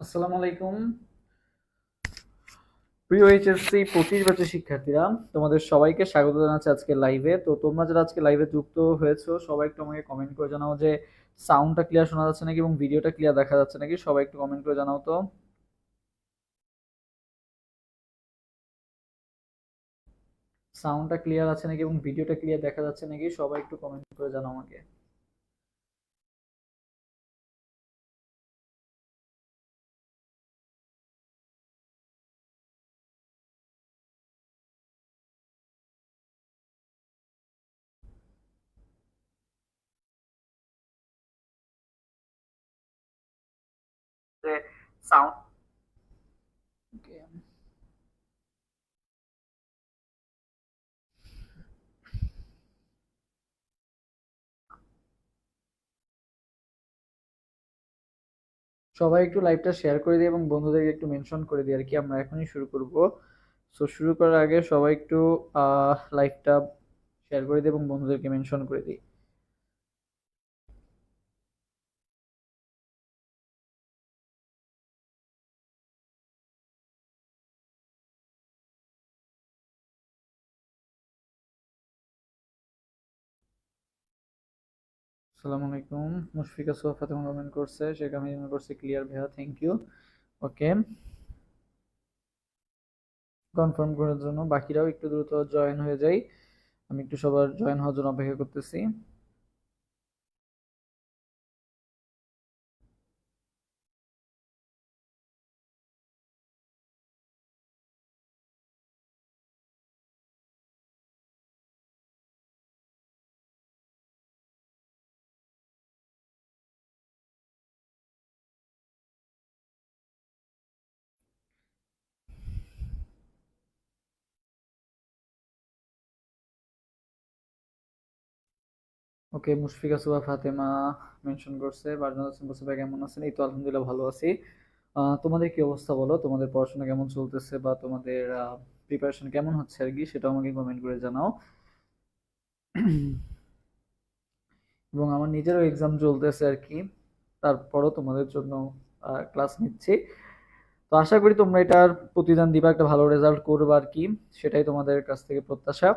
আসসালামু আলাইকুম। প্রিয় এইচএসসি 25 ব্যাচের শিক্ষার্থীরা, তোমাদের সবাইকে স্বাগত জানাচ্ছি আজকে লাইভে। তো তোমরা যারা আজকে লাইভে যুক্ত হয়েছো সবাই একটু আমাকে কমেন্ট করে জানাও যে সাউন্ডটা ক্লিয়ার শোনা যাচ্ছে নাকি এবং ভিডিওটা ক্লিয়ার দেখা যাচ্ছে নাকি। সবাই একটু কমেন্ট করে জানাও তো। সাউন্ডটা ক্লিয়ার আছে নাকি এবং ভিডিওটা ক্লিয়ার দেখা যাচ্ছে নাকি, সবাই একটু কমেন্ট করে জানাও আমাকে। যে সাউন্ড সবাই একটু লাইভটা শেয়ার করে দিই এবং বন্ধুদেরকে একটু মেনশন করে দিই আর কি। আমরা এখনই শুরু করব। সো শুরু করার আগে সবাই একটু লাইভটা শেয়ার করে দিই এবং বন্ধুদেরকে মেনশন করে দিই। আসসালামু আলাইকুম। মুশফিকা সোহা ফাতেমা কমেন্ট করছে, শেখ আমি করছে ক্লিয়ার ভাইয়া, থ্যাংক ইউ। ওকে, কনফার্ম করার জন্য বাকিরাও একটু দ্রুত জয়েন হয়ে যাই। আমি একটু সবার জয়েন হওয়ার জন্য অপেক্ষা করতেছি। ওকে, মুশফিকা সোহা ফাতেমা মেনশন করছে। বারজান হোসেন বলছে ভাই কেমন আছেন? এই তো আলহামদুলিল্লাহ ভালো আছি। তোমাদের কি অবস্থা বলো? তোমাদের পড়াশোনা কেমন চলতেছে বা তোমাদের প্রিপারেশন কেমন হচ্ছে আর কি, সেটা আমাকে কমেন্ট করে জানাও। এবং আমার নিজেরও এক্সাম চলতেছে আর কি, তারপরও তোমাদের জন্য ক্লাস নিচ্ছি। তো আশা করি তোমরা এটার প্রতিদান দিবা, একটা ভালো রেজাল্ট করবা আর কি, সেটাই তোমাদের কাছ থেকে প্রত্যাশা।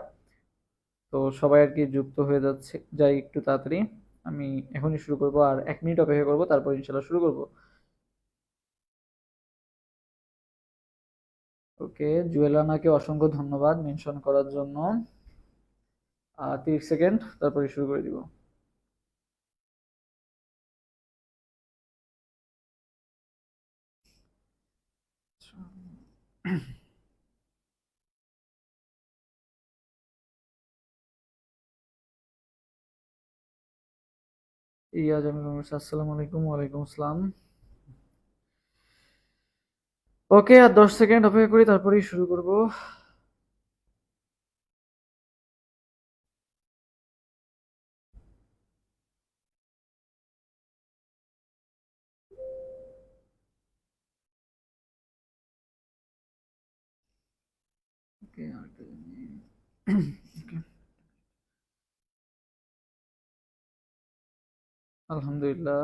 তো সবাই আর কি যুক্ত হয়ে যাচ্ছে, যাই একটু তাড়াতাড়ি। আমি এখনই শুরু করব, আর 1 মিনিট অপেক্ষা করবো, তারপর ইনশাল্লাহ শুরু করব। ওকে, জুয়েলানাকে অসংখ্য ধন্যবাদ মেনশন করার জন্য। 30 সেকেন্ড, তারপরে শুরু করে দিব। ইয়াজ আমি আসসালামু আলাইকুম। ওয়ালাইকুম আসসালাম। ওকে, আর 10 সেকেন্ড অপেক্ষা করি, তারপরেই শুরু করব। ওকে, আলহামদুলিল্লাহ।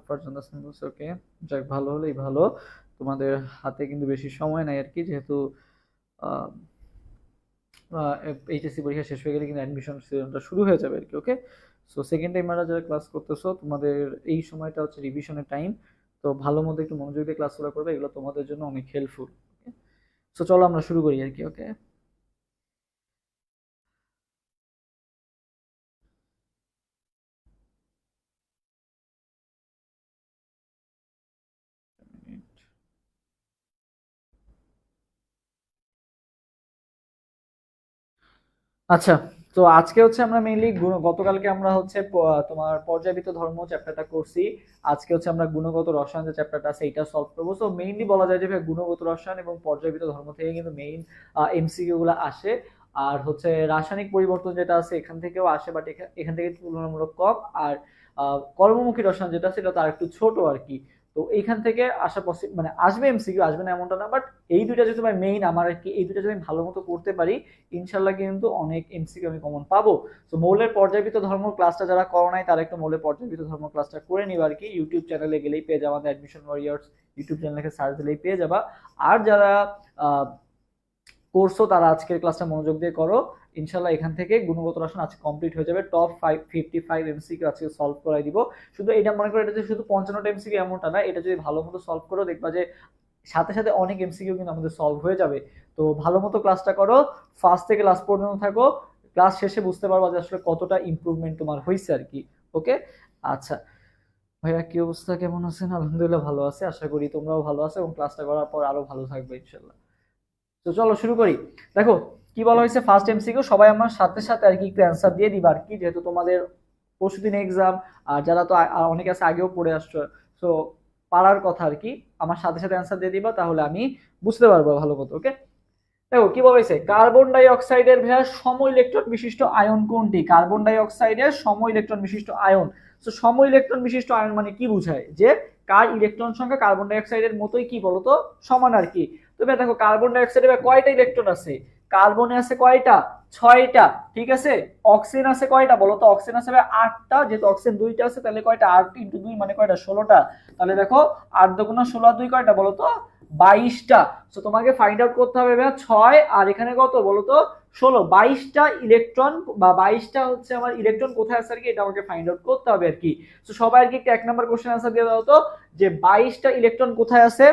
ফারজানা হাসান বলছে ওকে, যাক ভালো হলেই ভালো। তোমাদের হাতে কিন্তু বেশি সময় নাই আর কি, যেহেতু এইচএসসি পরীক্ষা শেষ হয়ে গেলে কিন্তু অ্যাডমিশন সিজনটা শুরু হয়ে যাবে আর কি। ওকে, সো সেকেন্ড টাইমাররা যারা ক্লাস করতেছো, তোমাদের এই সময়টা হচ্ছে রিভিশনের টাইম। তো ভালো মতো একটু মনোযোগ দিয়ে ক্লাসগুলো করবে, এগুলো তোমাদের জন্য অনেক হেল্পফুল। ওকে, সো চলো আমরা শুরু করি আর কি। ওকে, আচ্ছা। তো আজকে হচ্ছে আমরা মেইনলি গতকালকে আমরা হচ্ছে তোমার পর্যায়বৃত্ত ধর্ম চ্যাপ্টারটা করছি। আজকে হচ্ছে আমরা গুণগত রসায়ন যে চ্যাপ্টারটা আছে এটা সলভ করবো। তো মেইনলি বলা যায় যে ভাই গুণগত রসায়ন এবং পর্যায়বৃত্ত ধর্ম থেকে কিন্তু মেইন এমসিকিউ গুলো আসে। আর হচ্ছে রাসায়নিক পরিবর্তন যেটা আছে এখান থেকেও আসে, বাট এখান থেকে তুলনামূলক কম। আর কর্মমুখী রসায়ন যেটা আছে এটা তো আর একটু ছোট আর কি। তো এইখান থেকে আসা মানে আসবে এমসিকিউ, আসবে না এমনটা না, বাট এই দুইটা যেহেতু ভাই মেইন আমার আর কি, এই দুইটা যদি আমি ভালো মতো করতে পারি ইনশাল্লাহ কিন্তু অনেক এমসিকিউ আমি কমন পাবো। তো মৌলের পর্যায়বৃত্ত ধর্ম ক্লাসটা যারা করো নাই তারা একটু মৌলের পর্যায়বৃত্ত ধর্ম ক্লাসটা করে নিবা আর কি, ইউটিউব চ্যানেলে গেলেই পেয়ে যাবা, আমাদের অ্যাডমিশন ওয়ারিয়ার্স ইউটিউব চ্যানেলে সার্চ দিলেই পেয়ে যাবা। আর যারা করছো তারা আজকের ক্লাসটা মনোযোগ দিয়ে করো, ইনশাল্লাহ এখান থেকে গুণগত রসায়ন আজকে কমপ্লিট হয়ে যাবে। টপ 55 এমসিকিউ আজকে সলভ করাই দিব। শুধু এটা মনে করো এটা যে শুধু 55টা এমসিকিউ এমনটা না, এটা যদি ভালো মতো সলভ করো দেখবা যে সাথে সাথে অনেক এমসিকিউ কিন্তু আমাদের সলভ হয়ে যাবে। তো ভালো মতো ক্লাসটা করো, ফার্স্ট থেকে লাস্ট পর্যন্ত থাকো, ক্লাস শেষে বুঝতে পারবা যে আসলে কতটা ইমপ্রুভমেন্ট তোমার হয়েছে আর কি। ওকে, আচ্ছা ভাইয়া কি অবস্থা, কেমন আছেন? আলহামদুলিল্লাহ ভালো আছে, আশা করি তোমরাও ভালো আছো এবং ক্লাসটা করার পর আরো ভালো থাকবে ইনশাল্লাহ। তো চলো শুরু করি। দেখো কি বলা হয়েছে, ফার্স্ট এমসিকিউ সবাই আমার সাথে সাথে আর কি একটু অ্যান্সার দিয়ে দিবা আর কি, যেহেতু তোমাদের পরশুদিন এক্সাম, আর যারা তো অনেকে আছে আগেও পড়ে আসছো, তো পারার কথা আর কি, আমার সাথে সাথে অ্যান্সার দিয়ে দিবা, তাহলে আমি বুঝতে পারবো ভালো মতো। ওকে, দেখো কি বলা হয়েছে, কার্বন ডাই অক্সাইডের ভাইয়া সম ইলেকট্রন বিশিষ্ট আয়ন কোনটি? কার্বন ডাই অক্সাইডের সম ইলেকট্রন বিশিষ্ট আয়ন। তো সম ইলেকট্রন বিশিষ্ট আয়ন মানে কি বোঝায়, যে কার ইলেকট্রন সংখ্যা কার্বন ডাই অক্সাইডের মতোই কি বলতো সমান আর কি। তবে দেখো কার্বন ডাই অক্সাইডে কয়টা ইলেকট্রন আছে, কার্বনে আছে কয়টা, 6টা, ঠিক আছে। অক্সিজেন আছে কয়টা বলতো, অক্সিজেন আছে 8টা, যেহেতু অক্সিজেন 2টা আছে তাহলে কয়টা, 8 × 2 মানে কয়টা, 16টা। তাহলে দেখো 8 × 16 2 কয়টা বলতো, 22টা। তো তোমাকে ফাইন্ড আউট করতে হবে 6 আর এখানে কত বলতো 16, 22টা ইলেকট্রন বা 22টা হচ্ছে আমার ইলেকট্রন কোথায় আছে আর কি, এটা আমাকে ফাইন্ড আউট করতে হবে আর কি। তো সবাই আর কি একটা 1 নাম্বার কোশ্চেন আনসার দিয়ে দাও তো, যে 22টা ইলেকট্রন কোথায় আছে,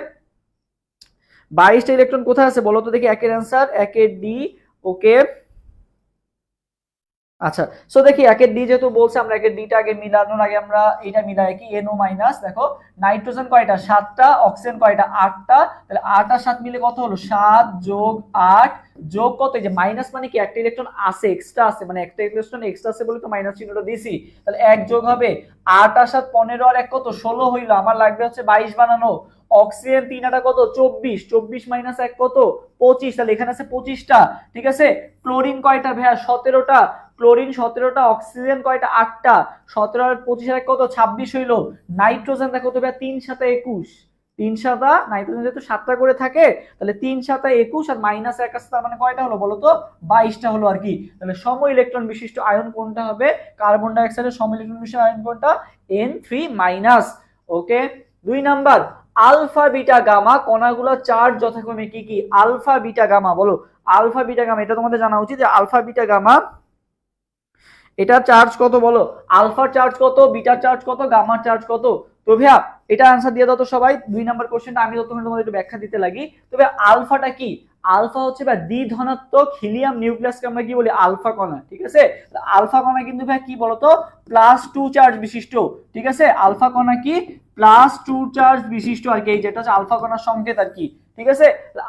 22টা ইলেকট্রন কোথায় আছে বলো তো দেখি, একের অ্যান্সার, একের ডি। ওকে, আচ্ছা সো দেখি একের ডি যেহেতু বলছে, আমরা একের ডিটা আগে মিলানোর আগে আমরা এটা মিলাই কি, এনও মাইনাস। দেখো নাইট্রোজেন কয়টা, 7টা, অক্সিজেন কয়টা, 8টা, তাহলে 8 আর 7 মিলে কত হলো, 7 যোগ 8 যোগ কত, এই যে মাইনাস মানে কি একটা ইলেকট্রন আছে, এক্সট্রা আছে, মানে একটা ইলেকট্রন এক্সট্রা আছে বলে তো মাইনাস চিহ্নটা দিছি। তাহলে 1 যোগ হবে 8 আর 7 15 আর 1 কত, 16 হইলো, আমার লাগবে হচ্ছে 22 বানানো। অক্সিজেন 3 আটা কত, 24, 24 মাইনাস 1 কত, 25, তাহলে এখানে আছে 25টা, ঠিক আছে। ক্লোরিন কয়টা ভাইয়া, 17টা, ক্লোরিন 17টা, অক্সিজেন কয়টা, 8টা, 17 আর 25 আর কত, 26 হইলো। নাইট্রোজেন দেখো তো ভাইয়া 3 × 7 = 21, 3 × 7 নাইট্রোজেন যেহেতু 7টা করে থাকে, তাহলে 3 × 7 = 21 আর মাইনাস 1 আছে, তার মানে কয়টা হলো বলো তো, 22টা হলো আর কি। তাহলে সম ইলেকট্রন বিশিষ্ট আয়ন কোনটা হবে, কার্বন ডাই অক্সাইডের সম ইলেকট্রন বিশিষ্ট আয়ন কোনটা, N3-। Okay, 2 number, alpha beta gamma কণাগুলোর চার্জ যথাক্রমে কি কি, আলফা বিটা গামা বলো, আলফা বিটা গামা, এটা তোমাদের জানা উচিত যে আলফা বিটা গামা এটা চার্জ কত বলো, আলফার চার্জ কত, বিটার চার্জ কত, গামার চার্জ কত। তো ভাইয়া এটা आंसर দিয়ে দাও তো সবাই, 2 নাম্বার কোশ্চেনটা আমি তো তোমাদের একটু ব্যাখ্যা দিতে লাগি। তো ভাইয়া আলফাটা কি, আলফা হচ্ছে ভাই দ্বি ধনাত্মক হিলিয়াম নিউক্লিয়াসকে আমরা কি বলি, আলফা কণা, ঠিক আছে। আলফা কণা কিন্তু ভাই কি বলতো, +2 চার্জ বিশিষ্ট, ঠিক আছে। আলফা কণা কি +2 চার্জ বিশিষ্ট আর কি, যেটা হচ্ছে আলফা কণার সংকেত আর কি, ঠিক আছে।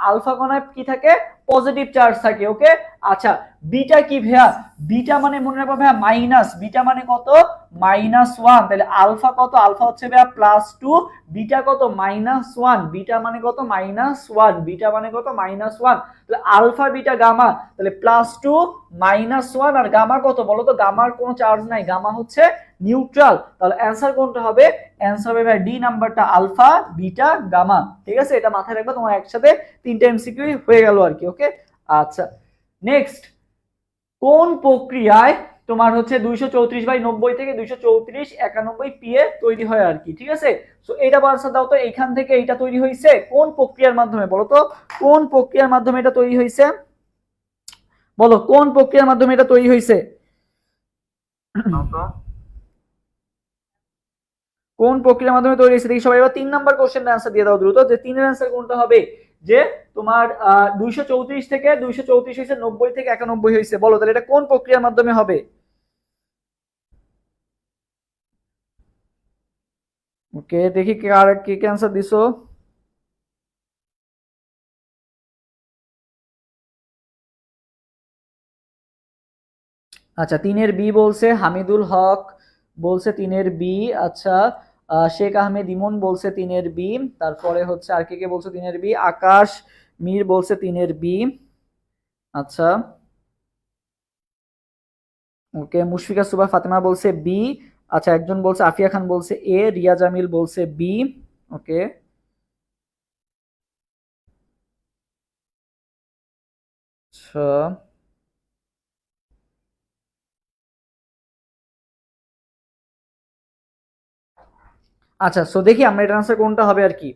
আলফা কণায় কি থাকে, পজিটিভ চার্জ থাকে। ওকে, আচ্ছা বিটা কি ভাইয়া, বিটা মানে মনে রাখবা ভাইয়া মাইনাস, বিটা মানে কত, -1, তাহলে আলফা কত, আলফা হচ্ছে ভাইয়া +2, বিটা কত -1, বিটা মানে কত -1, বিটা মানে কত -1, তাহলে আলফা বিটা গামা, তাহলে +2 -1 আর গামা কত বলো তো, গামার কোনো চার্জ নাই, গামা হচ্ছে নিউট্রাল। তাহলে অ্যান্সার কোনটা হবে, অ্যান্সার হবে ভাই ডি নাম্বারটা, আলফা বিটা গামা, ঠিক আছে। এটা মাথায় রাখবা, তোমার একসাথে 3টা এমসিকিউ হয়ে গেল আর কি। ওকে, আচ্ছা নেক্সট, কোন প্রক্রিয়ায় তোমার হচ্ছে 234/90 থেকে 234 PA তৈরি হয় আর কি, ঠিক আছে। সো এটা আনসার দাও তো, এইখান থেকে এটা তৈরি হয়েছে কোন প্রক্রিয়ার মাধ্যমে বলো তো, কোন প্রক্রিয়ার মাধ্যমে এটা তৈরি হয়েছে বলো, কোন প্রক্রিয়ার মাধ্যমে এটা তৈরি হয়েছে, কোন প্রক্রিয়ার মাধ্যমে তৈরি হয়েছে দেখি সবাই। এবার 3 নাম্বার কোশ্চেনের অ্যান্সার দিয়ে দাও দ্রুত, যে 3 এর অ্যান্সার কোনটা হবে, যে তোমার 234 থেকে 234 হয়েছে, 90 থেকে 91 হয়েছে, বলো তাহলে এটা কোন প্রক্রিয়ার মাধ্যমে হবে। ওকে দেখি কে আর কে কে অ্যান্সার দিছো। আচ্ছা 3-এর বি বলছে হামিদুল হক, বলছে 3-এর বি। আচ্ছা শেখ আহমেদ ইমন বলছে 3-এর বি। তারপরে হচ্ছে আর কে কে বলছে 3-এর বি, আকাশ মীর বলছে 3-এর বি। আচ্ছা ওকে, মুশফিকা সুবা ফাতেমা বলছে বি। আচ্ছা একজন বলছে, আফিয়া খান বলছে এ, রিয়া জামিল বলছে বি। ওকে, আচ্ছা আচ্ছা, সো দেখি আমরা এটার আনসার কোনটা হবে আর কি।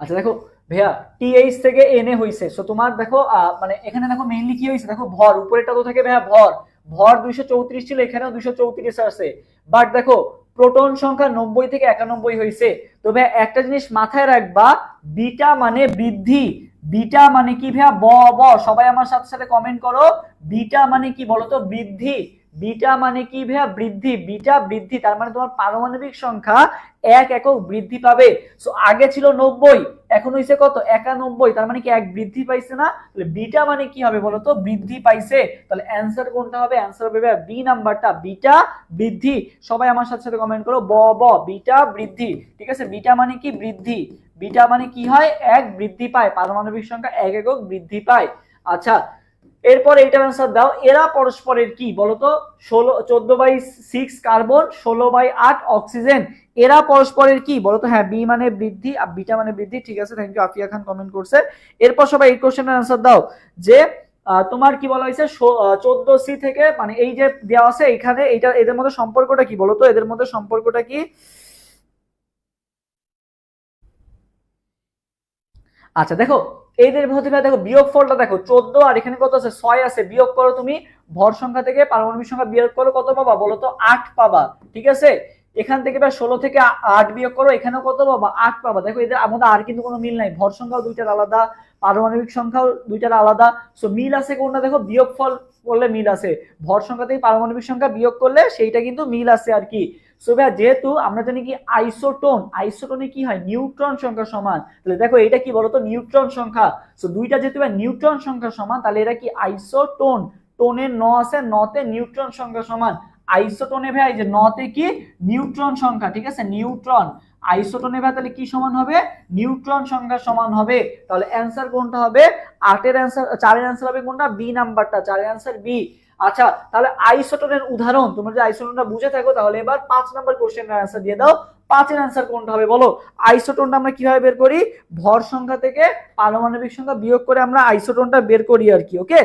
আচ্ছা দেখো ভাইয়া, টিএইচ থেকে এনএ হইছে, সো তোমার দেখো মানে এখানে দেখো মেইনলি কি হইছে, দেখো ভর উপরেটা তো থাকে ভাইয়া ভর, ভর 234 ছিল, এখানেও 234 আছে, বাট দেখো প্রোটন সংখ্যা 90 থেকে 91 হইছে। তো ভাইয়া একটা জিনিস মাথায় রাখবা, বিটা মানে বৃদ্ধি, বিটা মানে কি ভাইয়া, ব ব সবাই আমার সাথে সাথে কমেন্ট করো, বিটা মানে কি বলো তো, বৃদ্ধি, বিটা মানে কি ভাইয়া, বৃদ্ধি, বিটা বৃদ্ধি, তার মানে তোমার পারমাণবিক সংখ্যা 1 একক বৃদ্ধি পাবে। সো আগে ছিল 90, এখন হইছে কত, 91, তার মানে কি 1 বৃদ্ধি পাইছে না, তাহলে বিটা মানে কি হবে বলতো, বৃদ্ধি পাইছে। তাহলে অ্যানসার কোনটা হবে, অ্যানসার হবে বি নাম্বারটা, বিটা বৃদ্ধি। সবাই আমার সাথে সাথে কমেন্ট করো, ব ব বিটা বৃদ্ধি, ঠিক আছে, বিটা মানে কি বৃদ্ধি, বিটা মানে কি হয়, 1 বৃদ্ধি পায়, পারমাণবিক সংখ্যা 1 একক বৃদ্ধি পায়। আচ্ছা এরপর এইটার অ্যান্সার দাও, এরা পরস্পরের কি বলতো, 14/6 কার্বন, 16/8 অক্সিজেন, এরা পরস্পরের কি বলতো, হ্যাঁ বি মানে বৃদ্ধি আর বিটা মানে বৃদ্ধি, ঠিক আছে, thank you, Afiya Khan comment করছে। এরপর সবাই এই কোশ্চেনের অ্যান্সার দাও যে তোমার কি বলা হয়েছে 14C থেকে, মানে এই যে দেওয়া আছে এখানে, এইটা এদের মধ্যে সম্পর্কটা কি বলতো, এদের মধ্যে সম্পর্কটা কি। আচ্ছা দেখো এদের মধ্যে দেখো বিয়োগ ফলটা দেখো 14 আর এখানে কত আছে 6 আছে, বিয়োগ করো তুমি ভর সংখ্যা থেকে পারমাণবিক সংখ্যা বিয়োগ করো, কত পাবা বলো তো, 8 পাবা, ঠিক আছে। এখান থেকে 16 থেকে 8 বিয়োগ করো, এখানেও কত পাবা, 8 পাবা। দেখো এদের আমাদের আর কিন্তু কোনো মিল নাই, ভর সংখ্যাও দুইটার আলাদা, পারমাণবিক সংখ্যাও দুইটার আলাদা, সো মিল আছে কোনটা, দেখো বিয়োগ ফল করলে মিল আছে, ভর সংখ্যা থেকে পারমাণবিক সংখ্যা বিয়োগ করলে সেইটা কিন্তু মিল আছে আর কি। সো ভাই যেহেতু আমরা জানি কি আইসোটোন, আইসোটোনে কি হয়, নিউট্রন সংখ্যা সমান, তাহলে দেখো এটা কি বলতো, নিউট্রন সংখ্যা, সো দুইটা যেহেতু নিউট্রন সংখ্যা সমান, তাহলে এটা কি আইসোটোন, টোনের ন আছে, নতে নিউট্রন সংখ্যা সমান, আইসোটোনে ভাই যে নতে কি নিউট্রন সংখ্যা, ঠিক আছে, নিউট্রন, আইসোটোনে ভাই তাহলে কি সমান হবে, নিউট্রন সংখ্যা সমান হবে। তাহলে অ্যান্সার কোনটা হবে, 8 এর অ্যান্সার, 4 এর অ্যান্সার হবে কোনটা, বি নাম্বারটা, 4 এর অ্যান্সার বি। আচ্ছা তাহলে আইসোটোনের উদাহরণ, তোমরা যদি আইসোটোনটা বুঝে থাকো তাহলে এবার 5 নাম্বার কোশ্চেনের অ্যান্সার দিয়ে দাও। 5 এর অ্যান্সার কোনটা হবে বলো, আইসোটোনটা আমরা কিভাবে বের করি, ভর সংখ্যা থেকে পারমাণবিক সংখ্যা বিয়োগ করে আমরা আইসোটোনটা বের করি আর কি, ওকে।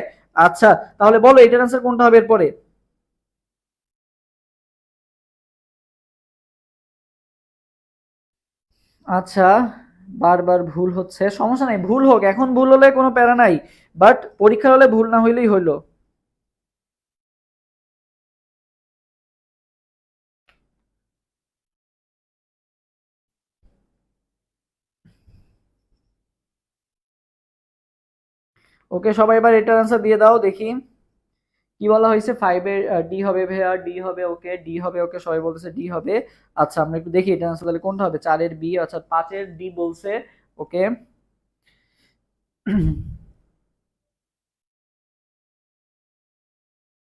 আচ্ছা তাহলে বলো এটার অ্যান্সার কোনটা হবে এরপরে। আচ্ছা বারবার ভুল হচ্ছে, সমস্যা নাই, ভুল হোক, এখন ভুল হলে কোনো প্যারা নাই, বাট পরীক্ষার হলে ভুল না হইলেই হইলো। ওকে সবাই এবার এটার অ্যান্সার দিয়ে দাও দেখি, কি বলা হয়েছে, 5 এর ডি হবে ভাইয়া, ডি হবে, ওকে ডি হবে, ওকে সবাই বলতেছে ডি হবে। আচ্ছা আমরা একটু দেখি এটা আনসার তাহলে কোনটা হবে, 4 এর বি, আচ্ছা 5 এর ডি বলছে, ওকে।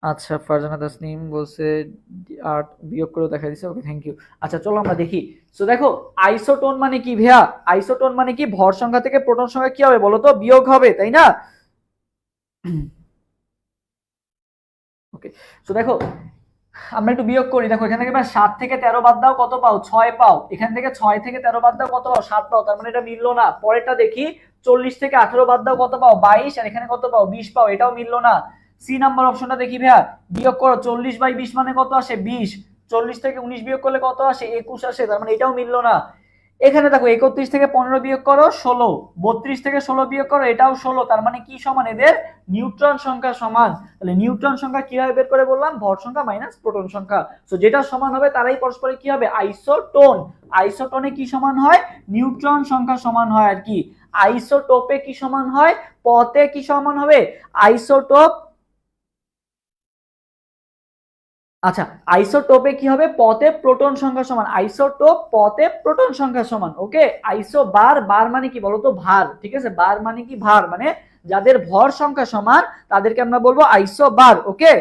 আচ্ছা ফারজানা তাসনিম বলছে 8 বিয়োগ করে দেখা দিছে, ওকে থ্যাংক ইউ। আচ্ছা চলো আমরা দেখি, সো দেখো আইসোটোন মানে কি ভাইয়া, আইসোটোন মানে কি, ভর সংখ্যা থেকে প্রোটন সংখ্যা কি হবে বলো তো, বিয়োগ হবে, তাই না। ওকে সো দেখো আমরা একটু বিয়োগ করি, দেখো এখান থেকে 7 থেকে 13 বাদ দাও, কত পাও, 6 পাও, এখান থেকে 6 থেকে 13 বাদ দাও, কত পাও, 7 পাও, তার মানে এটা মিললো না। পরেরটা দেখি, 40 থেকে 18 বাদ দাও, কত পাও, 22, আর এখানে কত পাও, 20 পাও, এটাও মিললো না। সি নাম্বার অপশনটা দেখি ভাইয়া, বিয়োগ করো, 40/20 মানে কত আসে, 20, 40 থেকে 19 বিয়োগ করলে কত আসে, 21 আসে, তার মানে এটাও মিললো না। এখানে দেখো 31 থেকে 15 বিয়োগ করো 16, 32 থেকে 16 বিয়োগ করো, এটাও 16, তার মানে কি সমান, এদের নিউট্রন সংখ্যা সমান। তাহলে নিউট্রন সংখ্যা কিভাবে বের করে বললাম, ভর সংখ্যা মাইনাস প্রোটন সংখ্যা, তো যেটা সমান হবে তারাই পরস্পরে কি হবে, আইসোটোন, আইসোটোনে কি সমান হয়, নিউট্রন সংখ্যা সমান হয় আর কি। আইসোটোপে কি সমান হয়, পতে কি সমান হবে, আইসোটোপ, আচ্ছা আইসোটোপে কি হবে, পতে প্রোটন সংখ্যা সমান, আইসোটোপ পতে প্রোটন সংখ্যা সমান, ওকে। আইসো বার, বার মানে কি বলতো, ভার, ঠিক আছে, বার মানে কি ভার, মানে যাদের ভর সংখ্যা সমান তাদেরকে আমরা বলবো আইসো বার, ওকে।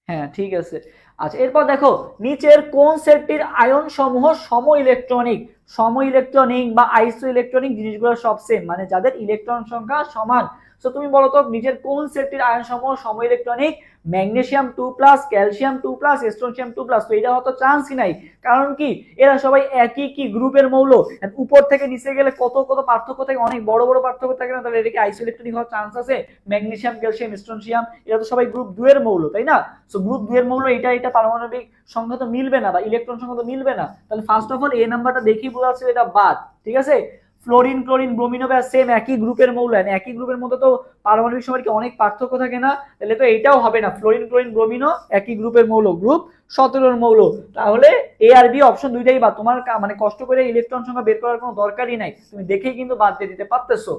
হ্যাঁ ঠিক আছে। আচ্ছা এরপর দেখো নিচের কোন সেটটির আয়ন সমূহ সম ইলেকট্রনিক, সম ইলেকট্রনিক বা আইসো ইলেকট্রনিক জিনিসগুলো সব সেম, মানে যাদের ইলেকট্রন সংখ্যা সমান। সো তুমি বলো তো নিজের কোন সেটটির আয়ন সমূহ সম ইলেকট্রনিক? Magnesium 2+, calcium 2+, স্ট্রোনশিয়াম 2+। তো এটা হয়তো চান্সই নাই, কারণ কি এরা সবাই একই কি গ্রুপের মৌল। উপর থেকে নিচে গেলে কত কত পার্থক্য থাকে, অনেক বড় বড় পার্থক্য থাকে না? তাহলে এটা কি আইসো ইলেকট্রনিক হওয়ার চান্স আছে? ম্যাগনেসিয়াম, ক্যালসিয়াম, স্ট্রোনশিয়াম এরা তো সবাই গ্রুপ 2 এর মৌল, তাই না? সো গ্রুপ 2 এর মৌল এটা পারমাণবিক সংখ্যা তো মিলবে না, বা ইলেকট্রন সংখ্যা তো মিলবে না। তাহলে ফার্স্ট অফ অল এ নাম্বারটা দেখেই বোঝা যাচ্ছে এটা বাদ, ঠিক আছে? ফ্লোরিন, ক্লোরিন, ব্রোমিন হবে সেম একই গ্রুপের মৌল, একই গ্রুপের মধ্যে তো পারমাণবিক সংখ্যার কি অনেক পার্থক্য থাকে না? তাহলে তো এটাও হবে না। ফ্লোরিন, ক্লোরিন, ব্রোমিনও একই গ্রুপের মৌল, গ্রুপ 17 এর মৌল। তাহলে এ আর বি অপশন দুইটাই বাদ। তোমার মানে কষ্ট করে ইলেকট্রন সংখ্যা বের করার কোনো দরকারই নাই, তুমি দেখেই কিন্তু বাদ দিয়ে দিতে পারতেছো।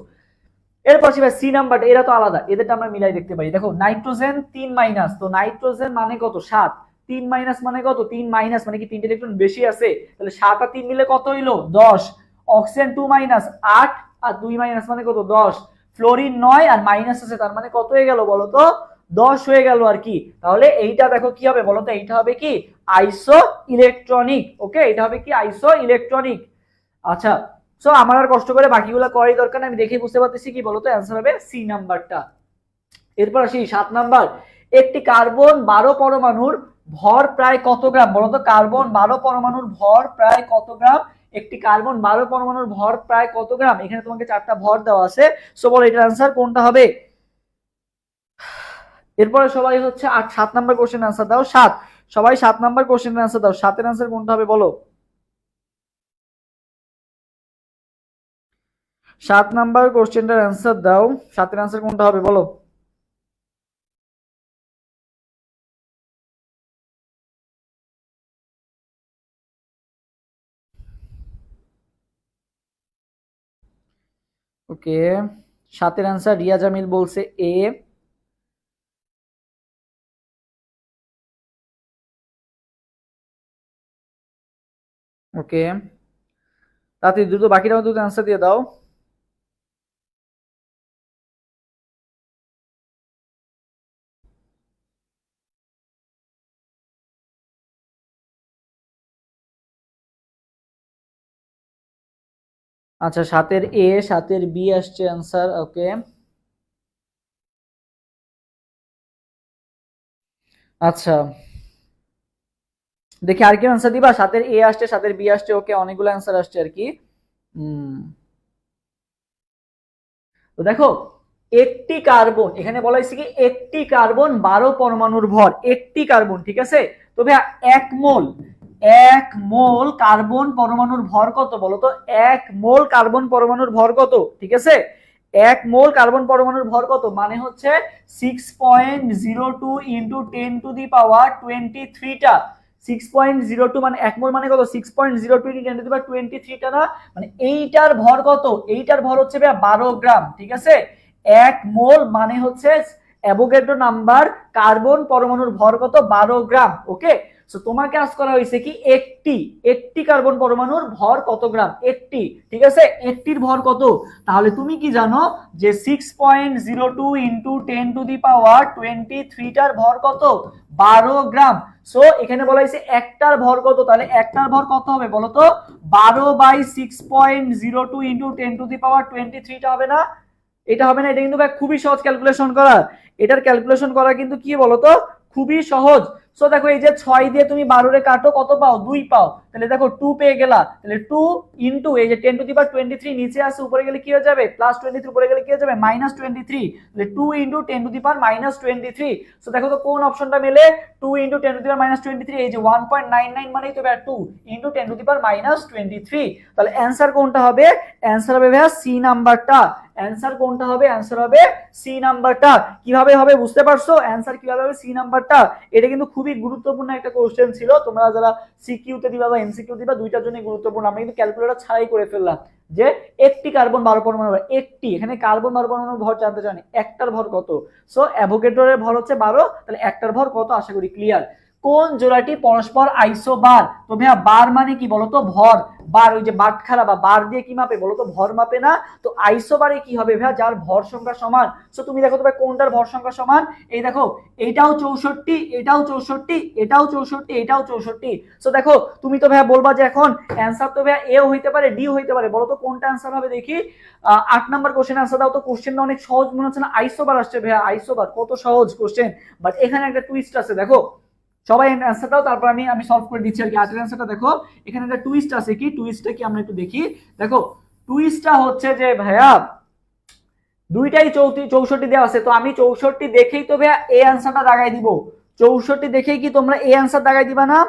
এরপর সি নাম্বারটা, এরা তো আলাদা, এদেরটা আমরা মিলাই দেখতে পারি। দেখো নাইট্রোজেন 3-, তো নাইট্রোজেন মানে কত? 7। 3- মানে কত? 3- মানে কি 3 ইলেকট্রন বেশি আছে? তাহলে 7 আর 3 মিলে কত হইলো? 10। অক্সিজেন 2- 8 আর 2- মানে কত? 10। ফ্লোরিন 9 আর মাইনাস আছে, তার মানে কত হয়ে গেল বলো তো? 10 হয়ে গেল আর কি। তাহলে এইটা দেখো কি হবে বলো তো? এইটা হবে কি আইসো ইলেকট্রনিক। ওকে, এটা হবে কি আইসো ইলেকট্রনিক। আচ্ছা, সো আমার আর কষ্ট করে বাকিগুলো করার দরকার নেই, আমি দেখেই বুঝতে পারতেছি কি বলতো? অ্যান্সার হবে সি নাম্বারটা। এরপর আসি 7 নাম্বার। একটি কার্বন 12 পরমাণুর ভর প্রায় কত গ্রাম? বলতো কার্বন 12 পরমাণুর ভর প্রায় কত গ্রাম? একটি কার্বন 12 পরমাণুর ভর প্রায় কত গ্রাম? এখানে তোমাকে 4টা ভর দেওয়া আছে, সো বলো এটার অ্যান্সার কোনটা হবে? এরপরে সবাই হচ্ছে 7 নাম্বার কোশ্চেন অ্যান্সার দাও। 7, সবাই 7 নাম্বার কোশ্চেন অ্যান্সার দাও। 7 এর অ্যান্সার কোনটা হবে বলো? 7 নাম্বার কোশ্চেনটার অ্যান্সার দাও। 7 এর অ্যান্সার কোনটা হবে বলো? ওকে, 7 এর অ্যান্সার রিয়া জামিল বলছে এ। ওকে, তাড়াতাড়ি দ্রুত, বাকিটাও দ্রুত অ্যান্সার দিয়ে দাও। আচ্ছা, 7 এর এ, 7 এর বি আসছে অ্যান্সার। ওকে, আচ্ছা দেখি আর কি অ্যান্সার দিবা। 7 এর এ আসছে, 7 এর বি আসছে। ওকে, অনেকগুলো অ্যান্সার আসছে আর কি। হুম, তো দেখো একটি কার্বন, এখানে বলা হয়েছে কি একটি কার্বন 12 পরমাণুর ভর, একটি কার্বন, ঠিক আছে? তবে 1 মোল, 1 মোল কার্বন পরমাণুর ভর কত বলতো? 1 মোল কার্বন পরমাণুর ভর কত? ঠিক আছে, 1 মোল কার্বন পরমাণুর ভর কত? মানে হচ্ছে 6.02 ইন্টু 10⁻23টা। 6.02 মানে 1 মোল মানে কত? 6.02 ইন্টু 10⁻23টা না? মানে এইটার ভর কত? এইটার ভর হচ্ছে 12 গ্রাম, ঠিক আছে? 1 মোল মানে হচ্ছে অ্যাভোগাড্রো নাম্বার কার্বন পরমাণুর ভর কত? 12 গ্রাম। ওকে, সো তোমাকে আজ করা হয়েছে কি একটি, একটি কার্বন পরমাণুর ভর কত গ্রাম? একটি, ঠিক আছে? একটির ভর কত? তাহলে তুমি কি জানো যে 6.02 ইন্টু 10⁻23টার ভর কত? 12 গ্রাম। সো এখানে বলা হয়েছে একটার ভর কত, তাহলে একটার ভর কত হবে বলতো? 12/6.02 ইন্টু 10⁻23টা হবে না? এটা হবে না, এটা কিন্তু খুবই সহজ ক্যালকুলেশন করা। এটার ক্যালকুলেশন করা কিন্তু কি বলতো? খুবই সহজ। সো দেখো এই যে 6 দিয়ে তুমি 12 রে কাটো, কত পাও? 2 পাও। তাহলে দেখো 2 পেয়ে গেলা, তাহলে 2 ইনটু এই যে 10⁻23 নিচে আছে, উপরে গেলে কি হয়ে যাবে? +23, উপরে গেলে কি হয়ে যাবে? -23। তাহলে 2 ইনটু 10⁻23। সো দেখো তো কোন অপশনটা মেলে? 2 ইনটু 10⁻23, এই যে 1.99 মানেই তো 2 ইনটু 10⁻23। তাহলে অ্যানসার কোনটা হবে? অ্যানসার হবে ভাইয়া সি নাম্বারটা। অ্যানসার কোনটা হবে? অ্যানসার হবে সি নাম্বারটা। কিভাবে হবে বুঝতে পারছো? অ্যানসার কিভাবে হবে? সি নাম্বারটা। এটা কিন্তু খুবই গুরুত্বপূর্ণ একটা কোশ্চেন ছিল, তোমরা যারা সিকিউ তে দিবা বা এমসিকিউ দিবা দুইটার জন্য গুরুত্বপূর্ণ। আমরা কিন্তু ক্যালকুলেটর ছাড়াই করে ফেললাম যে একটি কার্বন 12 পরমাণু, একটি, এখানে কার্বন 12 পরমাণুর ভর জানতে চাই, একটার ভর কত? সো অ্যাভোগাড্রোর ভর হচ্ছে 12, তাহলে একটার ভর কত? আশা করি ক্লিয়ার। কোন জোড়াটি পরস্পর আইসোবার? তো ভাইয়া বার মানে কি বলতো? ভর। বার, ওই যে বাটখারা বা বার দিয়ে কি মাপে বলতো? ভর মাপে না। তো আইসোবারে কি হবে ভাইয়া? যার ভর সংখ্যা সমান। সো তুমি দেখো তো ভাই কোনটার ভর সংখ্যা সমান? এই দেখো, এটাও 64, এটাও 64, এটাও 64, এটাও 64। সো দেখো তুমি তো ভাইয়া বলবা যে এখন অ্যান্সার তো ভাইয়া এও হইতে পারে, ডি হইতে পারে, বলো তো কোনটা অ্যান্সার হবে দেখি। 8 নাম্বার কোশ্চেন অ্যান্সার দাও তো। কোশ্চেনটা অনেক সহজ মনে হচ্ছে না? আইসোবার আসছে ভাইয়া, আইসোবার কত সহজ কোশ্চেন, বাট এখানে একটা টুইস্ট আছে। দেখো সবাই অ্যান্সার দাও, তারপর আমি সলভ করে দিচ্ছি আর কি। আটের অ্যান্সারটা দেখো, এখানে একটা টুইস্ট আছে। কি টুইস্টটা কি আমরা একটু দেখি। দেখো টুইস্টটা হচ্ছে যে ভাইয়া দুইটাই 64 দেওয়া আছে, তো আমি 64 দেখেই তো ভাইয়া এই অ্যান্সারটা দাগাই দিব। 64 দেখেই কি তোমরা এই অ্যান্সার দাগাই দিবা না?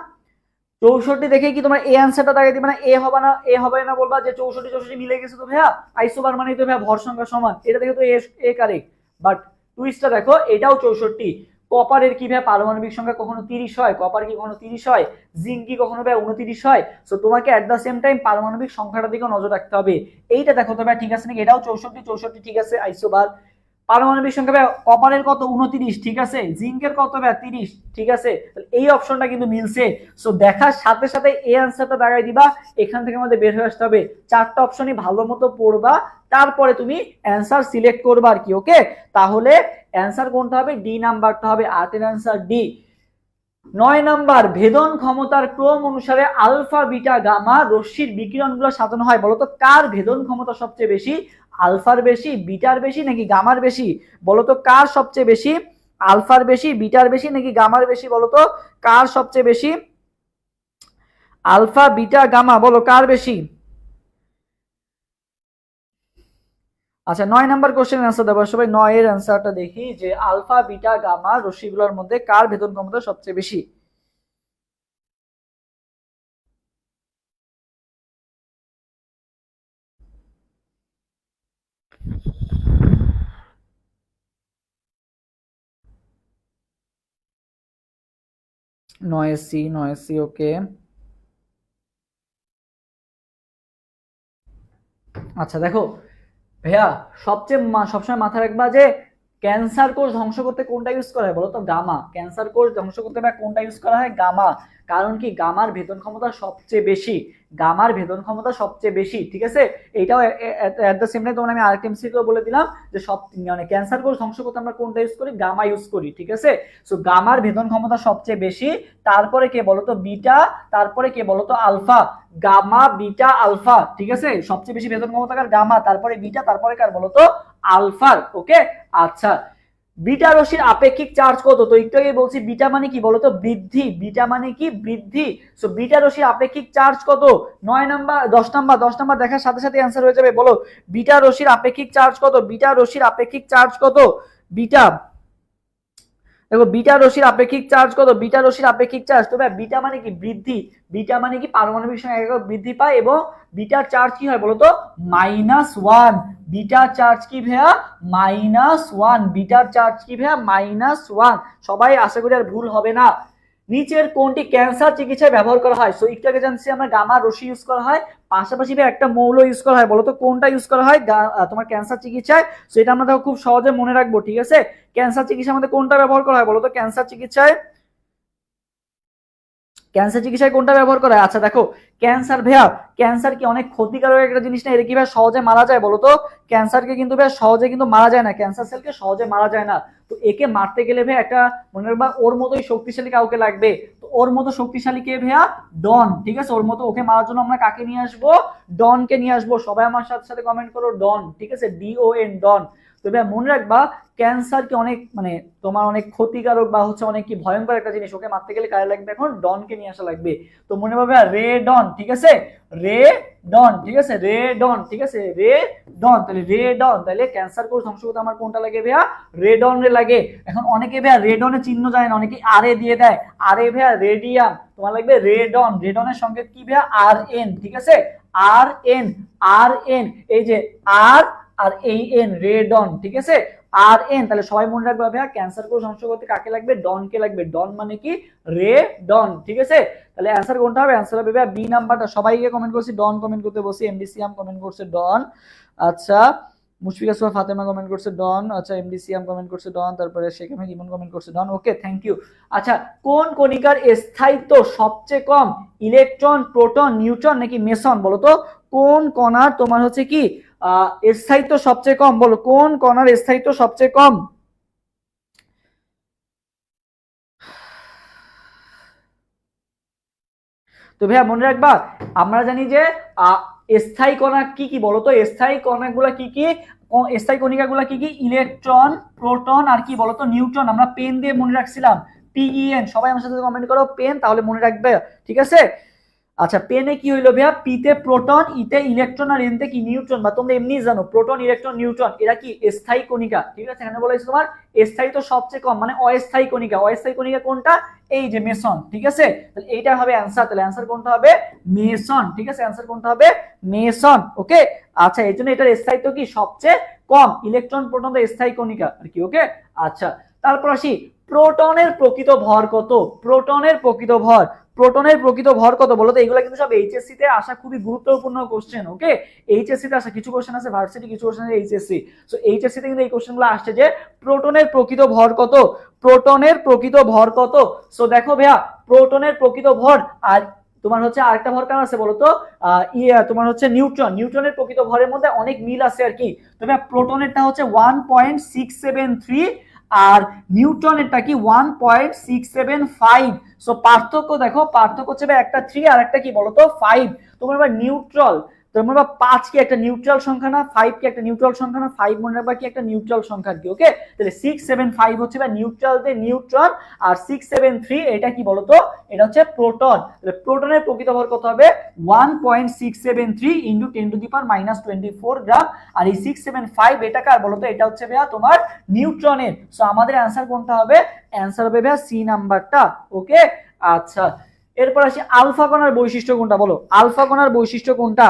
64 দেখেই কি তোমরা এই অ্যান্সারটা দাগাই দিবা না? এ হবে না, এ হবে না, বলবা যে 64 64 মিলে গেছে তো ভাইয়া আইসোবার মানে তো ভাইয়া ভর সংখ্যা সমান, এটা দেখে তো এ কারেক্ট। বাট টুইস্টটা দেখো, এটাও 64। কপারের কি ভাই পারমাণবিক সংখ্যা কখনো 30 হয়? কপার কি কখনো 30 হয়? জিঙ্ক কি কখনো ভাই 29 হয়? সো তোমাকে এট দ্য সেম টাইম পারমাণবিক সংখ্যাটার দিকে নজর রাখতে হবে। এইটা দেখো তো ভাই ঠিক আছে নাকি? এটাও 64 64 ঠিক আছে, আইসোবার। পারমাণবিক সংখ্যা ভাই কপারের কত? 29 ঠিক আছে। জিঙ্কের কত ভাই? 30 ঠিক আছে। এই অপশনটা কিন্তু মিলছে। সো দেখার সাথে সাথে এই অ্যান্সারটা দাগাই দিবা, এখান থেকে আমাদের বের হয়ে আসতে হবে। চারটা অপশনই ভালো মতো পড়বা, তারপরে তুমি অ্যান্সার সিলেক্ট করবা আর কি। ওকে, তাহলে অ্যান্সার কোনটা হবে? ডি নাম্বারটা হবে। 8 এর অ্যান্সার ডি। 9 নাম্বার, ভেদন ক্ষমতার ক্রম অনুসারে আলফা বিটা গামা রশ্মির বিকিরণগুলো সাজানো হয়, বলতো কার ভেদন ক্ষমতা সবচেয়ে বেশি? আলফার বেশি, বিটার বেশি নাকি গামার বেশি? বলতো কার সবচেয়ে বেশি? আলফার বেশি, বিটার বেশি নাকি গামার বেশি? বলতো কার সবচেয়ে বেশি? আলফা বিটা গামা, বলো কার বেশি? আচ্ছা 9 নাম্বার কোশ্চেনের অ্যান্সার দেবো সবাই। 9 এর অ্যান্সারটা দেখি যে আলফা বিটা গামা রশ্মিগুলোর মধ্যে কার ভেদন ক্ষমতা সবচেয়ে বেশি? নয় সি, নয় সি, ওকে। আচ্ছা দেখো ভাইয়া, সবসময় মাথায় রাখবা যে ক্যান্সার কোষ ধ্বংস করতে কোনটা ইউজ করা হয়? বলতো গামা। ক্যান্সার কোষ ধ্বংস করতে কোনটা ইউজ করা হয়? গামা। কারণ কি? গামার ভেদন ক্ষমতা সবচেয়ে বেশি, গামার ভেদন ক্ষমতা সবচেয়ে বেশি ঠিক আছে। এইটাও এট দ্য সেম টাইম তোমার আমি আরেকটা এমসিকিউ বলে দিলাম যে সব মানে ক্যান্সার কোষ ধ্বংস করতে আমরা কোনটা ইউজ করি? গামা ইউজ করি ঠিক আছে। সো গামার ভেদন ক্ষমতা সবচেয়ে বেশি, তারপরে কে বলতো? বিটা, তারপরে কে বলতো? আলফা। গামা বিটা আলফা ঠিক আছে, সবচেয়ে বেশি ভেদন ক্ষমতাকার গামা, তারপরে বিটা, তারপরে কার বলতো? আলফার। ওকে, আচ্ছা বিটা রশ্মির আপেক্ষিক চার্জ কত? তো একটু আগে বলছি বিটা মানে কি বলতো? বৃদ্ধি। বিটা মানে কি? বৃদ্ধি। সো বিটা রশ্মির আপেক্ষিক চার্জ কত? 9 নাম্বার, 10 নাম্বার, 10 নাম্বার দেখার সাথে সাথে অ্যান্সার হয়ে যাবে। বলো বিটা রশ্মির আপেক্ষিক চার্জ কত? বিটা রশ্মির আপেক্ষিক চার্জ কত? বিটা, দেখো বিটা রশ্মির আপেক্ষিক চার্জ কত? বিটা রশ্মির আপেক্ষিক চার্জ তো বিটা মানে কি? বৃদ্ধি। বিটা মানে কি? পারমাণবিক সংখ্যা একক বৃদ্ধি পায় এবং বিটার চার্জ কি হয় বলতো? -1। বিটার চার্জ কি ভাইয়া? -1। বিটার চার্জ কি ভাইয়া? -1। সবাই আশা করি আর ভুল হবে না। নিচের কোনটি ক্যান্সার চিকিৎসায় ব্যবহার করা হয়? সো একটু আগে জানছি আমরা গামা রশ্মি ইউজ করা হয়, পাশাপাশি একটা মৌল ইউজ করা হয়, বলতো কোনটা ইউজ করা হয় তোমার ক্যান্সার চিকিৎসায়? সো এটা আমরা দেখো খুব সহজে মনে রাখবো ঠিক আছে। ক্যান্সার চিকিৎসার মধ্যে কোনটা ব্যবহার করা হয় বলতো? ক্যান্সার চিকিৎসায়, ক্যান্সার চিকিৎসায় কোনটা ব্যবহার করা হয়? আচ্ছা দেখো ক্যান্সার ভাইয়া, ক্যান্সার কি অনেক ক্ষতিকারক একটা জিনিস না? এটা কি ভাই সহজে মারা যায় বলতো? ক্যান্সারকে কিন্তু ভাই সহজে কিন্তু মারা যায় না, ক্যান্সার সেলকে সহজে মারা যায় না। তো একে মারতে গেলে ভাই একটা মনে রাখবা ওর মতোই শক্তিশালী কাউকে লাগবে। তো ওর মতো শক্তিশালী কে ভাইয়া? ডন ঠিক আছে। ওর মতো ওকে মারার জন্য আমরা কাকে নিয়ে আসবো? ডনকে নিয়ে আসবো। সবাই আমার সাথে সাথে কমেন্ট করো ডন ঠিক আছে, DON, ডন। তো ভাই মনে রাখবা ক্যান্সার কি অনেক মানে তোমার অনেক ক্ষতিকারক বা হচ্ছে অনেক কি ভয়ঙ্কর একটা জিনিস, ওকে মারতে গেলে কারে লাগবে? এখন ডনকে নিয়ে আসা লাগবে। তো মনে পাবে রে ডন ঠিক আছে, রে ডন ঠিক আছে, রে ডন ঠিক আছে, রে ডন। তাহলে রে ডন, তাহলে ক্যান্সার কোষ ধ্বংস করতে আমার কোনটা লাগে ভাইয়া? রেডন রে লাগে। এখন অনেকে ভাইয়া রেডনের চিহ্ন জানে না, অনেকে আরে দিয়ে দেয়। আরে ভাইয়া রেডিয়াম, তোমার লাগবে রেডন। রেডনের সংকেত কি ভাইয়া? RN ঠিক আছে, RN, RN। এই যে আর আর এই এন, রেডন ঠিক আছে, RN। তাহলে সবাই মনে রাখবে ভাইয়া ক্যান্সার কোষ ধ্বংস করতে কাকে লাগবে? ডনকে লাগবে। ডন মানে কি? রে ডন ঠিক আছে। তাহলে অ্যান্সার কোনটা হবে? অ্যান্সার হবে ভাইয়া বি নাম্বারটা। সবাইকে কমেন্ট করছি ডন, কমেন্ট করতে বসি। এমডিসিএম কমেন্ট করছে ডন। আচ্ছা মুশফিকা সোহা ফাতেমা কমেন্ট করছে ডন। আচ্ছা এমডি সিয়াম কমেন্ট করছে ডন। তারপরে শেখ আহমেদ ইমন কমেন্ট করছে ডন। ওকে থ্যাংক ইউ। আচ্ছা কোন কণিকার স্থায়িত্ব সবচেয়ে কম, ইলেকট্রন, প্রোটন, নিউট্রন নাকি মেসন? বলো তো কোন কণার তোমার হচ্ছে কি স্থায়িত্ব সবচেয়ে কম? বলো কোন কণার স্থায়িত্ব সবচেয়ে কম? তো ভাইয়া মনে রাখবা, আমরা জানি যে স্থায়ী কণা কি কি বলতো? স্থায়ী কণাগুলো কি কি, স্থায়ী কণিকাগুলো কি কি? ইলেকট্রন, প্রোটন আর কি বলতো? নিউট্রন। আমরা পেন দিয়ে মনে রাখছিলাম, পিইএন। সবাই আমার সাথে কমেন্ট করো পেন, তাহলে মনে রাখবে, ঠিক আছে? আচ্ছা পেনে কি হইলো ভাইয়া? পিতে প্রোটন, ইতে ইলেকট্রন আর এনতে কি নিউট্রন। বা তোমরা এমনি জানো প্রোটন, ইলেকট্রন, নিউট্রন এরা কি স্থায়ী কণিকা, ঠিক আছে? এখানে বলা হয়েছে তোমার স্থায়ী তো সবচেয়ে কম, মানে অস্থায়ী কণিকা। অস্থায়ী কণিকা কোনটা? এই যে মেসন, ঠিক আছে? তাহলে এইটা হবে অ্যানসার। তাহলে অ্যানসার কোনটা হবে? মেসন, ঠিক আছে? অ্যানসার কোনটা হবে? মেসন। ওকে আচ্ছা এর জন্য এটার স্থায়িত্ব কি সবচেয়ে কম, ইলেকট্রন প্রোটন তো স্থায়ী কণিকা আর কি। ওকে আচ্ছা তারপর আসি, প্রোটনের প্রকৃত ভর কত? প্রোটনের প্রকৃত ভর, প্রোটনের প্রকৃত ভর কত বলো তো? এগুলো কিন্তু সব এইচএসসি তে আসা খুবই গুরুত্বপূর্ণ কোশ্চেন। ওকে এইচএসসি তে আসা কিছু কোশ্চেন আছে ভার্সিটি, কিছু কোশ্চেন আছে এইচএসসি। সো এইচএসসি তে কিন্তু এই কোশ্চেনগুলো আসছে যে প্রোটনের প্রকৃত ভর কত, প্রোটনের প্রকৃত ভর কত। সো দেখো ভাইয়া প্রোটনের প্রকৃত ভর, আর তোমার হচ্ছে আরেকটা ভর কার আছে বলতো? তোমার হচ্ছে নিউট্রন। নিউট্রনের প্রকৃত ভরের মধ্যে অনেক মিল আছে আর কি। তবে প্রোটনেরটা হচ্ছে 1.673 আর নিউট্রনেরটা কি 1.675। সো পার্থক্য দেখো, পার্থক্য হচ্ছে একটা 3 আর একটা কি বলতো 5। তোমার এবার নিউট্রাল, তোমার বা 5 কি একটা নিউট্রাল সংখ্যা না? 5 কি একটা নিউট্রাল সংখ্যা না? 5 মনে রাখবা কি একটা নিউট্রাল সংখ্যা কি। ওকে তাহলে 675 হচ্ছে বা নিউট্রাল তে নিউট্রন, আর 673 এটা কি বলতো? এটা হচ্ছে প্রোটন। তাহলে প্রোটনের প্রকৃত ভর কত হবে? 1.673 ইনটু 10 টু দি পাওয়ার -24 গ্রাম। আর এই 675 এটা কার বলতো? এটা হচ্ছে ভাইয়া তোমার নিউট্রনের। সো আমাদের অ্যানসার কোনটা হবে? অ্যানসার হবে ভাইয়া সি নাম্বারটা। ওকে আচ্ছা এরপর আসি, আলফা কণার বৈশিষ্ট্য কোনটা? বলো আলফা কণার বৈশিষ্ট্য কোনটা?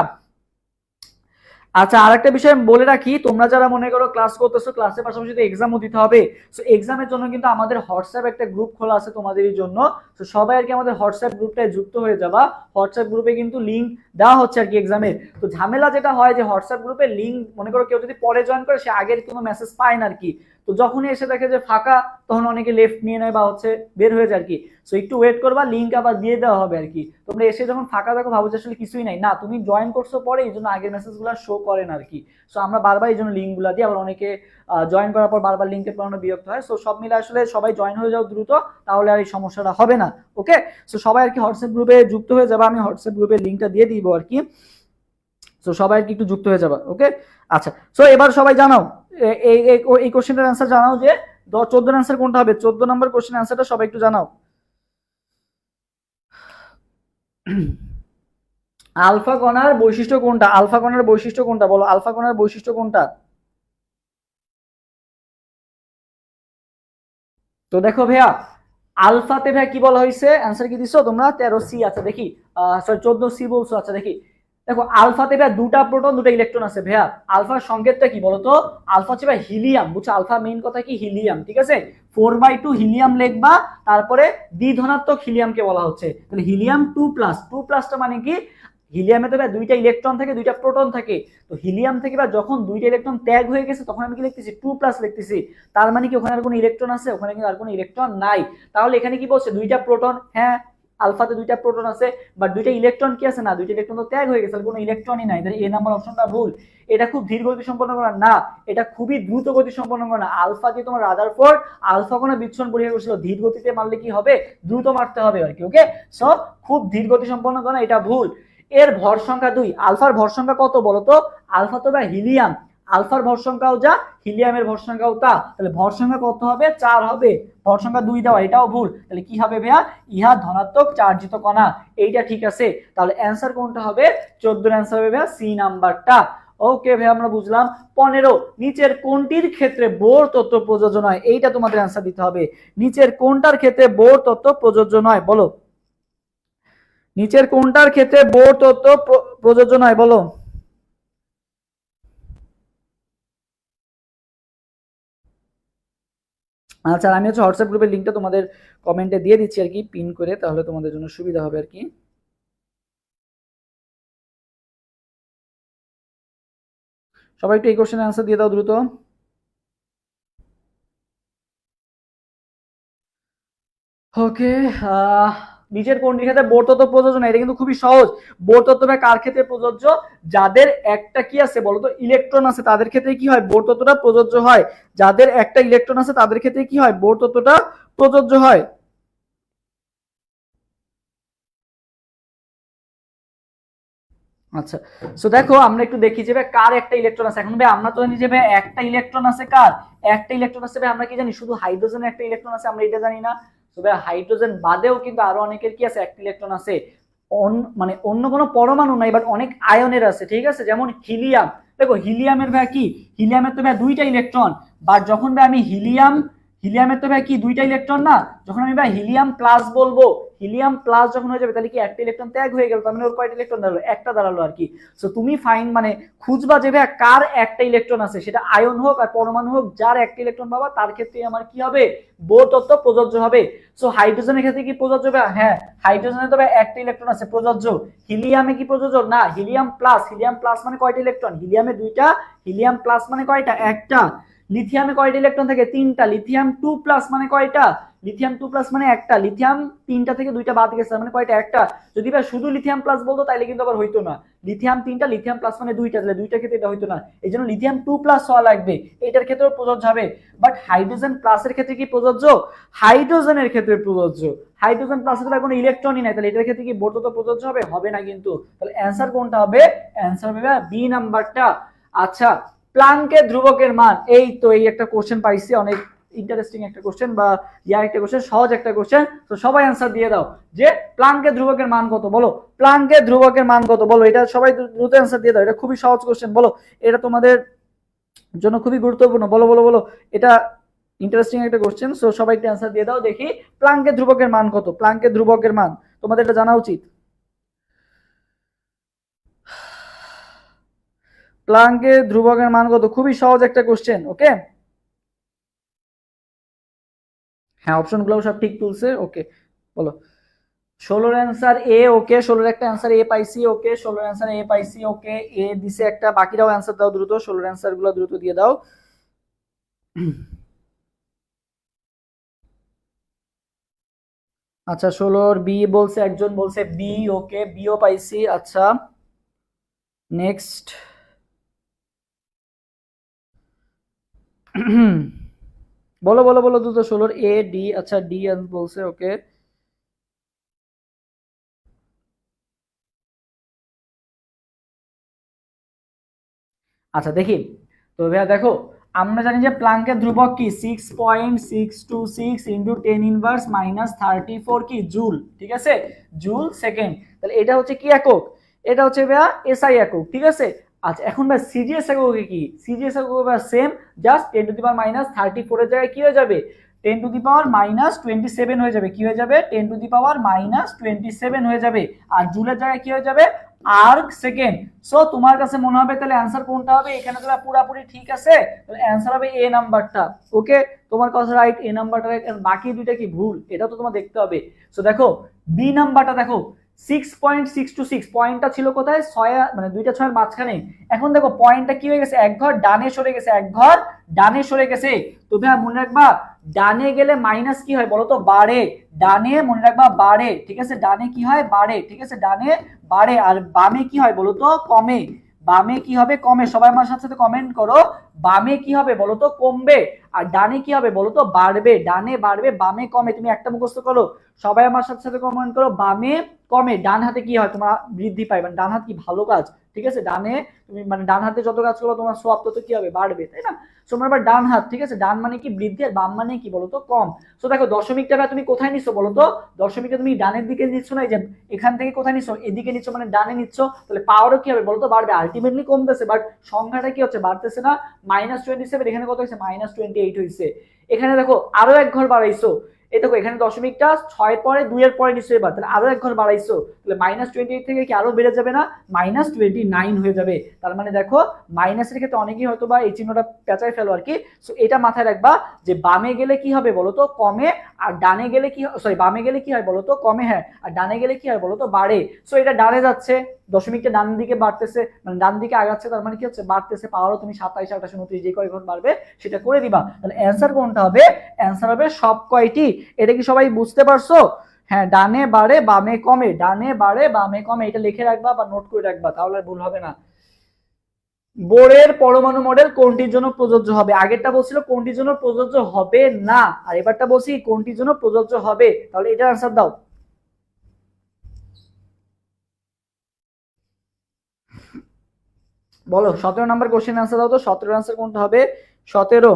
আচ্ছা আরেকটা বিষয় আমি বলে রাখি, তোমরা যারা মনে করো ক্লাস করতেছো, ক্লাসের পাশাপাশি তো এক্সামও দিতে হবে। সো এক্সামের জন্য কিন্তু আমাদের হোয়াটসঅ্যাপ একটা গ্রুপ খোলা আছে তোমাদেরই জন্য। তো সবাই আর কি আমাদের হোয়াটসঅ্যাপ গ্রুপটায় যুক্ত হয়ে যাবা। হোয়াটসঅ্যাপ গ্রুপে কিন্তু লিঙ্ক দেওয়া হচ্ছে আর কি এক্সামের। তো ঝামেলা যেটা হয় যে হোয়াটসঅ্যাপ গ্রুপে লিঙ্ক মনে করো কেউ যদি পরে জয়েন করে, সে আগের কোনো মেসেজ পায় না আর কি। তো যখনই এসে দেখে যে ফাঁকা, তখন অনেকে লেফট নিয়ে নেয় বা হচ্ছে বের হয়ে যায় আর কি। সো একটু ওয়েট করবা, লিঙ্ক আবার দিয়ে দেওয়া হবে আর কি। তোমরা এসে যখন ফাঁকা দেখো ভাবো যে আসলে কিছুই নাই, না তুমি জয়েন করছো পরে, এই জন্য আগের মেসেজগুলো শো করে না আর কি। সো আমরা বারবার এই জন্য লিঙ্কগুলো দিই, আবার অনেকে জয়েন করার পর বারবার লিঙ্কের পড়ানো বিরক্ত হয়। সো সব মিলে আসলে সবাই জয়েন হয়ে যাও দ্রুত, তাহলে আর এই সমস্যাটা হবে না। ওকে সো সবাই আর কি হোয়াটসঅ্যাপ গ্রুপে যুক্ত হয়ে যাবে, আমি হোয়াটসঅ্যাপ গ্রুপের লিঙ্কটা দিয়ে দিব আর কি। সো সবাই আর কি একটু যুক্ত হয়ে যাবে। ওকে আচ্ছা সো এবার সবাই জানাও এই এই কোশ্চেনটার অ্যান্সার জানাও যে 14 অ্যান্সার কোনটা হবে? 14 নম্বর কোশ্চেন অ্যান্সারটা সবাই একটু জানাও। আলফা কণার বৈশিষ্ট্য কোনটা? আলফা কণার বৈশিষ্ট্য কোনটা? বলো আলফা কণার বৈশিষ্ট্য কোনটা? তো দেখো ভাইয়া আলফাতে ভাইয়া কি বলা হয়েছে? অ্যান্সার কি দিছো তোমরা? 13C। আচ্ছা দেখি, সরি 14C বলছো। আচ্ছা দেখি, দেখো আলফাতে ভাইয়া দুটা প্রোটন দুটা ইলেকট্রন আছে ভাইয়া। আলফার সংকেতটা কি বলতো? আলফা হচ্ছে ভাই হিলিয়াম, বুঝছো? আলফা মেইন কথা কি হিলিয়াম, ঠিক আছে? 4/2 হিলিয়াম লিখবা, তারপরে দ্বিধনাত্মক হিলিয়ামকে বলা হচ্ছে। তাহলে হিলিয়াম 2+, 2+টা মানে কি? হিলিয়ামে তো দুইটা ইলেকট্রন থাকে, দুইটা প্রোটন থাকে। তো হিলিয়াম থেকে বা যখন দুইটা ইলেকট্রন ত্যাগ হয়ে গেছে, তখন আমি কি লিখতেছি? 2+ লিখতেছি। তার মানে কি ওখানে আর কোনো ইলেকট্রন আছে? ওখানে কিন্তু আর কোনো ইলেকট্রন নাই। তাহলে এখানে কি বলছে? দুইটা প্রোটন। হ্যাঁ আলফাতে দুইটা প্রোটন আছে, বাট দুইটা ইলেকট্রন কি আছে? না, দুইটা ইলেকট্রন তো ত্যাগ হয়ে গেছে, কোনো ইলেকট্রনই নাই। তাহলে এ নাম্বার অপশনটা ভুল। এটা খুব ধীর গতি সম্পন্ন করা না, এটা খুবই দ্রুত গতি সম্পন্ন করা না। আলফা দিয়ে তোমার রাদারফোর্ড আলফা কোণা বিচ্ছুরণ পরীক্ষা করেছিল, ধীর গতিতে মারলে কি হবে? দ্রুত মারতে হবে আর কি। ওকে সো খুব ধীর গতি সম্পন্ন করা, এটা ভুল। এর ভর সংখ্যা 2। আলফার ভর সংখ্যা কত বলতো? আলফা তো ভাই হিলিয়াম, আলফার ভর সংখ্যাও যা, হিলিয়ামের ভর সংখ্যাও তা। তাহলে ভর সংখ্যা কত হবে? 4 হবে। ভর সংখ্যা 2 দেওয়া, এটাও ভুল। তাহলে কি হবে ভাইয়া? ইহা ধনাত্মক চার্জিত কণা। এইটা ঠিক আছে। তাহলে অ্যান্সার কোনটা হবে? 14 অ্যান্সার হবে ভাইয়া সি নাম্বারটা। ওকে ভাই আমরা বুঝলাম। 15 নিচের কোনটির ক্ষেত্রে বোর তত্ত্ব প্রযোজ্য নয়? এইটা তোমাদের অ্যান্সার দিতে হবে। নিচের কোনটার ক্ষেত্রে বোর তত্ত্ব প্রযোজ্য নয়? বলো নিচের কোনটার ক্ষেত্রে বোর তত্ত্ব প্রযোজ্য নয়? বলো। আচ্ছা আমি হচ্ছে হোয়াটসঅ্যাপ গ্রুপের লিঙ্কটা তোমাদের কমেন্টে দিয়ে দিচ্ছি আর কি, পিন করে, তাহলে তোমাদের জন্য সুবিধা হবে আর কি। সবাই একটু এই কোশ্চেনের অ্যান্সার দিয়ে দাও দ্রুত। ওকে, নিচের কোনটির ক্ষেত্রে বোর তত্ত্ব প্রযোজ্য না? এটা কিন্তু খুবই সহজ। বোর তত্ত্বটা কার ক্ষেত্রে প্রযোজ্য? যাদের একটা কি আছে বলতো, ইলেকট্রন আছে, তাদের ক্ষেত্রে কি হয়, বোর তত্ত্বটা প্রযোজ্য হয়। যাদের একটা ইলেকট্রন আছে তাদের ক্ষেত্রে কি হয়, বোর তত্ত্বটা প্রযোজ্য হয়। আচ্ছা, সো দেখো আমরা একটু দেখি যে ভাই কার একটা ইলেকট্রন আছে। এখন ভাই আমরা তো জানি যে ভাই একটা ইলেকট্রন আছে, কার একটা ইলেকট্রন আছে ভাই, আমরা কি জানি শুধু হাইড্রোজেনের একটা ইলেকট্রন আছে, আমরা এটা জানি না। তো ভাই হাইড্রোজেন বাদেও কিন্তু আরো অনেকের কি আছে, একটা ইলেকট্রন আছে। মানে অন্য কোনো পরমাণু নাই, বাট অনেক আয়নের আছে, ঠিক আছে। যেমন হিলিয়াম, দেখো হিলিয়ামের ভাই কি, হিলিয়ামের তো ভাই দুইটা ইলেকট্রন। বাট যখন ভাই আমি হিলিয়ামের তো ভাই কি দুইটা ইলেকট্রন না, যখন আমি ভাই হিলিয়াম প্লাস বলবো, হিলিয়াম প্লাস যখন হয়ে যাবে তাহলে কি একটা ইলেকট্রন ত্যাগ হয়ে গেল, তার মানে ওর কয়টা ইলেকট্রন দাঁড়ালো, একটা দাঁড়ালো আর কি। সো তুমি ফাইন মানে খুঁজবা যে ভাই কার একটা ইলেকট্রন আছে, সেটা আয়ন হোক আর পরমাণু হোক, যার একটা ইলেকট্রন পাবা তার ক্ষেত্রে আমার কি হবে, বোর তত্ত্ব প্রযোজ্য হবে। সো হাইড্রোজেনের ক্ষেত্রে কি প্রযোজ্য ভাই? হ্যাঁ, হাইড্রোজেনের তো ভাই একটা ইলেকট্রন আছে, প্রযোজ্য। হিলিয়ামে কি প্রযোজ্য না? হিলিয়াম প্লাস মানে কয়টা ইলেকট্রন, হিলিয়ামে দুইটা, হিলিয়াম প্লাস মানে কয়টা, একটা। লিথিয়ামে কয়টা ইলেকট্রন থাকে, তিনটা। লিথিয়াম 2+ মানে কয়টা, লিথিয়াম 2+ মানে একটা। লিথিয়াম তিনটা থেকে দুইটা বাদ গেছে, মানে কয়টা, একটা। যদি ভাই শুধু লিথিয়াম প্লাস বলতো তাহলে কিন্তু আবার হইতো না, লিথিয়াম তিনটা, লিথিয়াম প্লাস মানে দুইটা, তাহলে দুইটার ক্ষেত্রে এটা হইতো না। এই জন্য লিথিয়াম 2+ হওয়া লাগবে, এটার ক্ষেত্রেও প্রযোজ্য হবে। বাট হাইড্রোজেন প্লাসের ক্ষেত্রে কি প্রযোজ্য? হাইড্রোজেনের ক্ষেত্রে প্রযোজ্য। হাইড্রোজেন প্লাসের তো কোনো ইলেকট্রনই নাই, তাহলে এটার ক্ষেত্রে কি বোর তত্ত্ব প্রযোজ্য হবে? হবে না কিন্তু। তাহলে অ্যান্সার কোনটা হবে? অ্যান্সার হবে বি নাম্বারটা। আচ্ছা, প্লাঙ্কের ধ্রুবকের মান, এই তো এই একটা কোশ্চেন পাইছি, অনেক ইন্টারেস্টিং একটা কোশ্চেন, বা একটা কোশ্চেন, সহজ একটা কোশ্চেন। তো সবাই অ্যান্সার দিয়ে দাও যে প্লাঙ্কের ধ্রুবকের মান কত, বলো প্লাঙ্কের ধ্রুবকের মান কত, বলো। এটা সবাই দ্রুত অ্যান্সার দিয়ে দাও, এটা খুবই সহজ কোশ্চেন, বলো। এটা তোমাদের জন্য খুবই গুরুত্বপূর্ণ, বলো বলো বলো। এটা ইন্টারেস্টিং একটা কোশ্চেন, সো সবাই একটা অ্যান্সার দিয়ে দাও দেখি, প্লাঙ্কের ধ্রুবকের মান কত, প্লাঙ্কের ধ্রুবকের মান তোমাদের এটা জানা উচিত। প্লাঙ্কের ধ্রুবকের মান কত, খুবই সহজ একটা কোশ্চেন, ওকে। হ্যাঁ, অপশনগুলো সব ঠিক তুলছে, ওকে। বলো। 16 অ্যান্সার এ, ওকে। 16 একটা অ্যান্সার এ পাইছি, ওকে। 16 অ্যান্সার এ পাইছি, ওকে। এ দিছে একটা, বাকিরাও অ্যান্সার দাও দ্রুত, 16 অ্যান্সার গুলো দ্রুত দিয়ে দাও। আচ্ছা, 16 বি বলছে, একজন বলছে বি, ওকে, বিও পাইছি। আচ্ছা, নেক্সট। বলো বলো বলো দ্রুত, 16 এ, ডি, আচ্ছা ডি বলছে, ওকে। আচ্ছা দেখি, তো ভাইয়া দেখো, আমরা জানি যে প্লাঙ্কের ধ্রুবক কি 6.626 ইন্টু 10⁻³ কি জুল, ঠিক আছে, জুল সেকেন্ড। তাহলে এটা হচ্ছে কি একক, এটা হচ্ছে ভাইয়া এসআই একক, ঠিক আছে। আচ্ছা, এখন ভাই সিজিএস এককে কি, সিজিএস একক ভাইয়া সেম, জাস্ট 10⁻34 এর জায়গায় কি হয়ে যাবে, 10⁻27 হয়ে যাবে, কি হয়ে যাবে, 10⁻27 হয়ে যাবে। আর জুলের জায়গায় কি হয়ে যাবে, আর্ক সেকেন্ড। সো তোমার কাছে মনে হবে তাহলে অ্যান্সার কোনটা হবে, এখানে তোরা পুরাপুরি ঠিক আছে, তাহলে অ্যান্সার হবে এ নাম্বারটা, ওকে। তোমার কথা রাইট, এ নাম্বারটা রাইট, বাকি দুইটা কি ভুল, এটা তো তোমার দেখতে হবে। সো দেখো বি নাম্বারটা দেখো, 6.626 পয়েন্টটা ছিল কোথায়, ছয়, মানে দুইটা ছয়ের মাঝখানে। এখন দেখো পয়েন্টটা কি হয়ে গেছে, এক ঘর ডানে সরে গেছে, এক ঘর ডানে সরে গেছে। তো ভাই মনে রাখবা, ডানে গেলে মাইনাস কি হয় বলো তো, বাড়ে। ডানে মনে রাখবা বাড়ে, ঠিক আছে, ডানে কি হয়, বাড়ে, ঠিক আছে, ডানে বাড়ে। আর বামে কি হয় বলো তো, কমে। বামে কি হবে, কমে। সবাই আমার সাথে সাথে কমেন্ট করো, বামে কি হবে বলো তো, কমবে। আর ডানে কি হবে বলো তো, বাড়বে। ডানে বাড়বে, বামে কমে। তুমি একটা মুখস্থ করো, সবাই আমার সাথে সাথে কমেন্ট করো, বামে কমে। ডান হাতে কি হয়, তোমার বৃদ্ধি পায়, মানে ডান হাত কি ভালো কাজ, ঠিক আছে। ডানে তুমি মানে ডান হাতে যত কাজ করো তোমার সওয়াব তত কি হবে, বাড়বে, তাই না। তোমার আবার ডান হাত, ঠিক আছে, ডান মানে কি বৃদ্ধি, আর বাম মানে কি বলতো, কম। সো দেখো দশমিকটা তুমি কোথায় নিচ্ছ বলতো, দশমিকটা তুমি ডানের দিকে নিচ্ছ না, যে এখান থেকে কোথায় নিচ্ছ, এদিকে নিচ্ছ, মানে ডানে নিচ্ছ, তাহলে পাওয়ারও কি হবে বলতো, বাড়বে। আলটিমেটলি কমতেছে, বাট সংখ্যাটা কি হচ্ছে, বাড়তেছে না। -27, এখানে কত হয়েছে, -28 হয়েছে। এখানে দেখো আরো এক ঘর বাড়াইছো, এই দেখো এখানে দশমিকটা 6 পরে 2 এর পরে নিশ্চয়ই বাদ, তাহলে আরো এক ঘর বাড়াইছো, তাহলে -28 থেকে কি আরো বেড়ে যাবে না, -29 হয়ে যাবে। তার মানে দেখো মাইনাসের ক্ষেত্রে অনেকেই হয়তো বা এই চিহ্নটা পেঁচায় ফেলো আর কি। সো এটা মাথায় রাখবা যে বামে গেলে কি হবে বলতো কমে, আর ডানে গেলে কি, সরি বামে গেলে কি হয় বলতো কমে, হ্যাঁ, আর ডানে গেলে কি হয় বলতো বাড়ে। সো এটা ডানে যাচ্ছে, দশমিকটা ডান দিকে বাড়তেছে, মানে ডান দিকে আগাচ্ছে, তার মানে কি হচ্ছে বাড়তেছে, পাওয়ারও তুমি 27, 28, 29 যে কয় ঘর বাড়বে সেটা করে দিবা। তাহলে অ্যান্সার কোনটা হবে, অ্যান্সার হবে সব কয়টি। এটা কি সবাই বুঝতে পারছো? হ্যাঁ, ডানে বাড়ে বামে কমে, ডানে বাড়ে বামে কমে, এটা লিখে রাখবা বা নোট করে রাখবা, তাহলে ভুল হবে না। বোরের পরমাণু মডেল কোনটির জন্য প্রযোজ্য হবে? আগেরটা বলছিল কোনটির জন্য প্রযোজ্য হবে না, আর এবারটা বলছি কোনটির জন্য প্রযোজ্য হবে। তাহলে এটার আনসার দাও। বলো 17 নাম্বার কোশ্চেন আনসার দাও তো, 17 আনসার কোনটা হবে? 17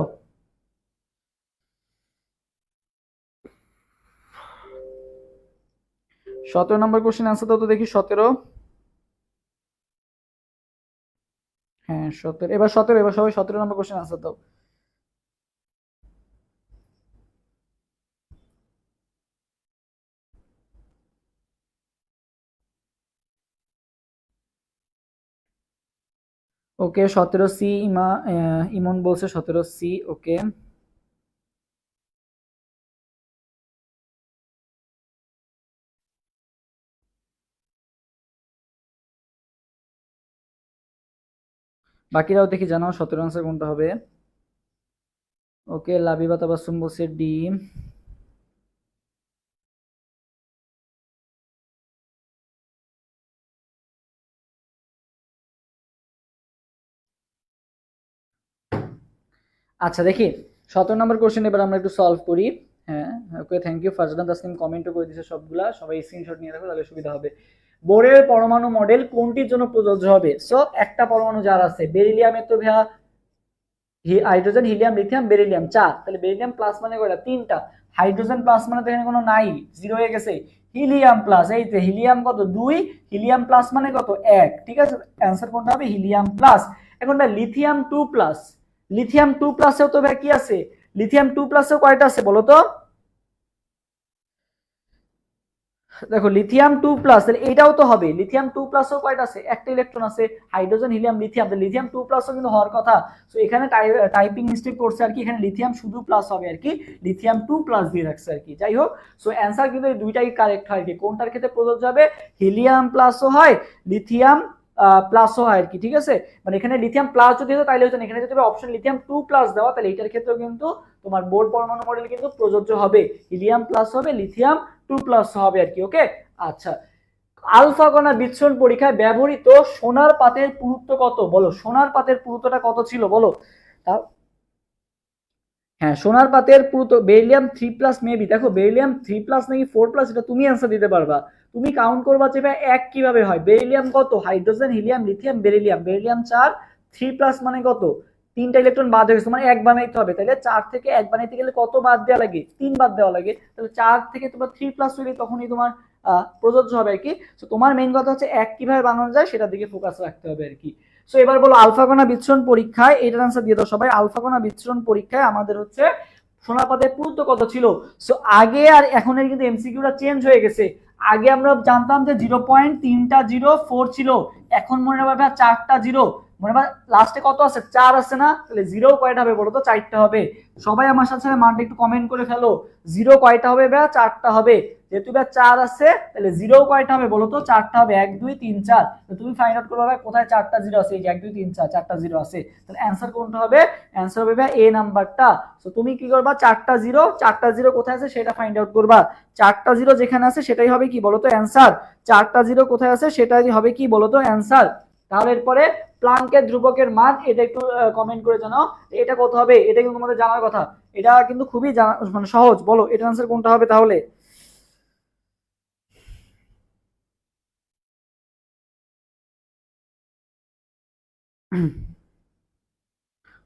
নম্বর কোশ্চেন আনসার দাও তো দেখি। 17, হ্যাঁ 17, এবার 17, এবার সবাই 17 নম্বর কোশ্চেন আনসার দাও। ওকে 17 সি, ইমন বলছে 17 সি। ওকে বাকিরাও দেখি জানাও 17 আনসার কোনটা হবে। ওকে লাবিবা তাবাসসুম বলছে ডি। আচ্ছা দেখি 17 নম্বর কোশ্চেন এবার আমরা একটু সলভ করি। হ্যাঁ ওকে, থ্যাংক ইউ। ফারজানা তাসনিম কমেন্টও করে দিয়েছে সবগুলা, সবাই স্ক্রিনশট নিয়ে রাখো তাহলে সুবিধা হবে। বোরের পরমাণু মডেল কোনটির জন্য প্রযোজ্য হবে? সো একটা পরমাণু যার আছে, বেরিলিয়ামের তো ভাইয়া হাইড্রোজেন, হিলিয়াম, লিথিয়াম, বেরিলিয়াম 4, তাহলে বেরিলিয়াম প্লাস মানে কয়টা? 3টা। হাইড্রোজেন প্লাস মানে তো এখানে কোনো নাই, 0 হয়ে গেছে। হিলিয়াম প্লাস, এই তো হিলিয়াম কত 2, হিলিয়াম প্লাস মানে কত 1, ঠিক আছে। অ্যান্সার কোনটা হবে? Helium plus. এখন ভাই লিথিয়াম 2 প্লাস, লিথিয়াম 2 প্লাসেও তো ভাই কি আছে, লিথিয়াম 2 প্লাসেও কয়টা আছে বলো তো? দেখো লিথিয়াম 2 প্লাস, তাহলে এটাও তো হবে, লিথিয়াম 2 প্লাসও কয়টা আছে? একটা ইলেকট্রন আছে, হাইড্রোজেন, হিলিয়াম, লিথিয়াম, লিথিয়াম 2 প্লাসও কিন্তু হওয়ার কথা। সো এখানে টাইপিং মিস্টেক করছে আর কি, এখানে লিথিয়াম শুধু প্লাস হবে আর কি, লিথিয়াম 2 প্লাস দিয়ে রাখছে আর কি। যাই হোক, সো অ্যান্সার কিন্তু এই দুইটাই কারেক্ট হয় কি, কোনটার ক্ষেত্রে প্রযোজ্য হবে? হিলিয়াম প্লাসও হয়, লিথিয়াম প্লাসও হয় আর কি, ঠিক আছে। মানে এখানে লিথিয়াম প্লাস যদি হতো তাহলে হতো না, এখানে যদি অপশন লিথিয়াম 2 প্লাস দেওয়া, তাহলে এটার ক্ষেত্রেও কিন্তু তোমার বোর পরমাণু মডেল কিন্তু প্রযোজ্য হবে, হিলিয়াম প্লাস হবে, লিথিয়াম 2 প্লাস হবে আর কি। ওকে আচ্ছা, আলফা কণা বিচ্ছুরণ পরীক্ষায় ব্যবহৃত সোনার পাতের পুরুত্ব কত? বলো সোনার পাতের পুরুত্বটা কত ছিল বলো। হ্যাঁ সোনার পাতের পুরুত্ব বেরিলিয়াম 3 প্লাস মেবি, দেখো বেরিলিয়াম 3 প্লাস নাকি 4 প্লাস এটা তুমি অ্যান্সার দিতে পারবা। তুমি কাউন্ট করবা যে ভাই এক কিভাবে হয়, বেরিলিয়াম কত, hydrogen, helium, lithium, beryllium, beryllium 4, 3 plus মানে কত, 3টা ইলেকট্রন বাদ হয়ে গেছে, মানে এক বানাইতে হবে, তাহলে 4 থেকে এক বানাইতে গেলে কত বাদ দেওয়া লাগে? 3 বাদ দেওয়া লাগে, তাহলে 4 থেকে তোমার 3 প্লাস হলে তখনই তোমার প্রযোজ্য হবে আর কি। তো তোমার মেইন কথা হচ্ছে এক কিভাবে বানানো যায় সেটার দিকে ফোকাস রাখতে হবে আর কি। সো এবার বলো আলফা কণা বিচ্ছুরণ পরীক্ষায়, এটার আনসার দিয়ে দাও সবাই। আলফা কণা বিচ্ছুরণ পরীক্ষায় আমাদের হচ্ছে সোনার পাতের পুরুত্ব কত ছিল? সো আগে আর এখনের কিন্তু এমসিকিউটা চেঞ্জ হয়ে গেছে। আগে আমরা জানতাম যে 0.304 ছিল, এখন মনে রাখবে 4টা জিরো, মনে হয় লাস্টে কত আছে? 4 আছে না, তাহলে জিরো কয়টা হবে বলো তো? 4টা হবে। সবাই আমার সাথে মানটা একটু কমেন্ট করে ফেলো, জিরো কয়টা হবে? 4টা হবে। যেহেতু 4 আছে তাহলে জিরো কয়টা হবে বলো তো? 4টা হবে, 1 2 3 4। তো তুমি ফাইন্ড আউট করবে কোথায় 4টা জিরো আছে, এই যে 1 2 3 4, 4টা জিরো আছে, তাহলে অ্যান্সার কোনটা হবে? অ্যান্সার হবে এ নাম্বারটা। তো তুমি কি করবা, 4টা জিরো, 4টা জিরো কোথায় আছে সেটা ফাইন্ড আউট করবা। 4টা জিরো যেখানে আছে সেটাই হবে কি বলতো? অ্যান্সার। 4টা জিরো কোথায় আছে সেটাই হবে কি বলতো? অ্যান্সার। তাহলে এরপরে প্লাঙ্কের ধ্রুবকের মান, এটা একটু কমেন্ট করে জানাও এটা কত হবে, এটা কিন্তু তোমাদের জানার কথা, এটা কিন্তু খুবই মানে সহজ। বলো এটার আনসার কোনটা হবে তাহলে?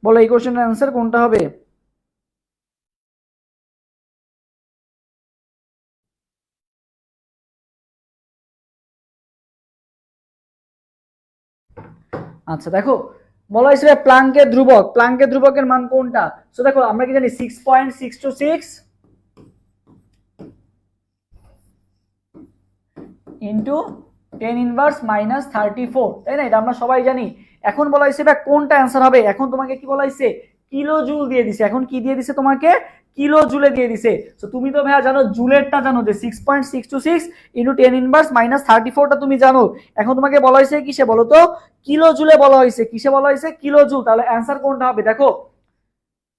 বলো এই কোশ্চেনের অ্যান্সার কোনটা হবে? আচ্ছা দেখো বলা হয়েছে প্লাঙ্কের ধ্রুবক, প্লাঙ্কের ধ্রুবকের মান কোনটা? সো দেখো আমরা কি জানি 6.626, ইন্টু 10⁻−34, তাই না? এটা আমরা সবাই জানি। এখন বলা হয়েছে ভাই কোনটা অ্যান্সার হবে, এখন তোমাকে কি বলা হয়েছে, কিলো জুল দিয়ে দিছে। এখন কি দিয়ে দিছে তোমাকে, কিলো জুলে দিয়ে দিছে। তো তুমি তো ভাইয়া জানো জুলেরটা জানো যে 6.626 ইন্টু 10⁻−34টা তুমি জানো। এখন তোমাকে বলা হয়েছে কিসে বলো তো, কিলো জুলে বলা হয়েছে। কিসে বলা হয়েছে, কিলো জুল। তাহলে অ্যান্সার কোনটা হবে, দেখো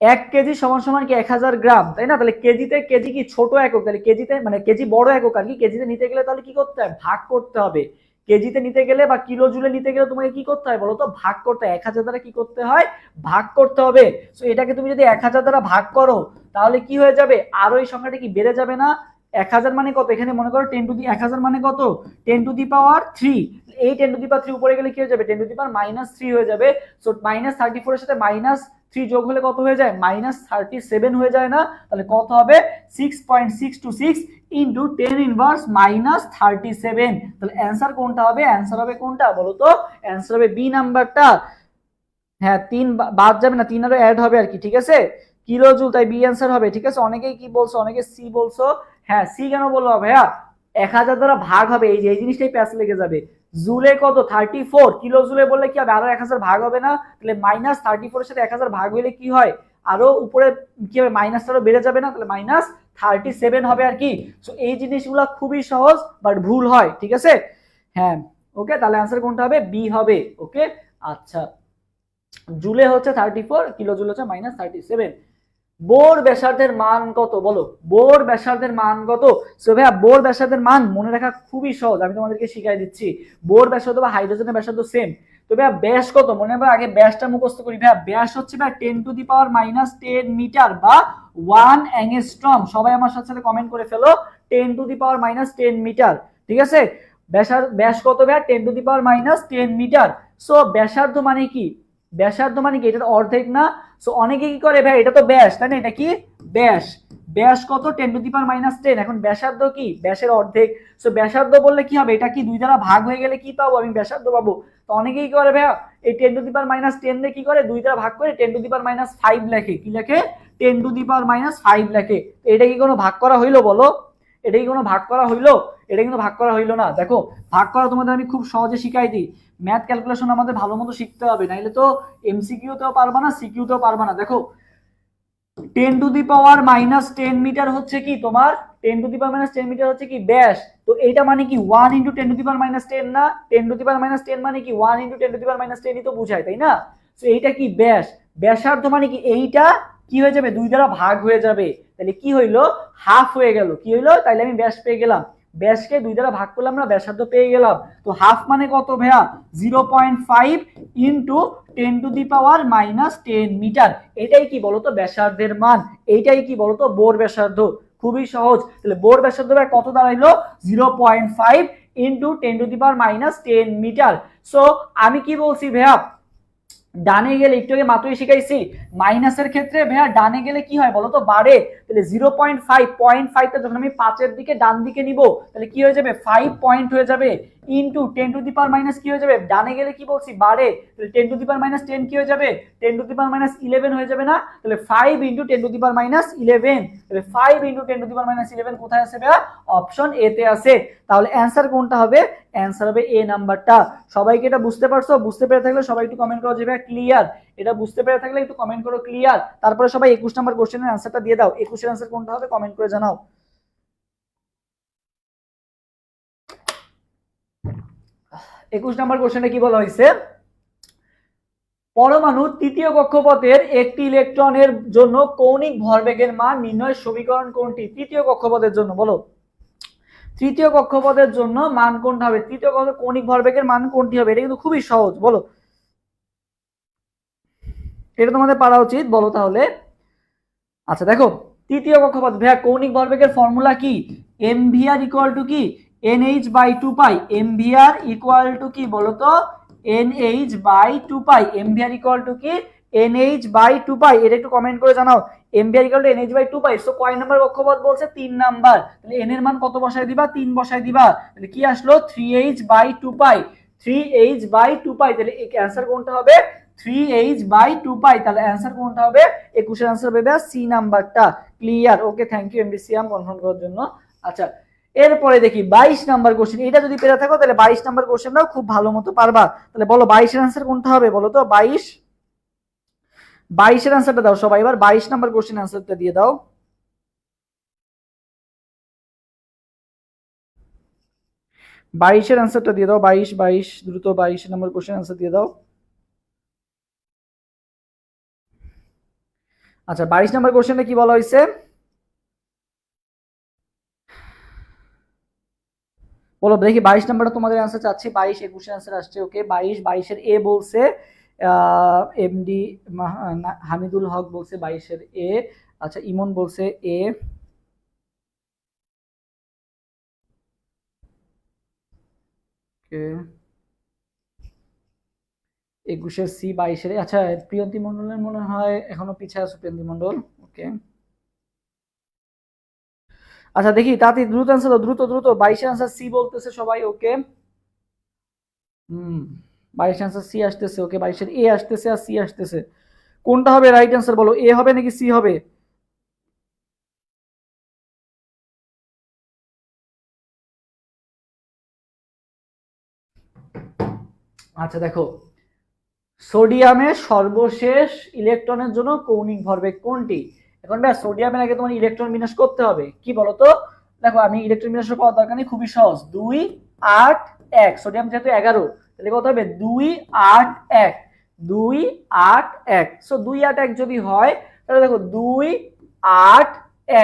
1 কেজি সমান সমান কি 1000 গ্রাম, তাই না? তাহলে কেজিতে, কেজি কি ছোট একক, তাহলে কেজিতে মানে কেজি বড় একক আর কি। কেজিতে নিতে গেলে তাহলে কি করতে হয়, ভাগ করতে হবে। কেজিতে নিতে গেলে বা কিলো জুলে নিতে গেলে তোমাকে কি করতে হয় বলো তো, ভাগ করতে হয়। 1000 দ্বারা কি করতে হয়, ভাগ করতে হবে। সো এটাকে তুমি যদি 1000 দ্বারা ভাগ করো তাহলে কি হয়ে যাবে, আরো এই সংখ্যাটা কি বেড়ে যাবে না? 1000 মানে কত, এখানে মনে করো 10 মানে কত, 10⁻3। এই 10⁻3 উপরে গেলে কি হয়ে যাবে, 10⁻−3 হয়ে যাবে। সো -34 এর সাথে -3 যোগ হলে কত হয়ে যায়, -37 হয়ে যায় না? তাহলে কত হবে, 6.626 ইন্টু 10⁻−37। তাহলে অ্যান্সার কোনটা হবে, অ্যান্সার হবে কোনটা বলো তো, অ্যান্সার হবে বি নাম্বারটা। হ্যাঁ 3 বাদ যাবে না, 3 আরো অ্যাড হবে আর কি, ঠিক আছে? কিলো জুল, তাই বি অ্যান্সার হবে, ঠিক আছে? অনেকেই কি বলছো, অনেকে সি বলছো। হ্যাঁ সি কেন বলবো ভাইয়া, 1000 দ্বারা ভাগ হবে, এই যে এই জিনিসটাই প্যাচ লেগে যাবে। জুলে কত 34, কিলো জুলে বললে কি হবে, আরো 1000 ভাগ হবে না? তাহলে -34 এর সাথে 1000 ভাগ হইলে কি হয়, আরো উপরে কি হবে, মাইনাসটা আরো বেড়ে যাবে না? তাহলে -37 হবে আর কি। সো এই জিনিসগুলো খুবই সহজ বাট ভুল হয়, ঠিক আছে? হ্যাঁ ওকে, তাহলে অ্যান্সার কোনটা হবে, বি হবে। ওকে আচ্ছা, জুলে হচ্ছে 34, কিলো জুল হচ্ছে -37। বোর ব্যাসার্ধের মান কত বলো, বোর ব্যাসার্ধের মান কত? সো ভাইয়া বোর ব্যাসার্ধের মান মনে রাখা খুবই সহজ, আমি তোমাদেরকে শিখাই দিচ্ছি। বোর ব্যাসার্ধ বা হাইড্রোজেনের ব্যাসার্ধ সেম। তো ভাইয়া ব্যাস কত, মনে হয় আগে ব্যাসটা মুখস্থ করি। ভাইয়া ব্যাস হচ্ছে ভাইয়া 10⁻−10 মিটার বা 1 অ্যাংস্ট্রম। সবাই আমার সাথে কমেন্ট করে ফেলো 10⁻−10 মিটার, ঠিক আছে? ব্যাস কত ভাইয়া, 10⁻−10 মিটার। সো ব্যাসার্ধ মানে কি, ব্যাসার্ধ মানে কি, এটা অর্ধেক না? সো অনেকে কি করে ভাই, এটা তো ব্যাস তাই না, এটা কি ব্যাস। ব্যাস কত, 10⁻10। এখন ব্যাসার্ধ কি, ব্যাসের অর্ধেক। সো ব্যাসার্ধ বললে কি হবে, এটা কি 2 দ্বারা ভাগ হয়ে গেলে কি পাবো, আমি ব্যাসার্ধ পাবো। তো অনেকেই কি করে ভাইয়া, এই 10⁻10 দিয়ে কি করে, 2 দ্বারা ভাগ করে 10⁻5 লেখে। কি লেখে, 10⁻5 লেখে। এটা কি কোনো ভাগ করা হইলো বলো, এটা কি কোনো ভাগ করা হইলো? এটা কিন্তু ভাগ করা হইলো না। দেখো ভাগ করা তোমাদের আমি খুব সহজে শিখাই দিই। ম্যাথ ক্যালকুলেশন আমাদের ভালো মতো শিখতে হবে, নাইলে তো এমসিকিউতেও পারবা না, সিকিউতেও পারবা না। দেখো 10⁻10 মিটার হচ্ছে কি তোমার, 10⁻10 মিটার হচ্ছে কি ব্যাস। তো এইটা মানে কি 1 ইন্টু 10⁻10 না, 10⁻10 মানে কি 1 ইন্টু 10⁻10ই তো বুঝায়, তাই না? তো এইটা কি ব্যাস। ব্যাসার্ধ মানে কি, এইটা কি হয়ে যাবে, 2 দ্বারা ভাগ হয়ে যাবে। তাহলে কি হইলো, হাফ হয়ে গেল। কি হইলো, তাইলে আমি ব্যাস পেয়ে গেলাম। ব্যাসকে 2 দ্বারা ভাগ করলাম, আমরা ব্যাসার্ধ পেয়ে গেলাম। তো হাফ মানে কত ভাইয়া, 0.5 ইন্টু 10⁻10 মিটার। এটাই কি বলতো ব্যাসার্ধের মান, এইটাই কি বলতো বোর ব্যাসার্ধ। খুবই সহজ। তাহলে বোর ব্যাসার্ধ কত দাঁড়াইলো, 0.5 ইন্টু 10⁻10 মিটার। সো আমি কি বলছি ভাইয়া, ডানে গেলে, একটু আগে মাত্রই শিখাইছি, মাইনাসের ক্ষেত্রে ভাইয়া ডানে গেলে কি হয় বলতো, বাড়ে। তাহলে 0.5টা যখন আমি 5-এর দিকে ডান দিকে নিব তাহলে কি হয়ে যাবে, 5 পয়েন্ট হয়ে যাবে। ইন্টু 10⁻- কি হয়ে যাবে, ডানে গেলে কি বলছি বাড়ে, তাহলে 10⁻10 কি হয়ে যাবে, 10⁻11 হয়ে যাবে না? তাহলে 5 ইন্টু 10⁻11, তাহলে 5 ইন্টু 10⁻11 কোথায় আছে ভাইয়া, অপশন এ তে আছে। তাহলে অ্যান্সার কোনটা হবে, অ্যান্সার হবে এ নাম্বারটা। সবাইকে এটা বুঝতে পারছো? বুঝতে পেরে থাকলে সবাই একটু কমেন্ট করো যে ভাই ক্লিয়ার। এটা বুঝতে পেরে থাকলে একটু কমেন্ট করো ক্লিয়ার। তারপরে সবাই 21 নাম্বার কোশ্চেনের অ্যান্সারটা দিয়ে দাও। 21 এর অ্যান্সার কোনটা হবে কমেন্ট করে জানাও। 21 নাম্বার কোশ্চেনে কি বলা হয়েছে, পরমাণুর তৃতীয় কক্ষপথের একটি ইলেকট্রনের জন্য কৌণিক ভরবেগের মান নির্ণয়ের সমীকরণ কোনটি? তৃতীয় কক্ষপথের জন্য বলো, তৃতীয় কক্ষপথের জন্য মান কোনটা হবে, তৃতীয় কক্ষপথের কৌণিক ভরবেগের মান কোনটি হবে? এটা কিন্তু খুবই সহজ, বলো এটা তোমাদের পারা উচিত, বলো তাহলে। আচ্ছা দেখো তৃতীয় কক্ষপথ ভাইয়া কৌণিক ভরবেগের ফর্মুলা কি, mvr ইকুয়াল টু কি nh/2π। mvr ইকুয়াল টু কি বলো তো, nh/2π। mvr ইকুয়াল টু কি nh/2π। এটা একটু কমেন্ট করে জানাও, mvr equal to nh/2π। So কয় নাম্বার কক্ষপথ বলছে, 3 নাম্বার। তাহলে n এর মান কত বসায় দিবা, 3 বসায় দিবা। তাহলে কি আসলো 3h/2π, 3h/2π। তাহলে অ্যানসার কোনটা হবে, 3h/2π। তাহলে অ্যান্সার কোনটা হবে, 21 এর অ্যান্সার হবে সি নাম্বারটা। Clear? Okay thank you MBCM confirm করার জন্য। আচ্ছা এরপরে দেখি 22 নাম্বার কোশ্চেন। এটা যদি পেরে থাকো তাহলে 22 নাম্বার কোশ্চেনটাও খুব ভালো মতো পারবা। তাহলে বলো 22 এর आंसर কোনটা হবে বলো তো? 22 এর आंसरটা দাও সবাই, এবার 22 নাম্বার কোশ্চেন आंसरটা দিয়ে দাও। 22 এর आंसरটা দিয়ে দাও। 22 দ্রুত 22 নাম্বার কোশ্চেন आंसर দিয়ে দাও। আচ্ছা 22 নাম্বার কোশ্চেনটা কি বলা হয়েছে? বলো দেখি 22 নাম্বারটা তোমাদের आंसर চাচ্ছি। 22 21 এর आंसर আসছে। ওকে 22 এর এ বলছে এমডি হামিদুল হক বলছে 22 এর এ। আচ্ছা ইমন বলছে এ। ওকে 21 এর সি 22 এর। আচ্ছা প্রিয়ন্তী মণ্ডলের মনে হয় এখনো পিছিয়ে আছে প্রিয়ন্তী মণ্ডল। ওকে আচ্ছা দেখি তাড়াতাড়ি দ্রুত आंसर দাও, দ্রুত দ্রুত। 22 এর आंसर সি বলতেছে সবাই। ওকে 22 এর आंसर সি আসতেছে। ওকে 22 এর এ আসতেছে আর সি আসতেছে। কোনটা হবে রাইট आंसर বলো? এ হবে নাকি সি হবে? আচ্ছা দেখো, সোডিয়ামের সর্বশেষ ইলেকট্রনের জন্য কৌণিক ভরবেগ কোনটি? এখন ভাই সোডিয়ামের আগে তোমার ইলেকট্রন বিন্যাস করতে হবে। কি বলতো? দেখো আমি ইলেকট্রন বিন্যাস করার দরকার নেই, খুবই সহজ। 2 8 1, সোডিয়াম যেহেতু 11 তাহলে কত হবে? 2 8 1, 2 8 1। সো 2 8 1 যদি হয় তাহলে দেখো 2 8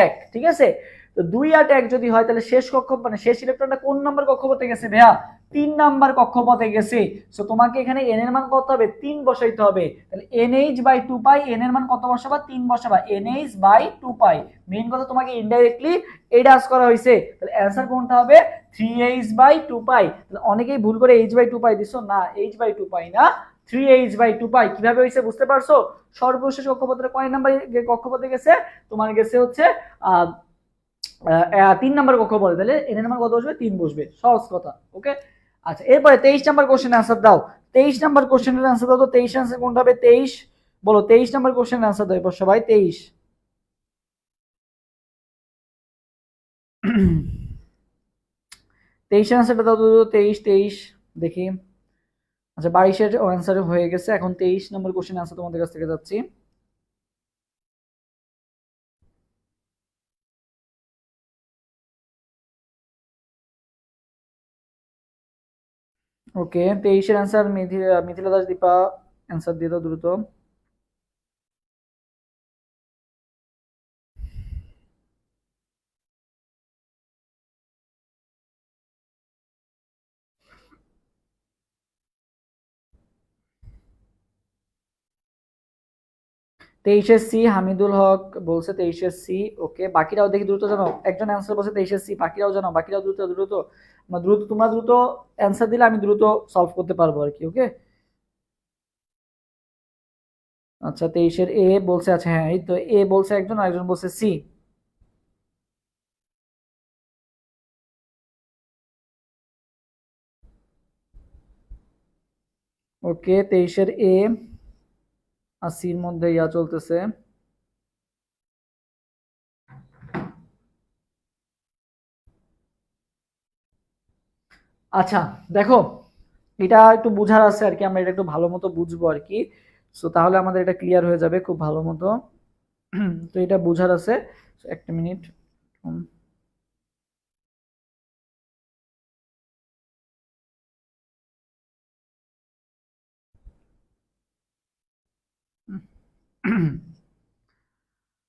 1, ঠিক আছে? তো 2 8 1 যদি হয় তাহলে শেষ কক্ষপথ মানে শেষ ইলেকট্রনটা কোন নাম্বার কক্ষপথে গেছে ভাইয়া? 3 নাম্বার কক্ষপথে গেছে। সো তোমাকে এখানে n এর মান কত হবে? 3 বসাইতে হবে। তাহলে nh/2 পাই, n এর মান কত বসাবা? 3 বসাবা। nh/2 পাই। মেইন কথা তোমাকে ইনডাইরেক্টলি এইটা আস করা হইছে। তাহলে অ্যানসার কোনটা হবে? 3h/2 পাই। তাহলে অনেকেই ভুল করে h/2 পাই দিছো, না h/2 পাই না, 3h/2 পাই। কিভাবে হইছে বুঝতে পারছো? সর্বশেষ কক্ষপথের কয় নাম্বার কক্ষপথে গেছে? তোমার গেছে হচ্ছে 3 নাম্বার কক্ষপথে। তাহলে n এর মান কত বসবে? 3 বসবে। সহজ কথা। ওকে আচ্ছা এরপরে 23 নাম্বার কোশ্চেন आंसर দাও। 23 নাম্বার কোশ্চেনের आंसर দাও তো। 23 आंसर কোনটা হবে? 23 বলো। 23 নাম্বার কোশ্চেনের आंसर দাও এবার সবাই। 23 23 आंसरটা দাও তো। 23 দেখি। আচ্ছা 22 এর आंसर হয়ে গেছে। এখন 23 নাম্বার কোশ্চেন आंसर তোমাদের কাছ থেকে যাচ্ছি। ওকে 23 এর आंसर মিথিলা দাস দীপা आंसर দিয়ে দাও দ্রুত। তেইশের সি হামিদুল হক বলছে 23 সি। ওকে বাকিরাও দেখি দ্রুত জানাও। একজন অ্যান্সার বলছে 23 সি, বাকিরাও জানাও। বাকিরাও দ্রুত দ্রুত দ্রুত তোমরা দ্রুত অ্যান্সার দিলে আমি দ্রুত সলভ করতে পারবো আর কি। ওকে আচ্ছা 23 এ বলছে। আচ্ছা হ্যাঁ এই তো এ বলছে একজন, আরেকজন বলছে সি। ওকে 23 এ আর সির মধ্যে ইয়া চলতেছে। আচ্ছা দেখো এটা একটু বুঝার আছে আর কি, আমরা এটা একটু ভালো মতো বুঝবো আর কি। সো তাহলে আমাদের এটা ক্লিয়ার হয়ে যাবে খুব ভালো মতো। তো এটা বুঝার আছে। একটা মিনিট।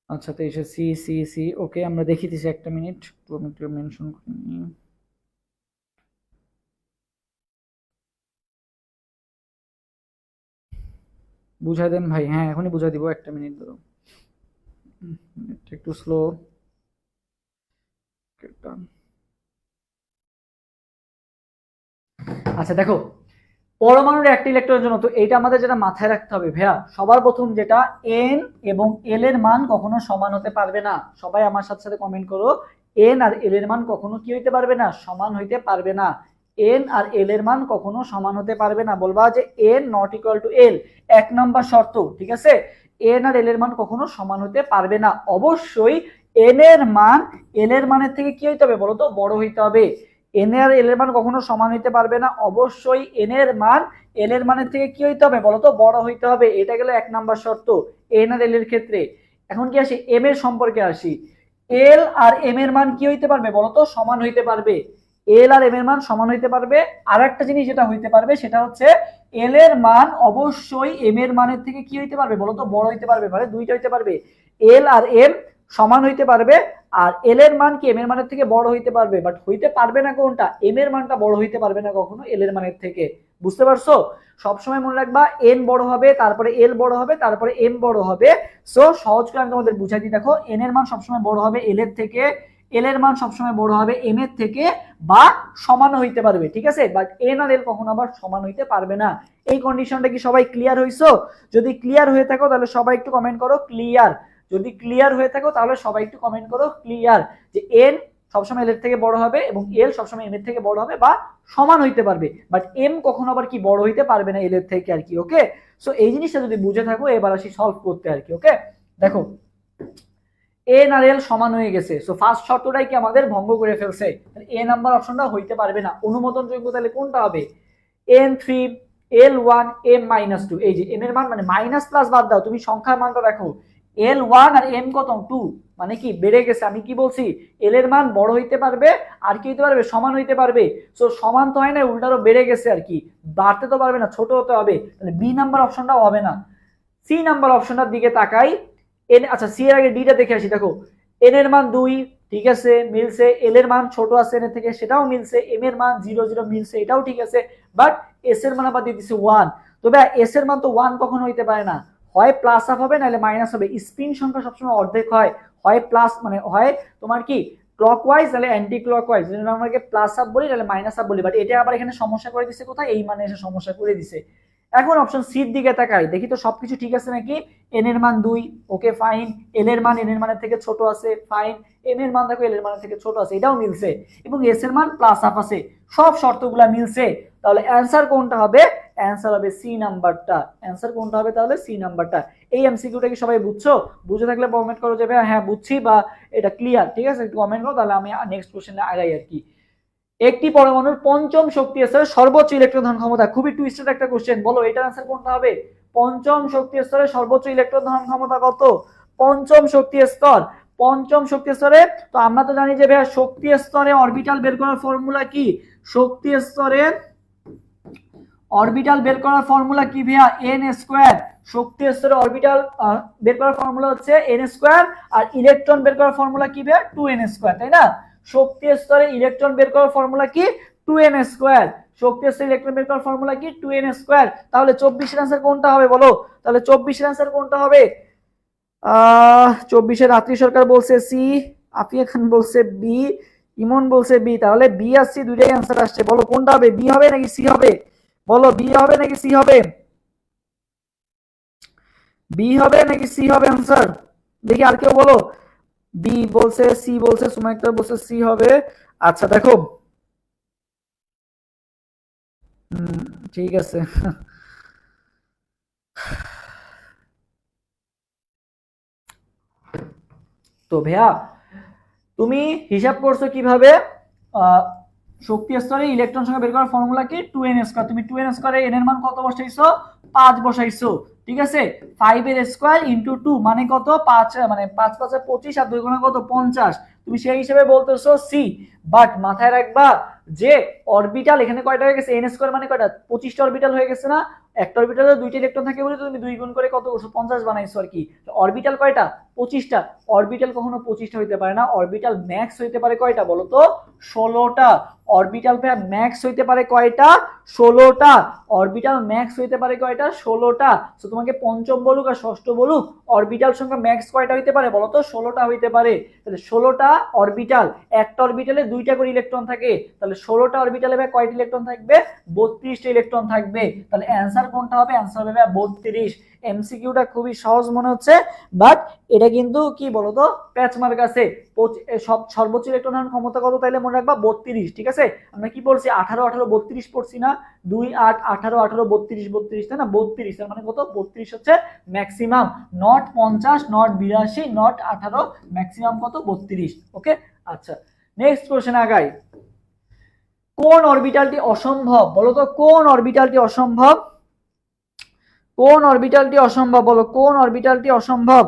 আচ্ছা 23 সি সি সি। ওকে আমরা দেখিতেছি, একটা মিনিট আমি একটু মেনশন করি। বুঝাই দেন ভাই। হ্যাঁ এখনই বুঝাই দিব, একটা মিনিট ধরো। একটু স্লো। আচ্ছা দেখো পরমাণুর একটা ইলেকট্রনের জন্য তো এইটা আমাদের যেটা মাথায় রাখতে হবে ভাইয়া, সবার প্রথম যেটা এন এবং এল এর মান কখনো সমান হতে পারবে না। সবাই আমার সাথে সাথে কমেন্ট করো, এন আর এল এর মান কখনো কি হইতে পারবে না? সমান হইতে পারবে না। এন আর এল এর মান কখনো সমান হতে পারবে না। বলবা যে এন নট ইকুয়াল টু এল, 1 নম্বর শর্ত, ঠিক আছে? এন আর এল এর মান কখনো সমান হতে পারবে না। অবশ্যই এন এর মান এল এর মানের থেকে কি হইতে হবে বলো তো, বড় হইতে হবে। এন আর এল এর মান কখনো সমান হইতে পারবে না, অবশ্যই এন এর মান এল এর মানের থেকে কি হইতে হবে বলো তো, বড় হইতে হবে। এটা গেল 1 নাম্বার শর্ত এন আর এল এর ক্ষেত্রে। এখন কি আসি এম এর সম্পর্কে আসি। এল আর এম এর মান কি হইতে পারবে বলো তো, সমান হইতে পারবে। এল আর এম এর মান সমান হইতে পারবে। আর একটা জিনিস যেটা হইতে পারবে সেটা হচ্ছে এল এর মান অবশ্যই এম এর মানের থেকে কি হইতে পারবে বলো তো, বড় হইতে পারবে। মানে দুইটা হইতে পারবে, এল আর এম সমান হইতে পারবে, আর এল এর মান কি এম এর মানের থেকে বড় হইতে পারবে। বাট হইতে পারবে না কোনটা, এম এর মানটা বড় হইতে পারবে না কখনো এল এর মানের থেকে। বুঝতে পারছো? সবসময় মনে রাখবা এন বড় হবে, তারপরে এল বড় হবে, তারপরে এম বড় হবে। সো সহজ করে আমি তোমাদের বুঝাই দিই, দেখো এন এর মান সবসময় বড় হবে এল এর থেকে, এল এর মান সবসময় বড় হবে এম এর থেকে, বা সমান হইতে পারবে, ঠিক আছে। বাট এন আর এল কখনো আবার সমান হইতে পারবে না। এই কন্ডিশনটা কি সবাই ক্লিয়ার হইছো? যদি ক্লিয়ার হয়ে থাকো তাহলে সবাই একটু কমেন্ট করো ক্লিয়ার। যদি ক্লিয়ার হয়ে থাকো তাহলে সবাই একটু কমেন্ট করো ক্লিয়ার, যে এন সবসময় এল এর থেকে বড় হবে এবং এল সবসময় এম এর থেকে বড় হবে বা সমান হইতে পারবে, বাট এম কখনো আবার কি বড় হইতে পারবে না এল এর থেকে আর কি। ওকে, সো এই জিনিসটা যদি বুঝে থাকো এবার আসি সলভ করতে আর কি। ওকে, দেখো এন আর এল সমান হয়ে গেছে, সো ফার্স্ট শর্তটাই কি আমাদের ভঙ্গ করে ফেলছে। এ নাম্বার অপশনটা হইতে পারবে না। অনুমোদনযোগ্য তাহলে কোনটা হবে? n3 l1 m-2। এই যে m এর মান মানে মাইনাস প্লাস বাদ দাও, তুমি সংখ্যার মানটা দেখো l1 আর m কত 2, মানে কি বেড়ে গেছে। আমি কি বলছি, l এর মান বড় হইতে পারবে আর কি হইতে পারবে, সমান হইতে পারবে। সো সমান তো হয় না, উল্টারও বেড়ে গেছে আর কি, বাড়তে তো পারবে না, ছোট হতে হবে। তাহলে বি নাম্বার অপশনটাও হবে না। সি নাম্বার অপশনটার দিকে তাকাই। এন, আচ্ছা সি এর আগে ডিটা দেখে আসি। দেখো এন এর মান 2, ঠিক আছে মিলছে। এল এর মান ছোট আছে এন এর থেকে, সেটাও মিলছে। এম এর মান 0 0 মিলছে, এটাও ঠিক আছে। বাট এস এর মান আবার দিয়ে দিছে 1। তবে এস এর মান তো 1 কখনো হইতে পারে না, হয় প্লাস আপ হবে নাহলে মাইনাস হবে। স্প্রিং সংখ্যা সবসময় অর্ধেক হয়, হয় প্লাস মানে হয় তোমার কি ক্লকওয়াইজ নাহলে অ্যান্টি ক্লকওয়াইজ। যদি আমাকে প্লাস আপ বলি নাহলে মাইনাস আপ বলি, বাট এটা আবার এখানে সমস্যা করে দিছে কোথায়, এই মানে এসে সমস্যা করে দিছে। এখন অপশন সির দিকে তাকাই, দেখি তো সবকিছু ঠিক আছে নাকি। এন এর মান 2, ওকে ফাইন। এল এর মান এন এর মানের থেকে ছোট আছে, ফাইন। এম এর মান দেখো এল এর মানের থেকে ছোট আছে, এটাও মিলছে। এবং এস এর মান প্লাস আপ আছে, সব শর্তগুলা মিলছে। তাহলে অ্যান্সার কোনটা হবে? অ্যান্সার হবে সি নাম্বারটা। অ্যান্সার কোনটা হবে তাহলে? সি নাম্বারটা। এই এমসিকিউটা কি সবাই বুঝছো? বুঝে থাকলে কমেন্ট করো যে হ্যাঁ বুঝছি বা এটা ক্লিয়ার, ঠিক আছে একটু কমেন্ট করো, তাহলে আমি নেক্সট কোশ্চেনে আগাই আর কি। একটি পরমাণুর পঞ্চম শক্তি স্তরের সর্বোচ্চ ইলেকট্রন ধারণ ক্ষমতা, খুবই টুইস্টেড একটা কোশ্চেন, বলো এটার আনসার কোনটা হবে? পঞ্চম শক্তি স্তরের সর্বোচ্চ ইলেকট্রন ধারণ ক্ষমতা কত? পঞ্চম শক্তি স্তর, পঞ্চম শক্তি স্তরে তো আমরা তো জানি যে ভাইয়া শক্তি স্তরে অরবিটাল বের করার ফর্মুলা কি? শক্তি স্তরে অরবিটাল বের করার ফর্মুলা কি ভাইয়া? N square. শক্তি স্তরে অরবিটাল বের করার ফর্মুলা হচ্ছে এন স্কয়ার, আর ইলেকট্রন বের করার ফর্মুলা কি ভাইয়া? 2n স্কয়ার, তাই না? শক্তি স্তরে ইলেকট্রন বের করার ফর্মুলা কি? 2n square. শক্তি স্তরে ইলেকট্রন বের করার ফর্মুলা কি? 2n square. তাহলে 24 এর आंसर কোনটা হবে বলো? তাহলে 24 এর आंसर কোনটা হবে? 24 এ রাত্রি সরকার বলছে সি, আফিয়া খান বলছে বি, ইমন বলছে বি। তাহলে বি আর সি দুইটাই आंसर আসছে, বলো কোনটা হবে? বি হবে নাকি সি হবে? বলো বি হবে নাকি সি হবে? বি হবে নাকি সি হবে आंसर? দেখি আর কেউ বলো। বি বলছে, সি বলছে, সুমাইয়া বলছে সি হবে। আচ্ছা দেখো ঠিক আছে। তো ভাইয়া তুমি হিসাব করছো কিভাবে? শক্তি স্তরে ইলেকট্রন সংখ্যা বের করার ফর্মুলা কি? 2n square. তুমি 2n স্কয়ারে n এর মান কত বসাইছো? 5 বসাইছো, ঠিক আছে। 5 এর স্কয়ার ইনটু 2 মানে কত? 5, মানে 5 5 25 আর 2 গুণ কত? 50। তুমি সেই হিসেবে বলতেছো সি, বাট মাথায় রাখবা যে অরবিটাল এখানে কয়টা হয়ে গেছে? n স্কয়ার মানে কয়টা? 25টা অরবিটাল হয়ে গেছে না? একটা অরবিটালে দুইটা ইলেকট্রন থাকে বলে তুমি 2 গুণ করে কত করছো? 50 বানাইছো আর কি। অরবিটাল কয়টা? 25টা। অরবিটাল কখনো 25টা হইতে পারে না, অরবিটাল ম্যাক্স হইতে পারে কয়টা বলো তো? 16টা। অরবিটাল ম্যাক্স হইতে পারে কয়টা? 16টা। অরবিটাল ম্যাক্স হইতে পারে কয়টা? 16টা। সো তোমাকে পঞ্চম বলুক আর ষষ্ঠ বলুক, অরবিটাল সংখ্যা ম্যাক্স কয়টা হইতে পারে বলো তো? 16টা হইতে পারে। তাহলে 16টা অরবিটাল, একটা অরবিটালে দুইটা করে ইলেকট্রন থাকে, তাহলে 16টা অরবিটালে কয়টা ইলেকট্রন থাকবে? 32টা ইলেকট্রন থাকবে। তাহলে অ্যান্সার কোনটা হবে? অ্যান্সার হবে 32। এমসিকিউটা খুবই সহজ মনে হচ্ছে, বাট এটা কিন্তু কি বলতো প্যাচ মার্ক আছে। সব সর্বোচ্চ ইলেকট্রন ধারণ ক্ষমতা কত তাইলে মনে রাখবা 32, ঠিক আছে। আমরা কি পড়ছি 18 18 32 পড়ছি না, 2 8 18 18 32 32 তাই না, 32 তার মানে কত 32 হচ্ছে maximum, not 50 not 82 not 18, maximum কত 32। ওকে আচ্ছা নেক্সট কোশ্চেন আগাই। কোন অরবিটালটি অসম্ভব বলো তো, কোন অরবিটালটি অসম্ভব, কোন অরবিটালটি অসম্ভব বলো, কোন অরবিটালটি অসম্ভব?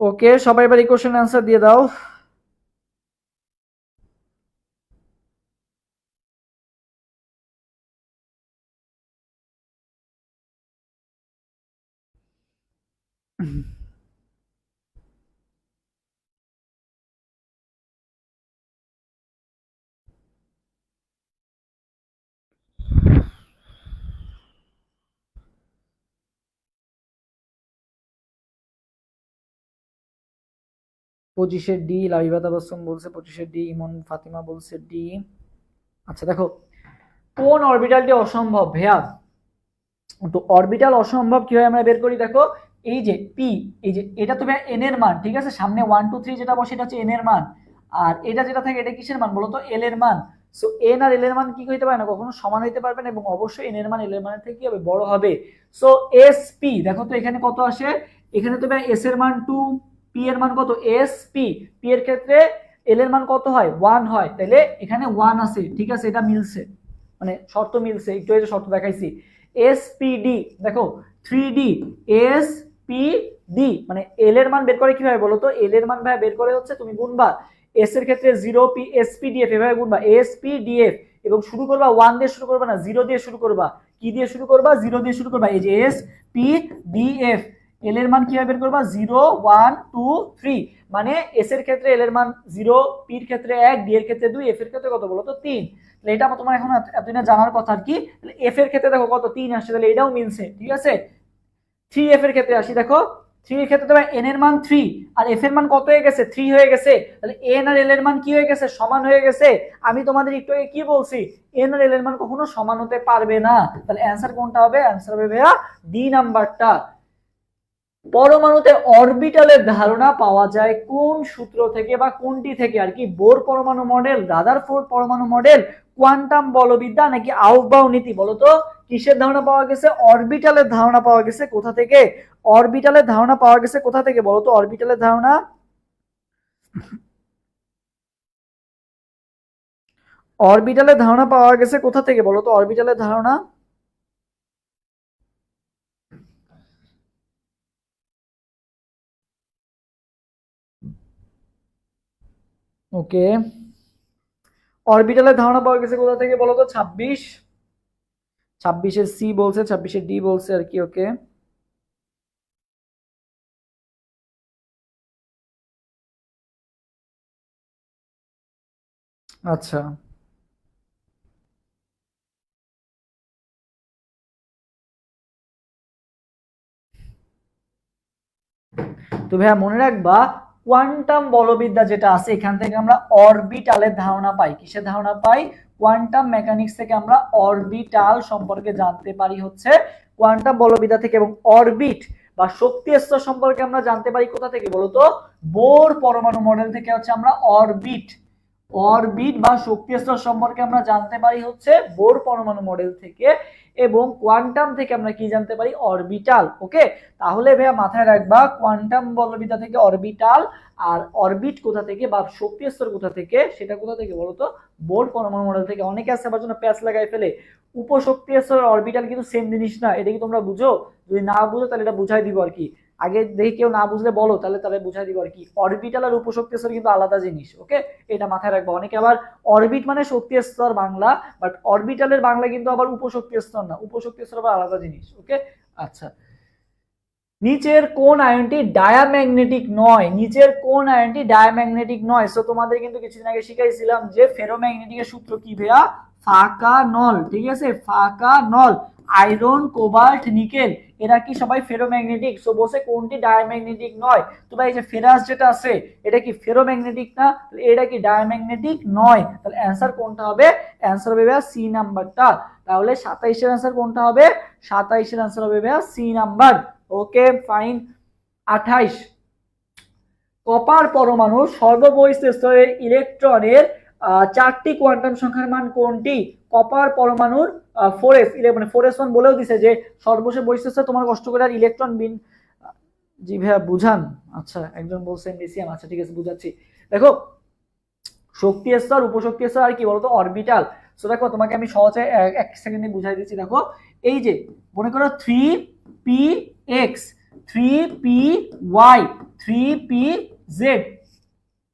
ওকে সবাই এবার এই কোশ্চেন অ্যান্সার দিয়ে দাও। পঁচিশের ডি, লাবিবা তাবাসসুম বলছে 25-এর ডি, ইমন ফাতিমা বলছে ডি। আচ্ছা দেখো কোন অরবিটালটি অসম্ভব ভাইয়া, তো অরবিটাল অসম্ভব কিভাবে আমরা বের করি দেখো, এই যে পি, এই যে এটা তো ভাইয়া এন এর মান, ঠিক আছে, সামনে 1 2 3 যেটা বসে এটা হচ্ছে এন এর মান, আর এটা যেটা থাকে এটা কিসের মান বলো তো এল এর মান। সো এন আর এল এর মান কি হইতে পারে না, কখনো সমান হইতে পারবে না, এবং অবশ্যই এন এর মান এল এর মানের থেকে কি হবে বড় হবে। সো এস পি দেখো তো এখানে কত আসে, এখানে তো ভাই এস এর মান 2, পি এর মান কত এস পি, পি এর ক্ষেত্রে এল এর মান কত হয় 1 হয়, তাহলে এখানে 1 আছে, ঠিক আছে, এটা মিলছে, মানে শর্ত মিলছে, একটু এই যে শর্ত দেখাইছি। এসপিডি দেখো 3D এসপিডি মানে এল এর মান বের করে কিভাবে বলো তো, এল এর মান ভাই বের করে হচ্ছে তুমি গুনবা এস এর ক্ষেত্রে 0 পি এসপিডিএফ এভাবে গুনবা এসপিডিএফ, এবং শুরু করবা 1 দিয়ে শুরু করবা না 0 দিয়ে শুরু করবা, কি দিয়ে শুরু করবা 0 দিয়ে শুরু করবা, এই যে এসপিডিএফ, এল এর মান কিভাবে বের করবা 0 1 2 3, মানে এস এর ক্ষেত্রে এল এর মান 0, পি এর ক্ষেত্রে 1, ডি এর ক্ষেত্রে 2, এফ এর ক্ষেত্রে কত বলো তো 3। এটা তোমার এখন এতদিন জানার কথা আর কি। এফ এর ক্ষেত্রে দেখো কত 3 আসছে, তাহলে এটাও মিলছে, ঠিক আছে। 3 এফ এর ক্ষেত্রে আসি দেখো, 3 এর ক্ষেত্রে তোমার এন এর মান 3 আর এফ এর মান কত হয়ে গেছে 3 হয়ে গেছে, তাহলে এন আর এল এর মান কি হয়ে গেছে সমান হয়ে গেছে। আমি তোমাদের একটু আগে কি বলছি, এন আর এল এর মান কখনো সমান হতে পারবে না, তাহলে অ্যানসার কোনটা হবে, অ্যানসার হবে ভাইয়া ডি নাম্বারটা। পরমাণুতে অরবিটালের ধারণা পাওয়া যায় কোন সূত্র থেকে বা কোনটি থেকে আর কি, বোর পরমাণু মডেল, রাদারফোর্ড পরমাণু মডেল, কোয়ান্টাম বলবিদ্যা নাকি আউফবাউ নীতি, বলতো কিসের ধারণা পাওয়া গেছে, অরবিটালের ধারণা পাওয়া গেছে কোথা থেকে, অরবিটালের ধারণা পাওয়া গেছে কোথা থেকে বলতো, অরবিটালের ধারণা, অরবিটালের ধারণা পাওয়া গেছে কোথা থেকে বলতো, অরবিটালের ধারণা। ওকে অরবিটালের ধারণা পাওয়া গেছে কোথা থেকে বলতো 26, 26-এর সি বলছে, 26-এর ডি বলছে আর কি। ওকে আচ্ছা তো ভাইয়া মনে রাখবা কোয়ান্টাম বলবিদ্যা যেটা আছে এখান থেকে আমরা অরবিটালের ধারণা পাই, কিসের ধারণা পাই, কোয়ান্টাম মেকানিক্স থেকে আমরা অরবিটাল সম্পর্কে জানতে পারি হচ্ছে কোয়ান্টাম বলবিদ্যা থেকে, এবং অরবিট বা শক্তি স্তর সম্পর্কে আমরা জানতে পারি কোথা থেকে বলতো, বোর পরমাণু মডেল থেকে হচ্ছে আমরা অরবিট, অরবিট বা শক্তি স্তর সম্পর্কে আমরা জানতে পারি হচ্ছে বোর পরমাণু মডেল থেকে, এবং কোয়ান্টাম থেকে আমরা কি জানতে পারি অরবিটাল। ওকে তাহলে ভাইয়া মাথায় রাখবা কোয়ান্টাম বলবিদ্যা থেকে অরবিটাল, আর অরবিট কোথা থেকে বা শক্তি স্তর কোথা থেকে, সেটা কোথা থেকে বলতো বোর পরমাণু মডেল থেকে। অনেকে আছে আবার জন্য প্যাচ লাগাই ফেলে, উপশক্তি স্তর অরবিটাল কিন্তু সেম জিনিস না, এটা কি তোমরা বুঝো, যদি না বুঝো তাহলে এটা বুঝাই দিব আর কি, আগে দেখি কেউ না বুঝলে বলো তাহলে তাহলে বুঝাই দিব আর কি, অরবিটাল আর উপশক্তি স্তর কিন্তু আলাদা জিনিস। ওকে এটা মাথায় রাখবো, অনেকে আবার অরবিট মানে শক্তি স্তর বাংলা, বাট অরবিটালের বাংলা কিন্তু আবার উপশক্তি স্তর না, উপশক্তি স্তর আবার আলাদা জিনিস। ওকে আচ্ছা নিচের কোন আয়নটি ডায়াম্যাগনেটিক নয়, নিচের কোন আয়নটি ডায়াম্যাগনেটিক নয়, সো তোমাদের কিন্তু কিছুদিন আগে শিখাইছিলাম যে ফেরোম্যাগনেটিকের সূত্র কি ভাইয়া ফাঁকা নল, ঠিক আছে ফাঁকা নল। আয়রন, কোবাল্ট, নিকেল এরা কি সবাই ফেরোম্যাগনেটিক? সো বলছে কোনটি ডায়াম্যাগনেটিক নয়। তো ভাই এই যে ফেরাস যেটা আছে এটা কি ফেরোম্যাগনেটিক না? এটা কি ডায়াম্যাগনেটিক নয়। তাহলে অ্যান্সার কোনটা হবে? অ্যান্সার হবে ভাইয়া সি নাম্বারটা। তাহলে 27 এর অ্যান্সার কোনটা হবে? 27 এর অ্যান্সার হবে ভাইয়া C number. Okay fine. 28 copper পরমাণুর সর্ববহিঃস্থ স্তরের ইলেকট্রনের 4টি কোয়ান্টাম সংখ্যার মান কোনটি? কপার পরমাণুর 4s মানে 4s1 বলেও দিছে যে সর্বশেষ বহিঃস্থ স্তর। তোমার কষ্ট করে আর ইলেকট্রন বিন জি ভাইয়া বুঝান। আচ্ছা একজন বলছেন লিথিয়াম। আচ্ছা ঠিক আছে বুঝাচ্ছি। দেখো শক্তি স্তর, উপশক্তি স্তর আর কি বলতো অরবিটাল। সো দেখো তোমাকে আমি সহজে এক সেকেন্ডে বুঝাই দিচ্ছি। দেখো এই যে মনে করো 3px 3py 3pz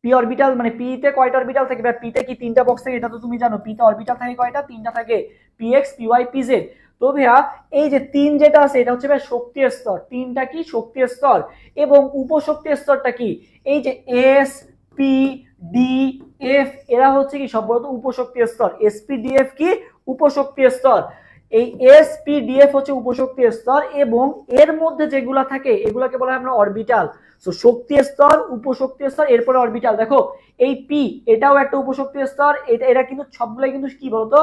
P orbital মানে পি তে কয়টা অরবিটাল থাকে? পি তে কি তিনটা বক্স থাকে? এটা তো তুমি জানো। পি তে অরবিটাল থাকে কয়টা? তিনটা থাকে, পিএক্স পিওয়াই পিজেড। তো ভাইয়া এই যে তিন যেটা আছে এটা হচ্ছে ভাই শক্তি স্তর। তিনটা কি শক্তি স্তর। এবং উপশক্তি স্তরটা কি? এই যে এস পি ডি এফ এরা হচ্ছে কি সব বলতো উপশক্তি স্তর। এসপি ডিএফ কি উপশক্তি স্তর। এই এসপিডিএফ হচ্ছে উপশক্তি স্তর এবং এর মধ্যে যেগুলা থাকে এগুলাকে বলা হয় আমরা অরবিটাল। সো শক্তি স্তর, উপশক্তি স্তর, এরপরে অরবিটাল। দেখো এই পি এটাও একটা উপশক্তি স্তর। এরা কিন্তু সবগুলাই কিন্তু কি বলতো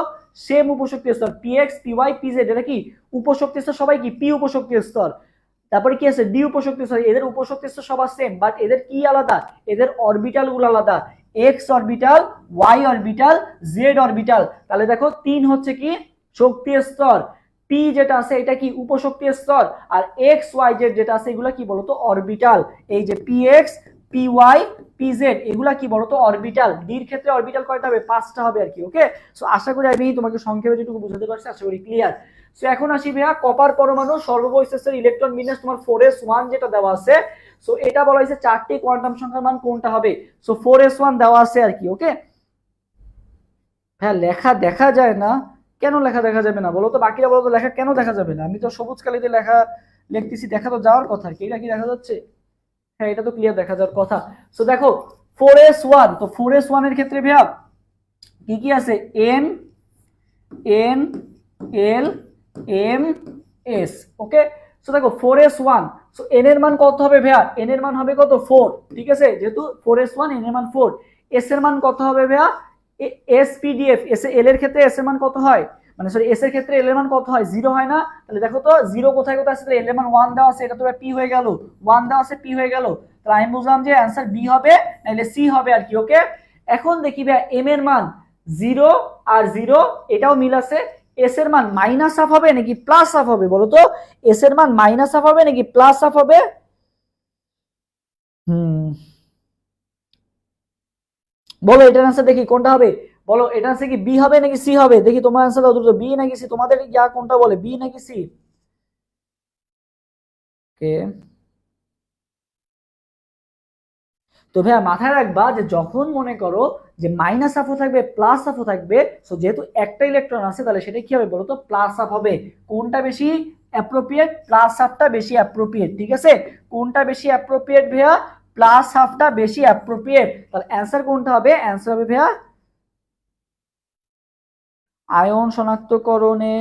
সেম উপশক্তি স্তর। পিএক্স পিওয়াই পিজেড এরা কি উপশক্তি স্তর, সবাই কি পি উপশক্তি স্তর। তারপরে কি আছে ডি উপশক্তি স্তর। এদের উপশক্তি স্তর সবার সেম, বাট এদের কি আলাদা? এদের অরবিটাল গুলো আলাদা। X orbital, Y orbital, Z orbital. তাহলে দেখো 3 হচ্ছে কি শক্তি স্তর, পি যেটা আছে এটা কি উপশক্তি স্তর, আর এক্স ওয়াই জেড যেটা আছে এগুলা কি বলতো অরবিটাল। এই যে P X P Y P Z এগুলা কি বলতো অরবিটাল। ডির ক্ষেত্রে অরবিটাল কয়টা হবে? 5টা হবে আর কি। ওকে সো আশা করি আমি তোমাকে সংক্ষেপে যেটুকু বুঝাতে পারছি আশা করি ক্লিয়ার। সো এখন আসি ভাইয়া কপার পরমাণু সর্ববহিঃস্থ স্তরের ইলেকট্রন বিন্যাস তোমার 4s1 যেটা দেওয়া আছে। সো এটা বলা হয়েছে 4টি কোয়ান্টাম সংখ্যার মান কোনটা হবে? সো 4s1 দেওয়া আছে আর কি। ওকে হ্যাঁ লেখা দেখা যায় না কেন? লেখা দেখা যাবে না বলো তো? বাকিরা বলো তো লেখা কেন দেখা যাবে না? আমি তো সবুজ কালিতে লেখা লিখতেছি, দেখা তো যাওয়ার কথা কি। এটা কি দেখা যাচ্ছে? হ্যাঁ এটা তো ক্লিয়ার দেখা যাওয়ার কথা। সো দেখো 4s1, তো 4s1 এর ক্ষেত্রে ভাইয়া কি কি আছে? N N L M S. Okay so দেখো 4s1, সো এন এর মান কত হবে ভাইয়া? এন এর মান হবে কত? 4। ঠিক আছে যেহেতু 4s1 এন এর মান 4। এস এর মান কত হবে ভাইয়া? এসপিডিএফ এল এর ক্ষেত্রে এস এর মান কত হয়? মানে সরি এস এর ক্ষেত্রে এল এর মান কত হয়? 0 হয় না? তাহলে দেখো তো 0 কোথায় কোথায় আছে? তাহলে এল এর মান 1 দেওয়া আছে, এটা তো পি হয়ে গেল। 1 দেওয়া আছে, পি হয়ে গেল। তাহলে আমি বুঝলাম যে অ্যান্সার বি হবে নাইলে সি হবে আর কি। ওকে এখন দেখি ভাই এম এর মান 0 আর 0 এটাও মিল আছে। এস এর মান মাইনাস হাফ হবে নাকি প্লাস হাফ হবে বলো তো? এস এর মান মাইনাস হাফ হবে নাকি প্লাস হাফ হবে? বলো এটার আনসার দেখি কোনটা হবে। বলো এটা আনসার কি বি হবে নাকি সি হবে? দেখি তোমার আনসার দাও দ্রুত। বি নাকি সি? তোমাদের ইয়া কোনটা বলে, বি নাকি সি? কে তো ভাইয়া মাথায় রাখবা যে যখন মনে করো যে মাইনাস হাফও থাকবে প্লাস হাফও থাকবে, সো যেহেতু একটা ইলেকট্রন আছে তাহলে সেটা কি হবে বলতো? প্লাস হাফ হবে। কোনটা বেশি অ্যাপ্রোপ্রিয়েট? প্লাস হাফটা বেশি অ্যাপ্রোপ্রিয়েট। ঠিক আছে কোনটা বেশি অ্যাপ্রোপ্রিয়েট ভাইয়া? প্লাস হাফটা বেশি অ্যাপ্রোপ্রিয়েট। তাহলে অ্যান্সার কোনটা হবে? অ্যান্সার হবে ভাইয়া আয়ন শনাক্তকরণে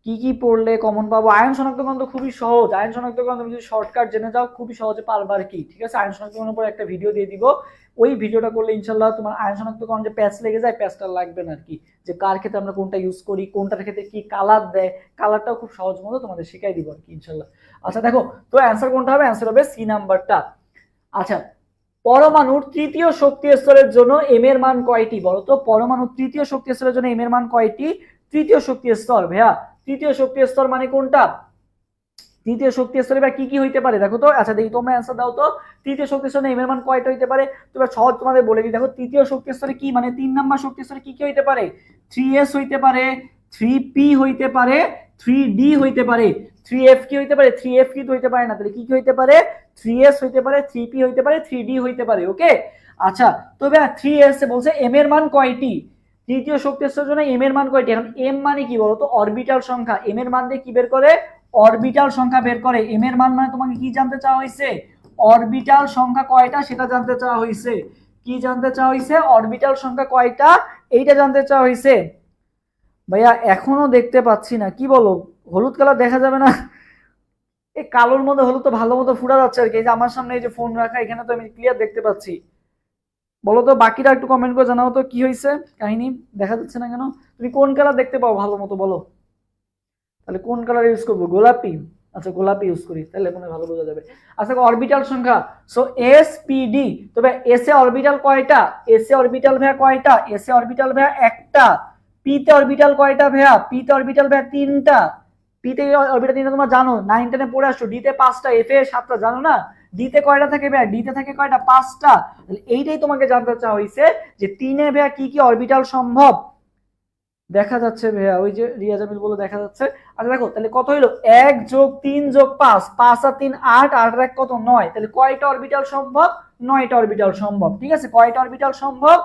কি কি পড়লে কমন পাবো? আয়ন শনাক্তকরণ তো খুবই সহজ। আয়ন শনাক্তকরণ তুমি যদি শর্টকাট জেনে যাও খুবই সহজে পারবা আর কি। ঠিক আছে আয়ন শনাক্তকরণের উপর একটা ভিডিও দিয়ে দিব। ওই ভিডিওটা করলে ইনশাল্লাহ তোমার আয়ন শনাক্তকরণ যে প্যাচ লেগে যায় প্যাচটা লাগবে না আর কি। যে কার ক্ষেত্রে আমরা কোনটা ইউজ করি, কোনটার ক্ষেত্রে কি কালার দেয়, কালারটাও খুব সহজ মতো তোমাদের শিখাই দিব আর কি ইনশাল্লাহ। আচ্ছা দেখো তো অ্যান্সার কোনটা হবে? অ্যান্সার হবে সি নাম্বারটা। আচ্ছা পরমাণুর তৃতীয় শক্তি স্তরের জন্য এম এর মান কয়টি বলো তো? পরমাণুর তৃতীয় শক্তি স্তরের জন্য এম এর মান কয়টি? তৃতীয় শক্তি স্তর ভাইয়া তৃতীয় শক্তি স্তর মানে কোনটা? তৃতীয় শক্তি স্তরে বা কি কি হইতে পারে দেখো তো। আচ্ছা দেখি তোমরা অ্যান্সার দাও তো। তৃতীয় শক্তি স্তরে এম এর মান কয়টা হইতে পারে? তোমরা সহজ তোমাদের বলে দিই। দেখো তৃতীয় শক্তি স্তরে কি মানে 3 নাম্বার শক্তি স্তরে কি কি হইতে পারে? 3s হইতে পারে, 3p হইতে পারে, 3d হইতে পারে। 3f কি হইতে পারে? 3f কি হইতে পারে না। তাহলে কি কি হইতে পারে? 3s হইতে পারে, 3p হইতে পারে, 3d হইতে পারে। ওকে আচ্ছা তো ভাই 3s বলছে এম এর মান কয়টি? তৃতীয় শক্তি স্তরের জন্য এম এর মান কয়টি? এখন এম মানে কি বলতো? অরবিটাল সংখ্যা। এম এর মান দিয়ে কি বের করে? অরবিটাল সংখ্যা বের করে। এম এর মান মানে তোমাকে কি জানতে চাওয়া হয়েছে? অরবিটাল সংখ্যা কয়টা সেটা জানতে চাওয়া হয়েছে। কি জানতে চাওয়া হয়েছে? অরবিটাল সংখ্যা কয়টা এইটা জানতে চাওয়া হয়েছে। ভাইয়া এখনো দেখতে পাচ্ছি না, কি বলো? হলুদ কালার দেখা যাবে না? এই কালোর মধ্যে হলুদ তো ভালো মতো ফুটা যাচ্ছে আর কি। এই যে আমার সামনে এই যে ফোন রাখা, এখানে তো আমি ক্লিয়ার দেখতে পাচ্ছি। বলো তো, বাকিরা একটু কমেন্ট করে জানাও তো কি হয়েছে, কাহিনী দেখা যাচ্ছে না কেন? তুমি কোন কালার দেখতে পাও ভালো মতো বলো। তাহলে কোন কালার ইউজ করবো? গোলাপি? আচ্ছা গোলাপি ইউজ করি, তাহলে মনে হয় ভালো বোঝা যাবে। আচ্ছা অরবিটাল সংখ্যা, সো এস পি ডি, তবে এস এ অরবিটাল কয়টা? এস এ অরবিটাল ভাইয়া কয়টা? এস এ অরবিটাল ভাইয়া একটা। পি তে অরবিটাল কয়টা ভাইয়া? পি তে অরবিটাল ভাইয়া তিনটা। পি তে অরবিটাল তিনটা তোমরা জানো, 9 10 পড়ে আসছো। ডি তে 5টা, এফ এ 7টা, জানো না? ডি তে কয়টা থাকে ভাইয়া? ডি তে থাকে কয়টা? 5টা। এইটাই তোমাকে জানতে চাওয়া হয়েছে যে 3 এ ভাইয়া কি কি অরবিটাল সম্ভব। দেখা যাচ্ছে ভাইয়া, ওই যে রিয়া জামিল বলে দেখা যাচ্ছে। আচ্ছা দেখো তাহলে কত হইলো, 1+3+5, 5 আর 3 8, 8 আর 1 কত? 9। তাহলে কয়টা অরবিটাল সম্ভব? 9টা অরবিটাল সম্ভব। ঠিক আছে, কয়টা অরবিটাল সম্ভব?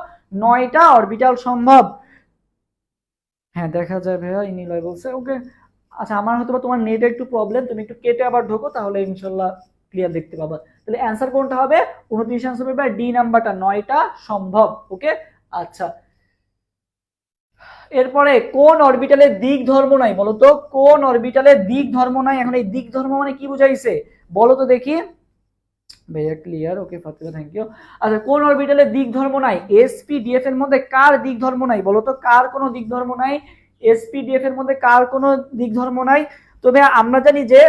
9টা অরবিটাল সম্ভব। হ্যাঁ দেখা যায় ভাইয়া, ইনিলয় বলছে, ওকে। আচ্ছা আমার হয়তো বা তোমার নেটে একটু প্রবলেম, তুমি একটু কেটে আবার ঢোকো, তাহলে ইনশাল্লাহ ক্লিয়ার দেখতে পাবা। তাহলে অ্যান্সার কোনটা হবে? 29 অ্যান্সার হবে ডি নাম্বারটা, 9টা সম্ভব। ওকে। আচ্ছা এরপরে কোন অরবিটালের দিক ধর্ম নাই বলতো? কোন অরবিটালের দিক ধর্ম নাই? এখন এই দিক ধর্ম মানে কি বুঝাইছে বলো তো দেখি। ভাইয়া clear, okay Fatima, thank you. আচ্ছা কোন অরবিটালের দিক ধর্ম নাই? এসপি ডিএফ এর মধ্যে কার দিক ধর্ম নাই বলতো? কার কোনো দিক ধর্ম নাই? এসপি ডিএফ এর মধ্যে কার কোনো দিক ধর্ম নাই? তবে আমরা জানি যে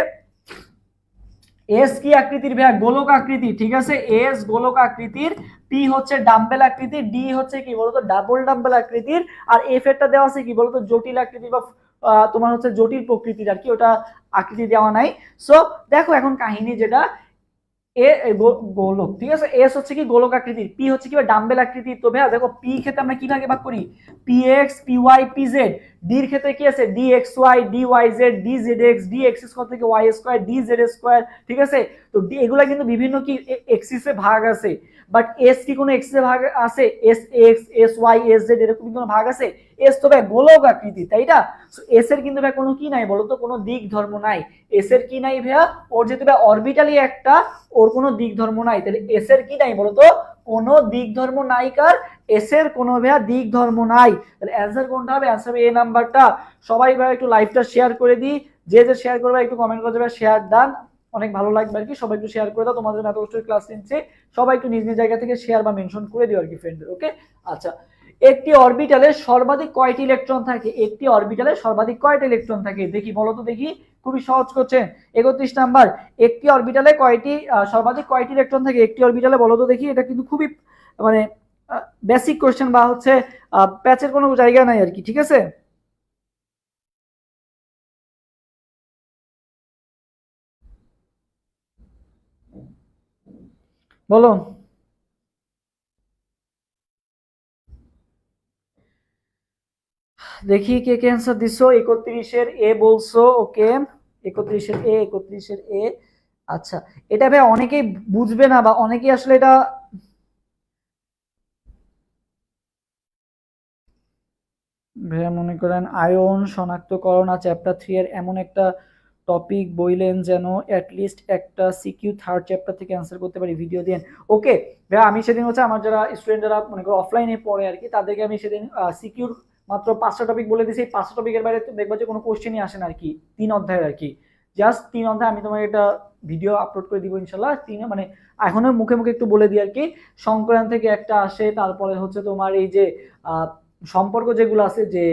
এস কি আকৃতির ভাইয়া? গোলক আকৃতি। ঠিক আছে, এস গোলক আকৃতির, পি হচ্ছে ডাম্বেল আকৃতির, ডি হচ্ছে কি বলতো ডাবল ডাম্বেল আকৃতির, আর এফ এরটা দেওয়া আছে কি বলতো জটিল আকৃতি বা তোমার হচ্ছে জটিল প্রকৃতির আর কি, ওটা আকৃতি দেওয়া নাই। সো দেখো এখন কাহিনী যেটা, গোলক, ঠিক আছে, এস হচ্ছে কি গোলক আকৃতির, পি হচ্ছে কি ডাম্বেল আকৃতির। তো ভাইয়া দেখো পি ক্ষেত্রে আমরা কি ভাগে ভাগ করি? P X, P Y, P Z. ডির ক্ষেত্রে কি আছে? D X Y, D Y Z, D Z X, D X square থেকে Y square, D Z square. ঠিক আছে, তো এগুলা কিন্তু বিভিন্ন কি এক্সিসে ভাগ আছে, বাট এস কি কোনো এক্সিসে ভাগ আছে? S X, S Y, S Z এরকম কোনো ভাগ আছে? এস তো ভাই গোলক আকৃতি, তাই না? এস এর কিন্তু ভাই কোনো কি নাই বলতো, কোনো দিক ধর্ম নাই। এস এর কি নাই ভাইয়া? ওর যেহেতু ভাই অরবিটালি একটা, ওর কোনো দিক ধর্ম নাই। তাহলে এস এর কি নাই বলতো? কোনো দিক ধর্ম নাই। কার? এস এর কোনো ভাইয়া দিক ধর্ম নাই। তাহলে অ্যান্সার কোনটা হবে? অ্যান্সার হবে এ নাম্বারটা। সবাই ভাই একটু লাইভটা শেয়ার করে দিই, যে যে শেয়ার করবে একটু কমেন্ট করে দেবে শেয়ার ডান, অনেক ভালো লাগবে আর কি। সবাই একটু শেয়ার করে দাও, তোমাদের এত কষ্ট ক্লাস নিচ্ছে, সবাই একটু নিজ নিজ জায়গা থেকে শেয়ার বা মেনশন করে দিও আর কি ফ্রেন্ডদের। ওকে। আচ্ছা একটি অরবিটালে সর্বাধিক কয়টি ইলেকট্রন থাকে? একটি অরবিটালে সর্বাধিক কয়টি ইলেকট্রন থাকে দেখি, বলো তো দেখি। খুবই সহজ কোশ্চেন। 31 নাম্বার, একটি অরবিটালে কয়টি সর্বাধিক কয়টি ইলেকট্রন থাকে একটি অরবিটালে, বলো তো দেখি। এটা কিন্তু খুবই মানে বেসিক কোশ্চেন বা হচ্ছে প্যাচের কোনো জায়গা নাই আর কি। ঠিক আছে, বলো দেখি কে কে অ্যান্সার দিছো। 31-এর এ বলছো, ওকে। 31-এর এ, 31-এর এ। আচ্ছা এটা ভাই অনেকেই বুঝবে না, বা অনেকেই আসলে এটা ভাইয়া মনে করেন আয়ন শনাক্তকরণ আর চ্যাপ্টার 3 এর এমন একটা টপিক বইলেন যেন অ্যাটলিস্ট একটা সিকিউ থার্ড চ্যাপ্টার থেকে অ্যান্সার করতে পারি, ভিডিও দেন। ওকে ভাইয়া, আমি সেদিন হচ্ছে আমার যারা স্টুডেন্ট যারা মনে করো অফলাইনে পড়ে আর কি, তাদেরকে আমি সেদিন সিকিউর মাত্র 5টা টপিক বলে দিয়েছি। এই 5টা টপিকের বাইরে দেখবো যে কোনো কোশ্চেনই আসে না আর কি, 3 অধ্যায়ের আর কি। জাস্ট 3 অধ্যায় আমি তোমাকে একটা ভিডিও আপলোড করে দিব ইনশাল্লাহ। মানে এখনো মুখে মুখে একটু বলে দিই আর কি। সংক্রান্ত থেকে একটা আসে, তারপরে হচ্ছে তোমার এই যে সম্পর্ক যেগুলো আছে, যে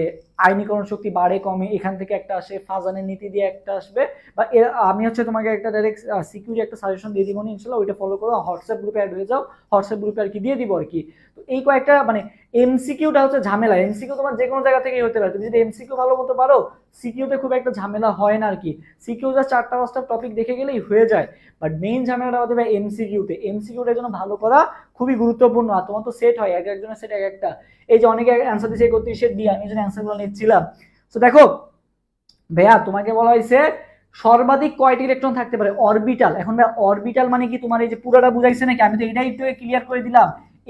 আইনীকরণ শক্তি বাড়ে কমে, এখান থেকে একটা আসে, ফাজানের নীতি দিয়ে একটা আসবে, বা আমি হচ্ছে তোমাকে একটা ডাইরেক্ট সিকিউরিটি একটা সাজেশন দিয়ে দিব ইনশাল্লাহ, ওইটা ফলো করো, হোয়াটসঅ্যাপ গ্রুপে অ্যাড হয়ে যাও, হোয়াটসঅ্যাপ গ্রুপে আর কি দিয়ে দিব আর কি। তো এই কয়েকটা মানে এমসিকিউটা হচ্ছে ঝামেলা, এমসিকিউ তোমার যে কোনো জায়গা থেকেই হতে পারে, তুমি যদি এমসিকিউ ভালো মতো পারো সিকিউতে খুব একটা ঝামেলা হয় না আর কি। সিকিউ যা 4টা 5টা টপিক দেখে গেলেই হয়ে যায়, বাট মেইন ঝামেলাটা হতে পারে এমসিকিউতে। এমসিকিউটার জন্য ভালো করা খুবই গুরুত্বপূর্ণ। আর তোমার তো সেট হয়, এক একজনের সেট এক একটা। এই যে অনেকে অ্যান্সার দিচ্ছে 31-এর ডি, আমি যখন অ্যান্সারগুলো নিচ্ছিলাম। তো দেখো ভাইয়া তোমাকে বলা হয়েছে সর্বাধিক কয়টি ইলেকট্রন থাকতে পারে অরবিটাল। এখন ভাই অরবিটাল মানে কি তোমার এই যে পুরোটা বুঝাইছে নাকি? আমি তো এটাই একটু ক্লিয়ার করে দিলাম।